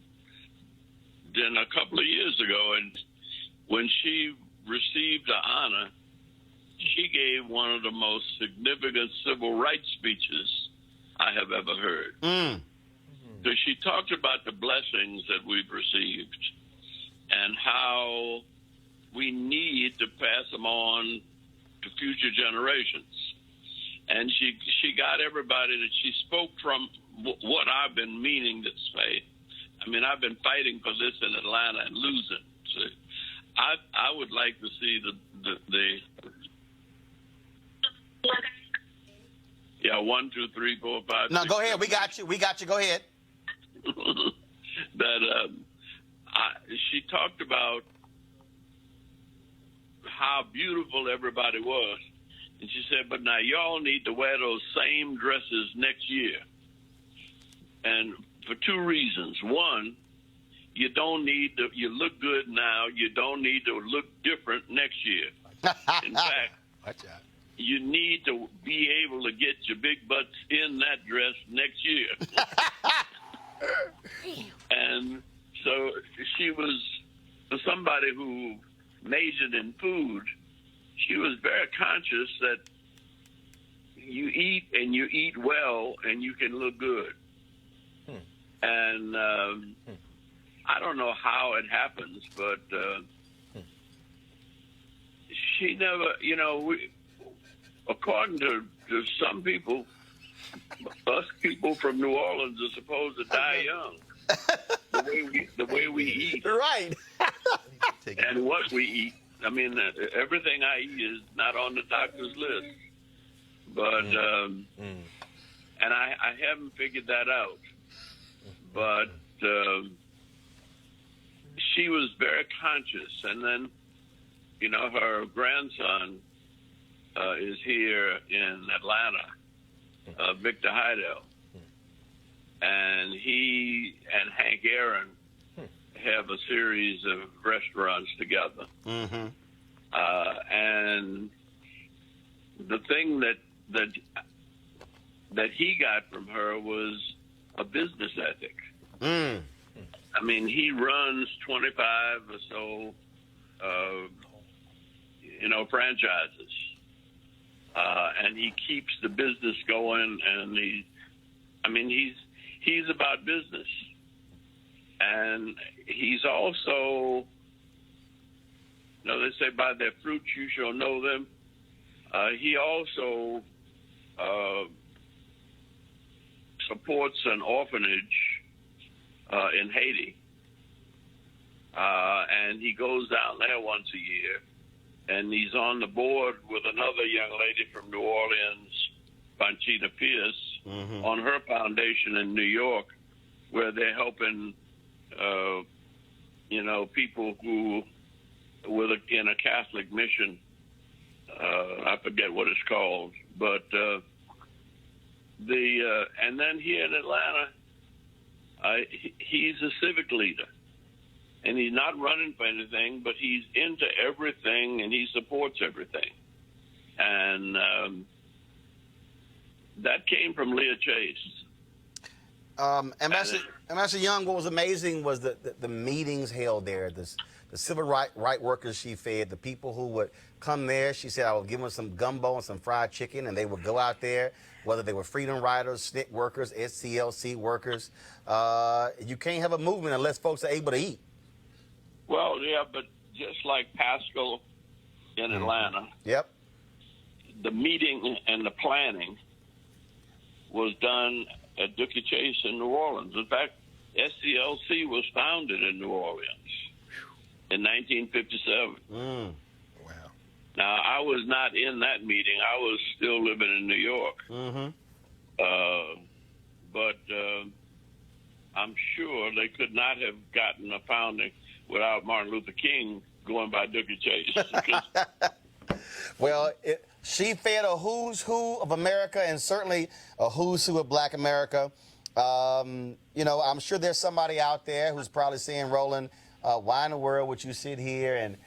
then a couple of years ago, and when she received the honor, she gave one of the most significant civil rights speeches I have ever heard. So she talked about the blessings that we've received and how we need to pass them on to future generations. And she got everybody that she spoke from what I've been meaning to say. I mean, I've been fighting for this in Atlanta and losing. So I would like to see the 1, 2, 3, 4, 5. No, 6, go ahead. 7. We got you. We got you. Go ahead. That she talked about how beautiful everybody was. And she said, but now y'all need to wear those same dresses next year. And for 2 reasons. One, you don't need to, you look good now. You don't need to look different next year. In fact, watch out. You need to be able to get your big butts in that dress next year. And so she was, for somebody who majored in food, she was very conscious that you eat and you eat well and you can look good. And I don't know how it happens, but she never, according to some people, us people from New Orleans are supposed to die young. The way we eat. Right. And what we eat. I mean, everything I eat is not on the doctor's list. But, and I haven't figured that out. But she was very conscious. And then, her grandson is here in Atlanta, Victor Heidel. And he and Hank Aaron have a series of restaurants together. And the thing that he got from her was a business ethic. I mean, he runs 25 or so, franchises. And he keeps the business going, and he's about business. And he's also, they say by their fruits you shall know them. He also supports an orphanage in Haiti. And he goes down there once a year. And he's on the board with another young lady from New Orleans, Panchita Pierce, on her foundation in New York, where they're helping, people who were in a Catholic mission. I forget what it's called, but and then here in Atlanta, he's a civic leader, and he's not running for anything, but he's into everything and he supports everything, and that came from Leah Chase. Ambassador Young, what was amazing was the meetings held there, the civil right workers she fed, the people who would come there. She said, I would give them some gumbo and some fried chicken, and they would go out there, whether they were freedom riders, SNCC workers, SCLC workers. You can't have a movement unless folks are able to eat. Well, yeah, but just like Pascal in Atlanta, yep, the meeting and the planning was done at Inductee Chase in New Orleans. In fact, SCLC was founded in New Orleans in 1957. Wow. Now, I was not in that meeting. I was still living in New York. But I'm sure they could not have gotten a founding without Martin Luther King going by Dookie Chase. Well, she fed a who's who of America and certainly a who's who of Black America. You know, I'm sure there's somebody out there who's probably saying, Roland, why in the world would you sit here and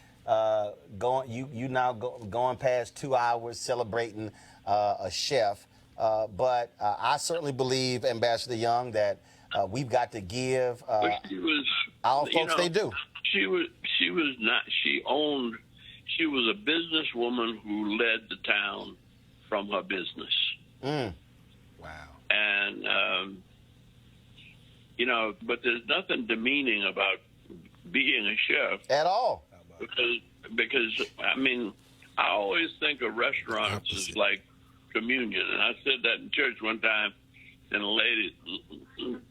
going past 2 hours celebrating a chef? But I certainly believe, Ambassador Young, that we've got to give our folks they do. She was not. She was a businesswoman who led the town from her business. Mm. Wow. And you know, but there's nothing demeaning about being a chef at all. Because I mean, I always think of restaurants as like communion, and I said that in church one time, and a lady, you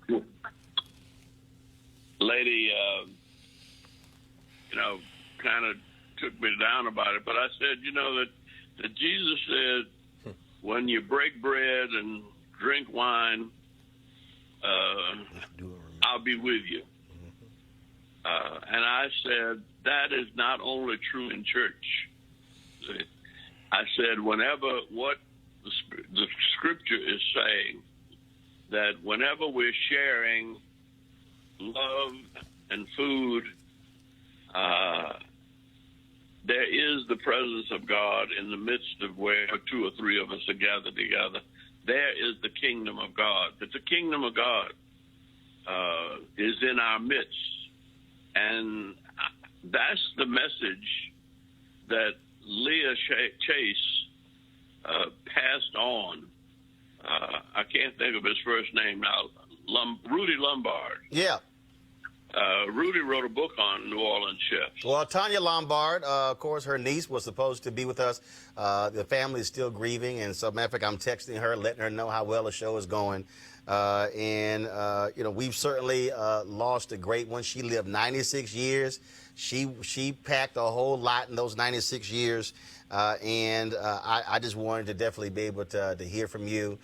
know, kind of took me down about it. But I said, you know, that Jesus said, when you break bread and drink wine, I'll be with you. And I said, that is not only true in church. I said, whenever what the scripture is saying, that whenever we're sharing love and food, there is the presence of God in the midst of where 2 or 3 of us are gathered together. There is the kingdom of God. But the kingdom of God is in our midst. And that's the message that Leah Chase passed on. I can't think of his first name now. Rudy Lombard. Yeah. Rudy wrote a book on New Orleans chefs. Well, Tanya Lombard, of course, her niece was supposed to be with us. The family is still grieving, and so, matter of fact, I'm texting her, letting her know how well the show is going. You know, we've certainly lost a great one. She lived 96 years. She packed a whole lot in those 96 years, and I just wanted to definitely be able to hear from you.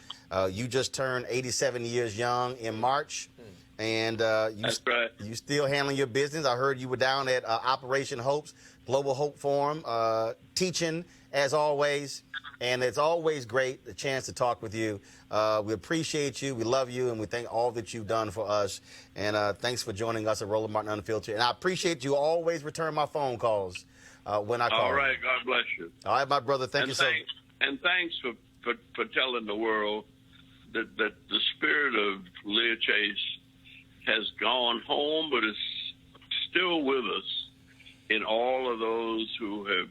You just turned 87 years young in March. And That's right. you still handling your business. I heard you were down at Operation Hope's Global Hope Forum, teaching as always. And it's always great, the chance to talk with you. We appreciate you, we love you, and we thank all that you've done for us. And thanks for joining us at Roland Martin Unfiltered. And I appreciate you always return my phone calls when I call. All right, God bless you. All right, my brother, thank you so much. And thanks for telling the world that the spirit of Leah Chase has gone home, but is still with us in all of those who have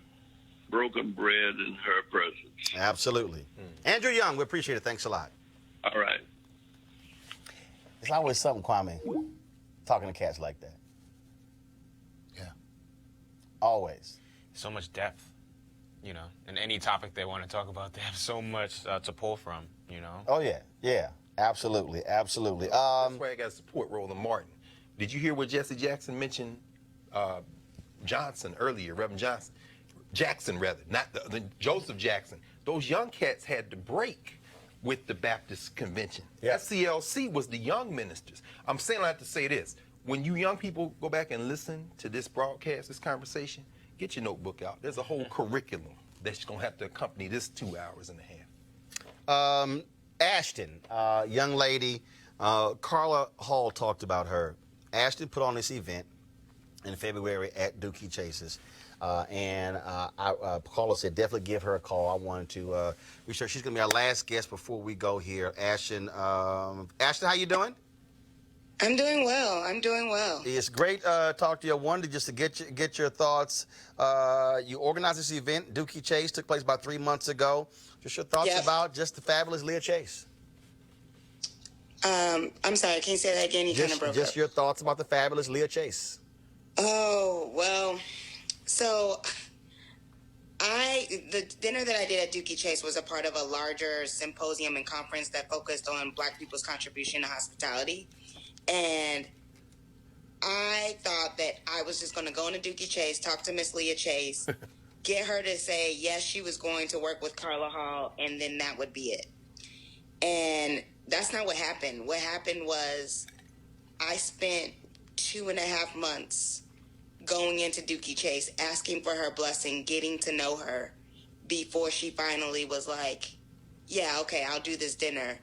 broken bread in her presence. Absolutely. Andrew Young, we appreciate it. Thanks a lot. All right. It's always something, Kwame, talking to cats like that. Yeah. Always. So much depth, you know, and any topic they want to talk about, they have so much to pull from, you know. Oh, yeah. Yeah. Absolutely. Absolutely. That's why I got to support Roland Martin. Did you hear what Jesse Jackson mentioned Johnson earlier, Reverend Johnson? Jackson, rather, not the Joseph Jackson. Those young cats had to break with the Baptist Convention. Yeah. SCLC was the young ministers. I'm saying that to say this. When you young people go back and listen to this broadcast, this conversation, get your notebook out. There's a whole curriculum that's going to have to accompany this 2 hours and a half. Ashton, young lady, Carla Hall talked about her. Ashton put on this event in February at Dookie Chase's. Carla said definitely give her a call. I wanted to be sure she's going to be our last guest before we go here. Ashton, Ashton, how you doing? I'm doing well. I'm doing well. It's great talk to you. I wanted just to get your thoughts. You organized this event, Dookie Chase, took place about 3 months ago. Just your thoughts about just the fabulous Leah Chase. I'm sorry, can you say that again? You kind of broke Just up. your thoughts about the fabulous Leah Chase. Oh, well, so the dinner that I did at Dookie Chase was a part of a larger symposium and conference that focused on Black people's contribution to hospitality. And I thought that I was just going to go into Dookie Chase, talk to Miss Leah Chase, get her to say yes, she was going to work with Carla Hall, and then that would be it. And that's not what happened. What happened was I spent 2.5 months going into Inductee Chase, asking for her blessing, getting to know her before she finally was like, yeah, okay, I'll do this dinner.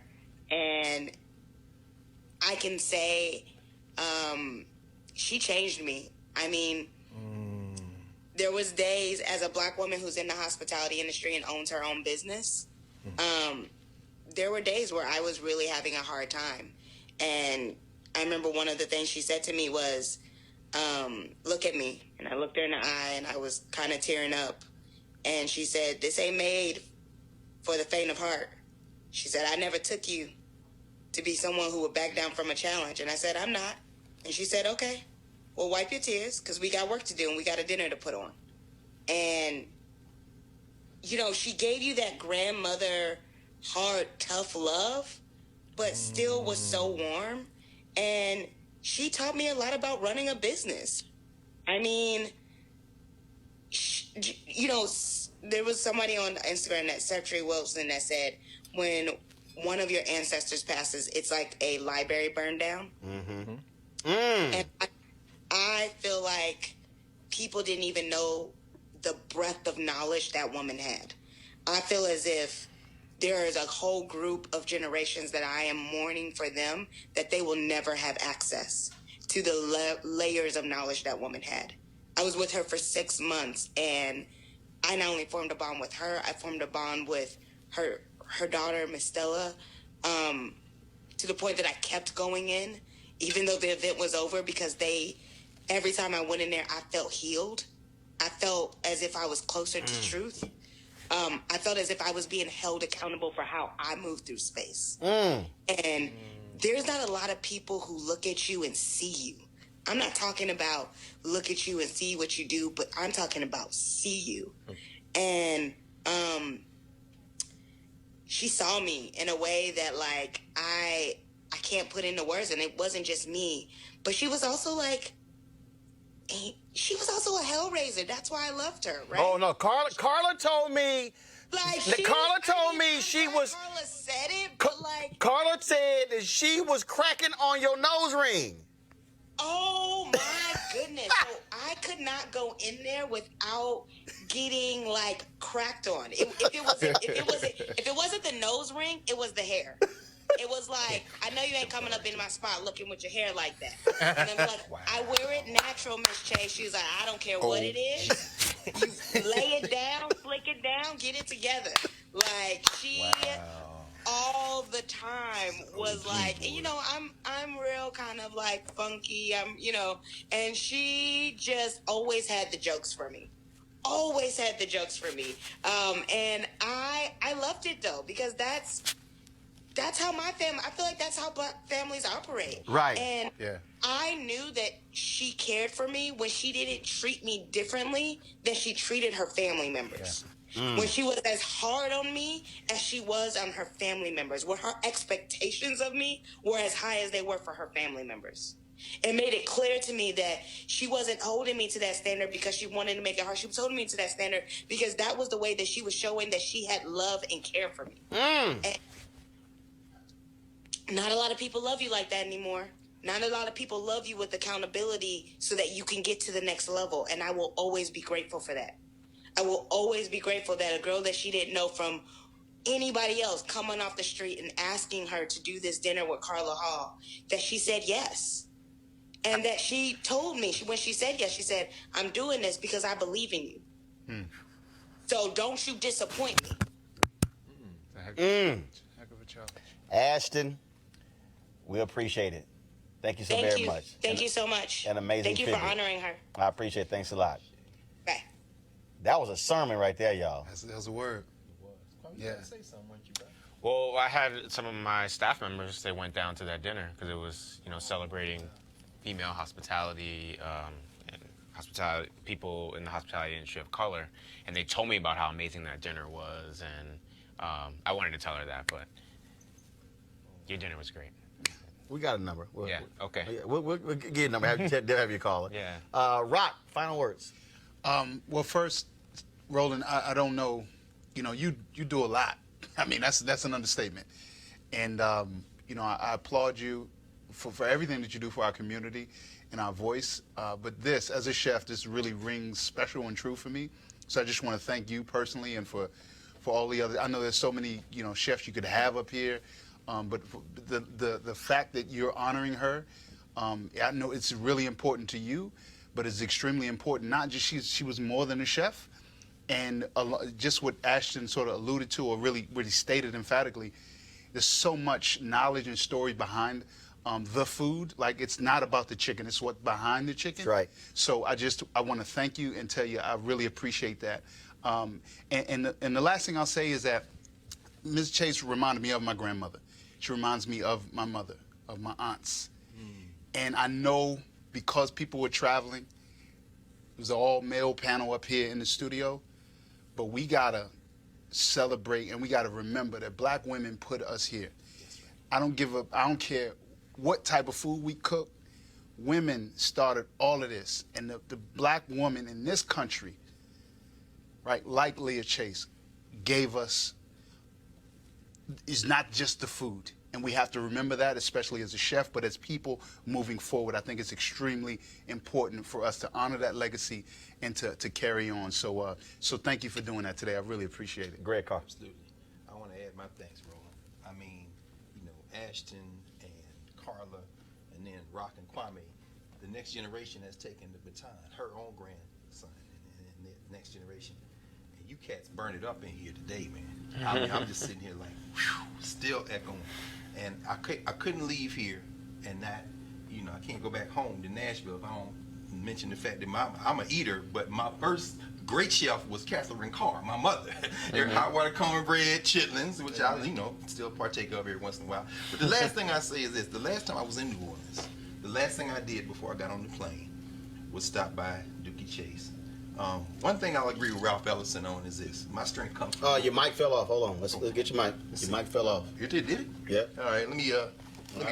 And I can say she changed me. I mean, there was days as a Black woman who's in the hospitality industry and owns her own business, there were days where I was really having a hard time. And I remember one of the things she said to me was, look at me. And I looked her in the eye and I was kind of tearing up. And she said, this ain't made for the faint of heart. She said, I never took you to be someone who would back down from a challenge. And I said, I'm not. And she said, okay, well, wipe your tears because we got work to do and we got a dinner to put on. And, you know, she gave you that grandmother, hard, tough love, but still was so warm. And she taught me a lot about running a business. I mean, you know, there was somebody on Instagram, that Secretary Wilson, that said, when one of your ancestors passes, it's like a library burned down. And I feel like people didn't even know the breadth of knowledge that woman had. I feel as if there is a whole group of generations that I am mourning for them, that they will never have access to the layers of knowledge that woman had. I was with her for 6 months, and I not only formed a bond with her, I formed a bond with her daughter, Miss Stella, to the point that I kept going in, even though the event was over, because every time I went in there, I felt healed. I felt as if I was closer to truth. I felt as if I was being held accountable for how I moved through space. And there's not a lot of people who look at you and see you. I'm not talking about look at you and see what you do, but I'm talking about see you. And she saw me in a way that, like, I can't put into words. And it wasn't just me, but she was also like, she was also a hellraiser. That's why I loved her, right? Oh no, Carla told me. Like, Carla told me she was. Carla said it, but like, Carla said that she was cracking on your nose ring. Oh my goodness! So I could not go in there without getting like cracked on. If it wasn't the nose ring, it was the hair. It was like, I know you ain't coming up in my spot looking with your hair like that. And I'm like, wow. I wear it natural, Miss Chase. She was like, I don't care what it is. You lay it down, flick it down, get it together. Like, she all the time was like, and, you know, I'm real kind of like funky. You know, and she just always had the jokes for me. Always had the jokes for me. And I loved it though, because that's how my family, I feel like that's how Black families operate. Right. And I knew that she cared for me when she didn't treat me differently than she treated her family members. When she was as hard on me as she was on her family members, where her expectations of me were as high as they were for her family members. It made it clear to me that she wasn't holding me to that standard because she wanted to make it hard. She was holding me to that standard because that was the way that she was showing that she had love and care for me. And not a lot of people love you like that anymore. Not a lot of people love you with accountability so that you can get to the next level. And I will always be grateful for that. I will always be grateful that a girl that she didn't know from anybody else coming off the street and asking her to do this dinner with Carla Hall, that she said yes. And that she told me, when she said yes, she said, I'm doing this because I believe in you. So don't you disappoint me. Heck of a challenge. Ashton, we appreciate it. Thank you so very much. Thank you so much. An amazing Thank you figure. for honoring her. I appreciate it. Thanks a lot. Bye. That was a sermon right there, y'all. That was a word. Yeah. Well, I had some of my staff members, they went down to that dinner because it was, you know, celebrating female hospitality and hospitality people in the hospitality industry of color. And they told me about how amazing that dinner was. And I wanted to tell her that, but your dinner was great. We got a number. Okay. We'll get a number. Have you call it. Yeah. Rock, final words. Well, first, Roland, I don't know. You know, you do a lot. I mean, that's an understatement. And, you know, I applaud you for everything that you do for our community and our voice. But this, as a chef, this really rings special and true for me. So I just want to thank you personally and for all the other. I know there's so many, you know, chefs you could have up here, but the fact that you're honoring her, I know it's really important to you, but it's extremely important. Not just she was more than a chef, and just what Ashton sort of alluded to or really stated emphatically. There's so much knowledge and story behind the food. Like, it's not about the chicken, it's what's behind the chicken. That's right. So I want to thank you and tell you I really appreciate that. And the last thing I'll say is that Ms. Chase reminded me of my grandmother. She reminds me of my mother, of my aunts. And I know because people were traveling, it was an all-male panel up here in the studio, but we gotta celebrate and we gotta remember that black women put us here. I don't care what type of food we cook. Women started all of this, and the black woman in this country, right, like Leah Chase, gave us, is not just the food. And we have to remember that, especially as a chef, but as people moving forward. I think it's extremely important for us to honor that legacy and to carry on. So thank you for doing that today. I really appreciate it. Great, Carl. Absolutely. I want to add my thanks, Roland. I mean, you know, Ashton and Carla and then Rock and Kwame, the next generation has taken the baton, her own grandson and the next generation. And you cats burn it up in here today, man. I mean, I'm just sitting here like, whew, still echoing. And I couldn't leave here and not, you know, I can't go back home to Nashville if I don't mention the fact that I'm an eater, but my first great chef was Catherine Carr, my mother. Their hot water cornbread, chitlins, which I, you know, still partake of every once in a while. But the last thing I say is this: the last time I was in New Orleans, the last thing I did before I got on the plane was stop by Inductee Chase. One thing I'll agree with Ralph Ellison on is this: my strength comes from. Your mic fell off. Hold on. Let's get your mic. Your mic fell off. You did it? Yeah. All right. Let me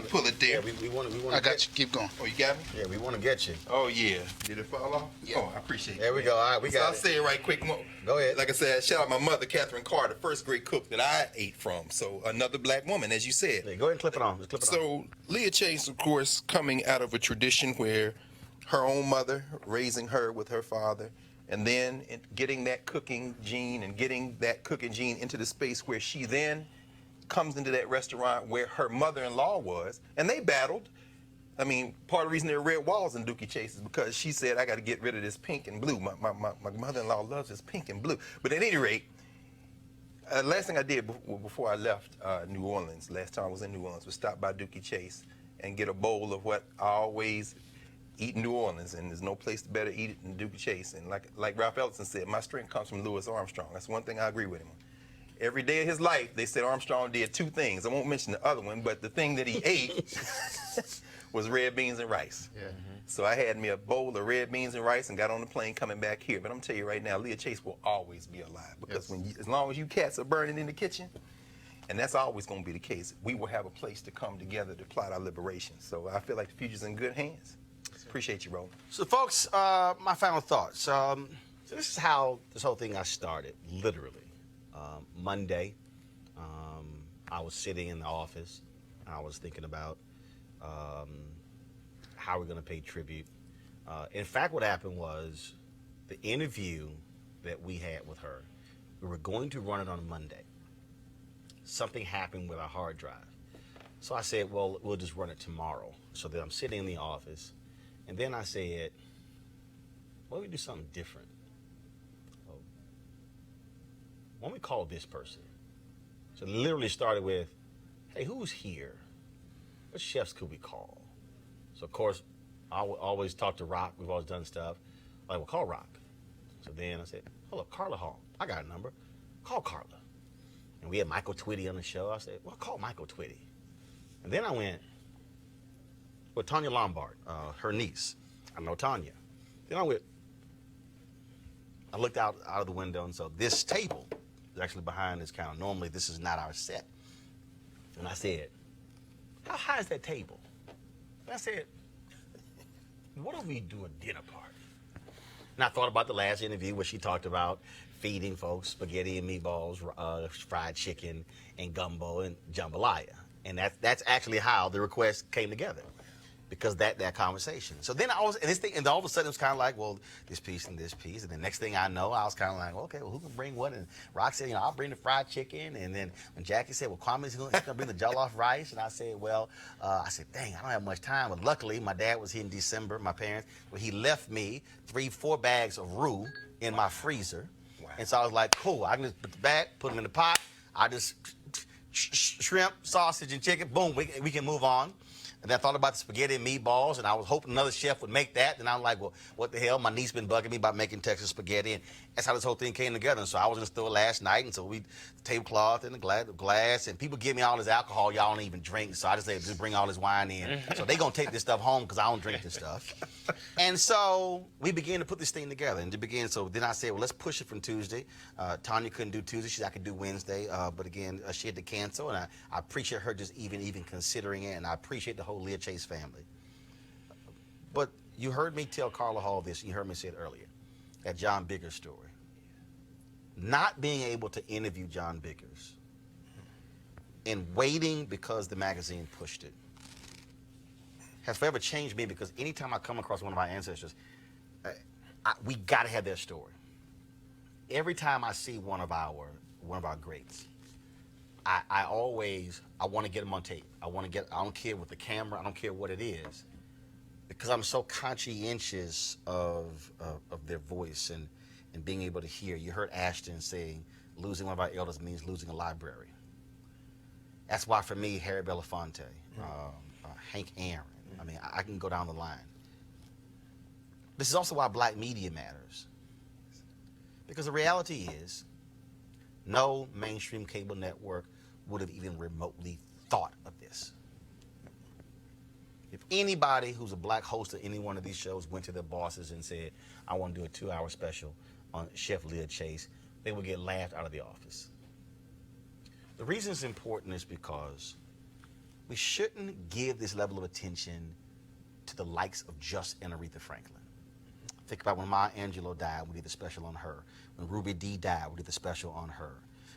pull it there. Yeah, we want. I got you. Keep going. Oh, you got me? Yeah, we want to get you. Oh yeah. Did it fall off? Yeah. Oh, I appreciate it. There we go. All right, we got I'll it. say it right quick. Go ahead. Like I said, shout out my mother, Catherine Carr, the first great cook that I ate from. So another black woman, as you said. Yeah, go ahead and clip it on. Just clip it on. So Leah Chase, of course, coming out of a tradition where her own mother raising her with her father, and then getting that cooking gene into the space where she then comes into that restaurant where her mother-in-law was, and they battled. I mean, part of the reason there are red walls in Inductee Chase is because she said, I got to get rid of this pink and blue. My mother-in-law loves this pink and blue. But at any rate, last thing I did before I left New Orleans, last time I was in New Orleans, was stop by Inductee Chase and get a bowl of what I always eat in New Orleans, and there's no place to better eat it than Inductee Chase. And like Ralph Ellison said, my strength comes from Louis Armstrong. That's one thing I agree with him on. Every day of his life, they said Armstrong did two things. I won't mention the other one, but the thing that he ate was red beans and rice. Yeah. So I had me a bowl of red beans and rice and got on the plane coming back here. But I'm telling you right now, Leah Chase will always be alive, because as long as you cats are burning in the kitchen, and that's always going to be the case, we will have a place to come together to plot our liberation. So I feel like the future's in good hands. Appreciate you, Roland. So, folks, my final thoughts. So this is how this whole thing got started, literally. Monday, I was sitting in the office. I was thinking about how we're going to pay tribute. In fact, what happened was the interview that we had with her, we were going to run it on Monday. Something happened with our hard drive. So I said, well, we'll just run it tomorrow. So then I'm sitting in the office. And then I said, why don't we do something different? Why don't we call this person? So it literally started with, hey, who's here? What chefs could we call? So, of course, I always talk to Rock. We've always done stuff. Like, well, call Rock. So then I said, hold up, Carla Hall. I got a number. Call Carla. And we had Michael Twitte on the show. I said, well, call Michael Twitte. And then I went with Tanya Lombard, her niece. I know Tanya. Then I looked out of the window, and so this table is actually behind this counter. Normally, this is not our set. And I said, how high is that table? And I said, what if we do a dinner party? And I thought about the last interview where she talked about feeding folks spaghetti and meatballs, fried chicken, and gumbo, and jambalaya. And that's actually how the request came together, because that conversation. So then and all of a sudden it was kind of like, well, this piece and this piece, and the next thing I know, I was kind of like, okay, well, who can bring what? And Rock said, I'll bring the fried chicken, and then when Jackie said, well, Kwame's going to bring the jollof rice, and I said, well, I said, dang, I don't have much time, but luckily my dad was here in December, my parents, where he left me 3-4 bags of roux in my freezer, and so I was like, cool, I can just put the bag, put them in the pot, I just shrimp, sausage, and chicken, boom, we can move on. And then I thought about the spaghetti and meatballs, and I was hoping another chef would make that. And I'm like, well, what the hell? My niece been bugging me about making Texas spaghetti, and that's how this whole thing came together. And so I was in the store last night, and so we tablecloth and the glass, and people give me all this alcohol y'all don't even drink, so I just say, just bring all this wine in. So they gonna take this stuff home because I don't drink this stuff. And so we began to put this thing together, and so then I said, well, let's push it from Tuesday. Tanya couldn't do Tuesday; she said I could do Wednesday, but again, she had to cancel, and I appreciate her just even considering it, and I appreciate the whole Leah Chase family. But you heard me tell Carla Hall this, you heard me say it earlier, that John Biggers story. Not being able to interview John Biggers and waiting because the magazine pushed it has forever changed me, because anytime I come across one of our ancestors, we gotta have their story. Every time I see one of our greats, I want to get them on tape. I don't care with the camera, I don't care what it is, because I'm so conscientious of their voice and being able to hear. You heard Ashton saying losing one of our elders means losing a library. That's why for me, Harry Belafonte, Hank Aaron, I mean, I can go down the line. This is also why black media matters. Because the reality is, no mainstream cable network would have even remotely thought of this. If anybody who's a black host of any one of these shows went to their bosses and said, I want to do a 2-hour special on Chef Leah Chase, they would get laughed out of the office. The reason it's important is because we shouldn't give this level of attention to the likes of just and Aretha Franklin. Think about when Maya Angelou died, we did the special on her. When Ruby Dee died, we did the special on her.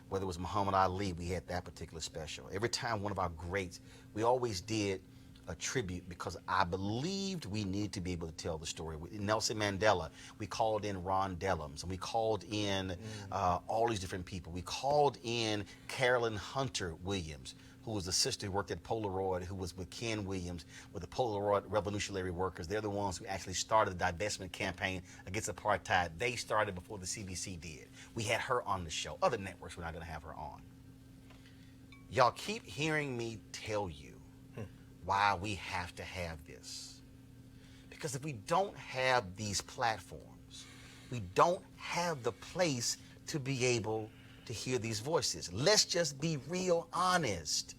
Whether it was Muhammad Ali, we had that particular special. Every time one of our greats, we always did a tribute because I believed we needed to be able to tell the story. Nelson Mandela, we called in Ron Dellums, and we called in all these different people. We called in Carolyn Hunter Williams, who was the sister who worked at Polaroid, who was with Ken Williams, with the Polaroid Revolutionary Workers. They're the ones who actually started the divestment campaign against apartheid. They started before the CBC did. We had her on the show. Other networks were not going to have her on. Y'all keep hearing me tell you why we have to have this. Because if we don't have these platforms, we don't have the place to be able to hear these voices. Let's just be real honest.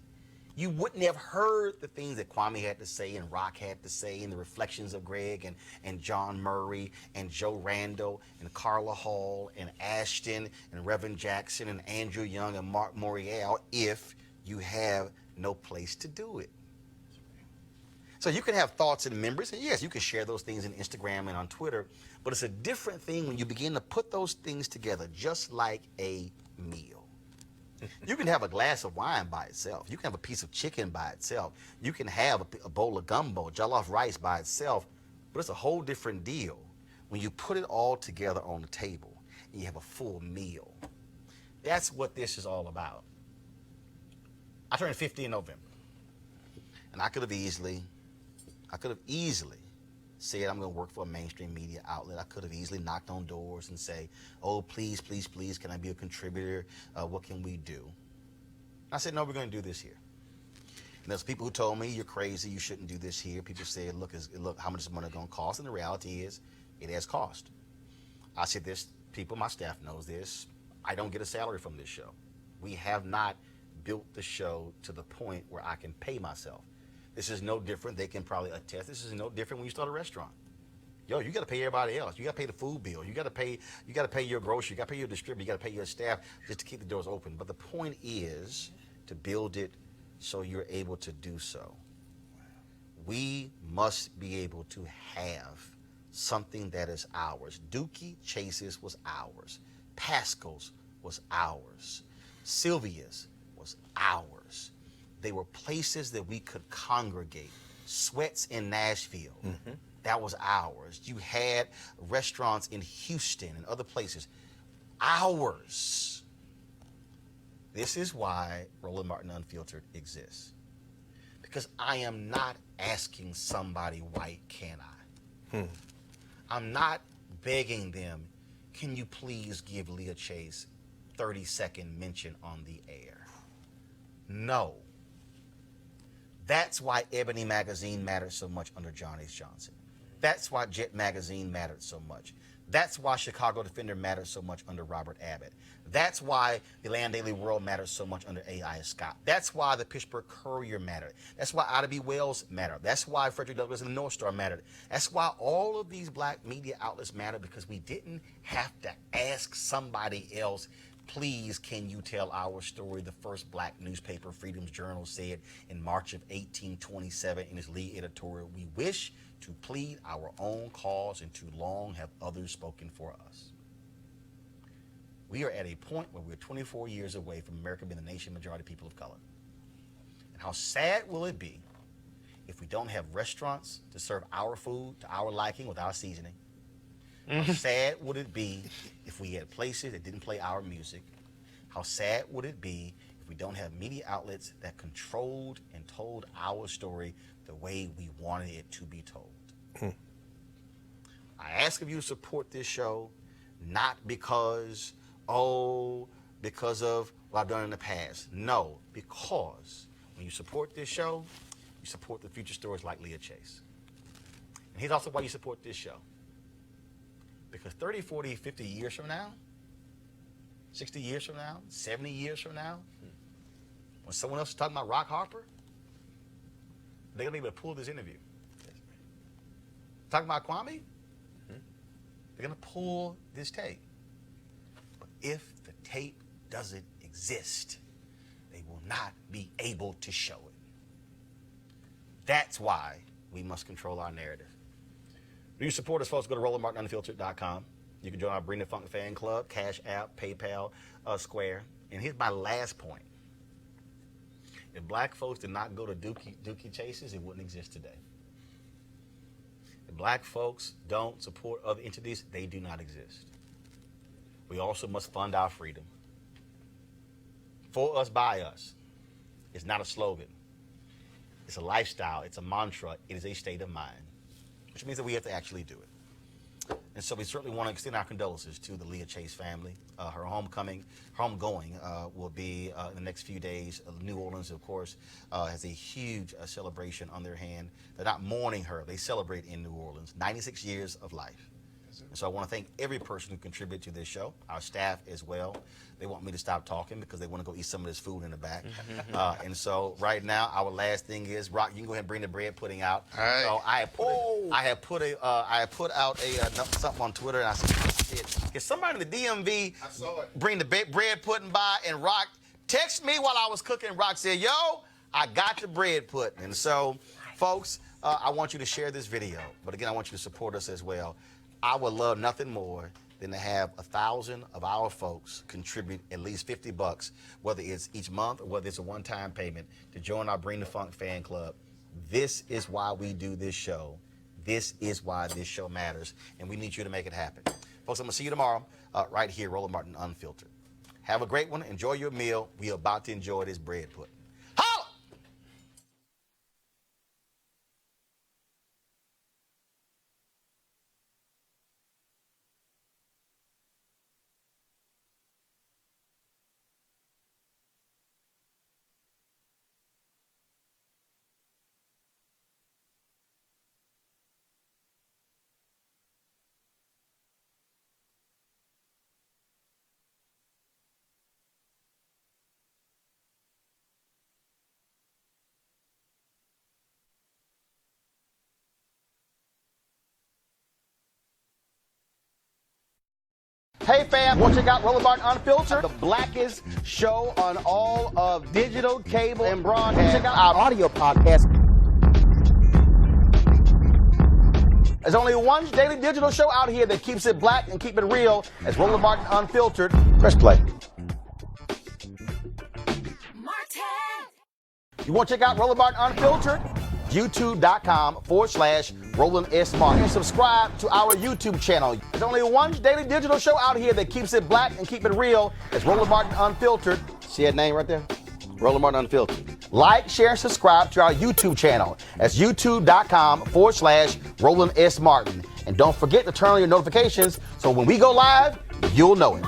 You wouldn't have heard the things that Kwame had to say and Rock had to say and the reflections of Greg and John Murray and Joe Randall and Carla Hall and Ashton and Reverend Jackson and Andrew Young and Marc Morial if you have no place to do it. So you can have thoughts and memories, and yes, you can share those things on Instagram and on Twitter, but it's a different thing when you begin to put those things together, just like a meal. You can have a glass of wine by itself. You can have a piece of chicken by itself. You can have a bowl of gumbo, jollof rice by itself, but it's a whole different deal when you put it all together on the table and you have a full meal. That's what this is all about. I turned 50 in November, and I could have easily said I'm going to work for a mainstream media outlet. I could have easily knocked on doors and say, oh, please, please, please, can I be a contributor? What can we do? I said, no, we're going to do this here. And there's people who told me, you're crazy, you shouldn't do this here. People said, look, how much is money going to cost? And the reality is, it has cost. I said this, people, my staff knows this, I don't get a salary from this show. We have not built the show to the point where I can pay myself. This is no different. They can probably attest. This is no different when you start a restaurant. Yo, you got to pay everybody else. You got to pay the food bill. You got to pay your grocery. You got to pay your distributor. You got to pay your staff just to keep the doors open. But the point is to build it so you're able to do so. We must be able to have something that is ours. Dookie Chase's was ours. Pascal's was ours. Sylvia's was ours. they were places that we could congregate. Sweats in Nashville, that was ours. You had restaurants in Houston and other places, ours. This is why Roland Martin Unfiltered exists. Because I am not asking somebody white, can I? I'm not begging them, can you please give Leah Chase 30-second mention on the air? No. That's why Ebony Magazine mattered so much under John H. Johnson. That's why Jet Magazine mattered so much. That's why Chicago Defender mattered so much under Robert Abbott. That's why the Land Daily World mattered so much under A.I. Scott. That's why the Pittsburgh Courier mattered. That's why Ida B. Wells mattered. That's why Frederick Douglass and the North Star mattered. That's why all of these black media outlets mattered, because we didn't have to ask somebody else, please, can you tell our story? The first black newspaper, Freedom's Journal, said in March of 1827 in its lead editorial, we wish to plead our own cause, and too long have others spoken for us. We are at a point where we're 24 years away from America being the nation majority people of color. And how sad will it be if we don't have restaurants to serve our food to our liking with our seasoning? How sad would it be if we had places that didn't play our music? How sad would it be if we don't have media outlets that controlled and told our story the way we wanted it to be told? I ask of you to support this show, not because, because of what I've done in the past. No, because when you support this show, you support the future stories like Leah Chase. And here's also why you support this show. Because 30, 40, 50 years from now, 60 years from now, 70 years from now, when someone else is talking about Rock Harper, they're going to be able to pull this interview. Talking about Kwame, they're going to pull this tape. But if the tape doesn't exist, they will not be able to show it. That's why we must control our narrative. Do you support us, folks? Go to RolandMartinUnfiltered.com. You can join our Bring the Funk fan club, Cash App, PayPal, Square. And here's my last point. If black folks did not go to Dookie Chases, it wouldn't exist today. If black folks don't support other entities, they do not exist. We also must fund our freedom. For us, by us. It's not a slogan. It's a lifestyle. It's a mantra. It is a state of mind, which means that we have to actually do it. And so we certainly want to extend our condolences to the Leah Chase family. Her homegoing will be in the next few days. New Orleans, of course, has a huge celebration on their hand. They're not mourning her. They celebrate in New Orleans. 96 years of life. And so I want to thank every person who contributed to this show, our staff as well. They want me to stop talking because they want to go eat some of this food in the back. And so right now, our last thing is, Rock, you can go ahead and bring the bread pudding out. All right. So I have put out something on Twitter, and I said, can somebody in the DMV bring the bread pudding by? And Rock texted me while I was cooking. Rock said, yo, I got the bread pudding. And so, folks, I want you to share this video. But again, I want you to support us as well. I would love nothing more than to have 1,000 of our folks contribute at least $50, whether it's each month or whether it's a one-time payment, to join our Bring the Funk fan club. This is why we do this show. This is why this show matters, and we need you to make it happen. Folks, I'm going to see you tomorrow right here, Roland Martin Unfiltered. Have a great one. Enjoy your meal. We are about to enjoy this bread pudding. Holla! Hey fam, want to check out Roland Martin Unfiltered, the blackest show on all of digital, cable, and broadcast. Check out our audio podcast. There's only one daily digital show out here that keeps it black and keep it real. As Roland Martin Unfiltered. Press play. You want to check out Roland Martin Unfiltered? YouTube.com/Roland S. Martin. And subscribe to our YouTube channel. There's only one daily digital show out here that keeps it black and keep it real. It's Roland Martin Unfiltered. See that name right there? Roland Martin Unfiltered. Like, share, and subscribe to our YouTube channel. That's youtube.com/Roland S. Martin. And don't forget to turn on your notifications so when we go live, you'll know it.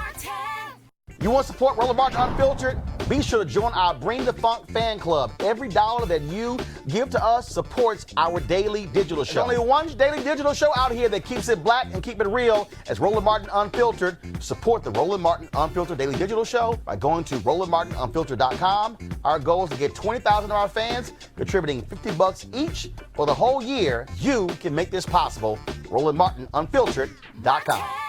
You want to support Roland Martin Unfiltered? Be sure to join our Bring the Funk fan club. Every dollar that you give to us supports our daily digital show. There's only one daily digital show out here that keeps it black and keep it real. It's Roland Martin Unfiltered. Support the Roland Martin Unfiltered daily digital show by going to RolandMartinUnfiltered.com. Our goal is to get 20,000 of our fans contributing $50 each for the whole year. You can make this possible. RolandMartinUnfiltered.com.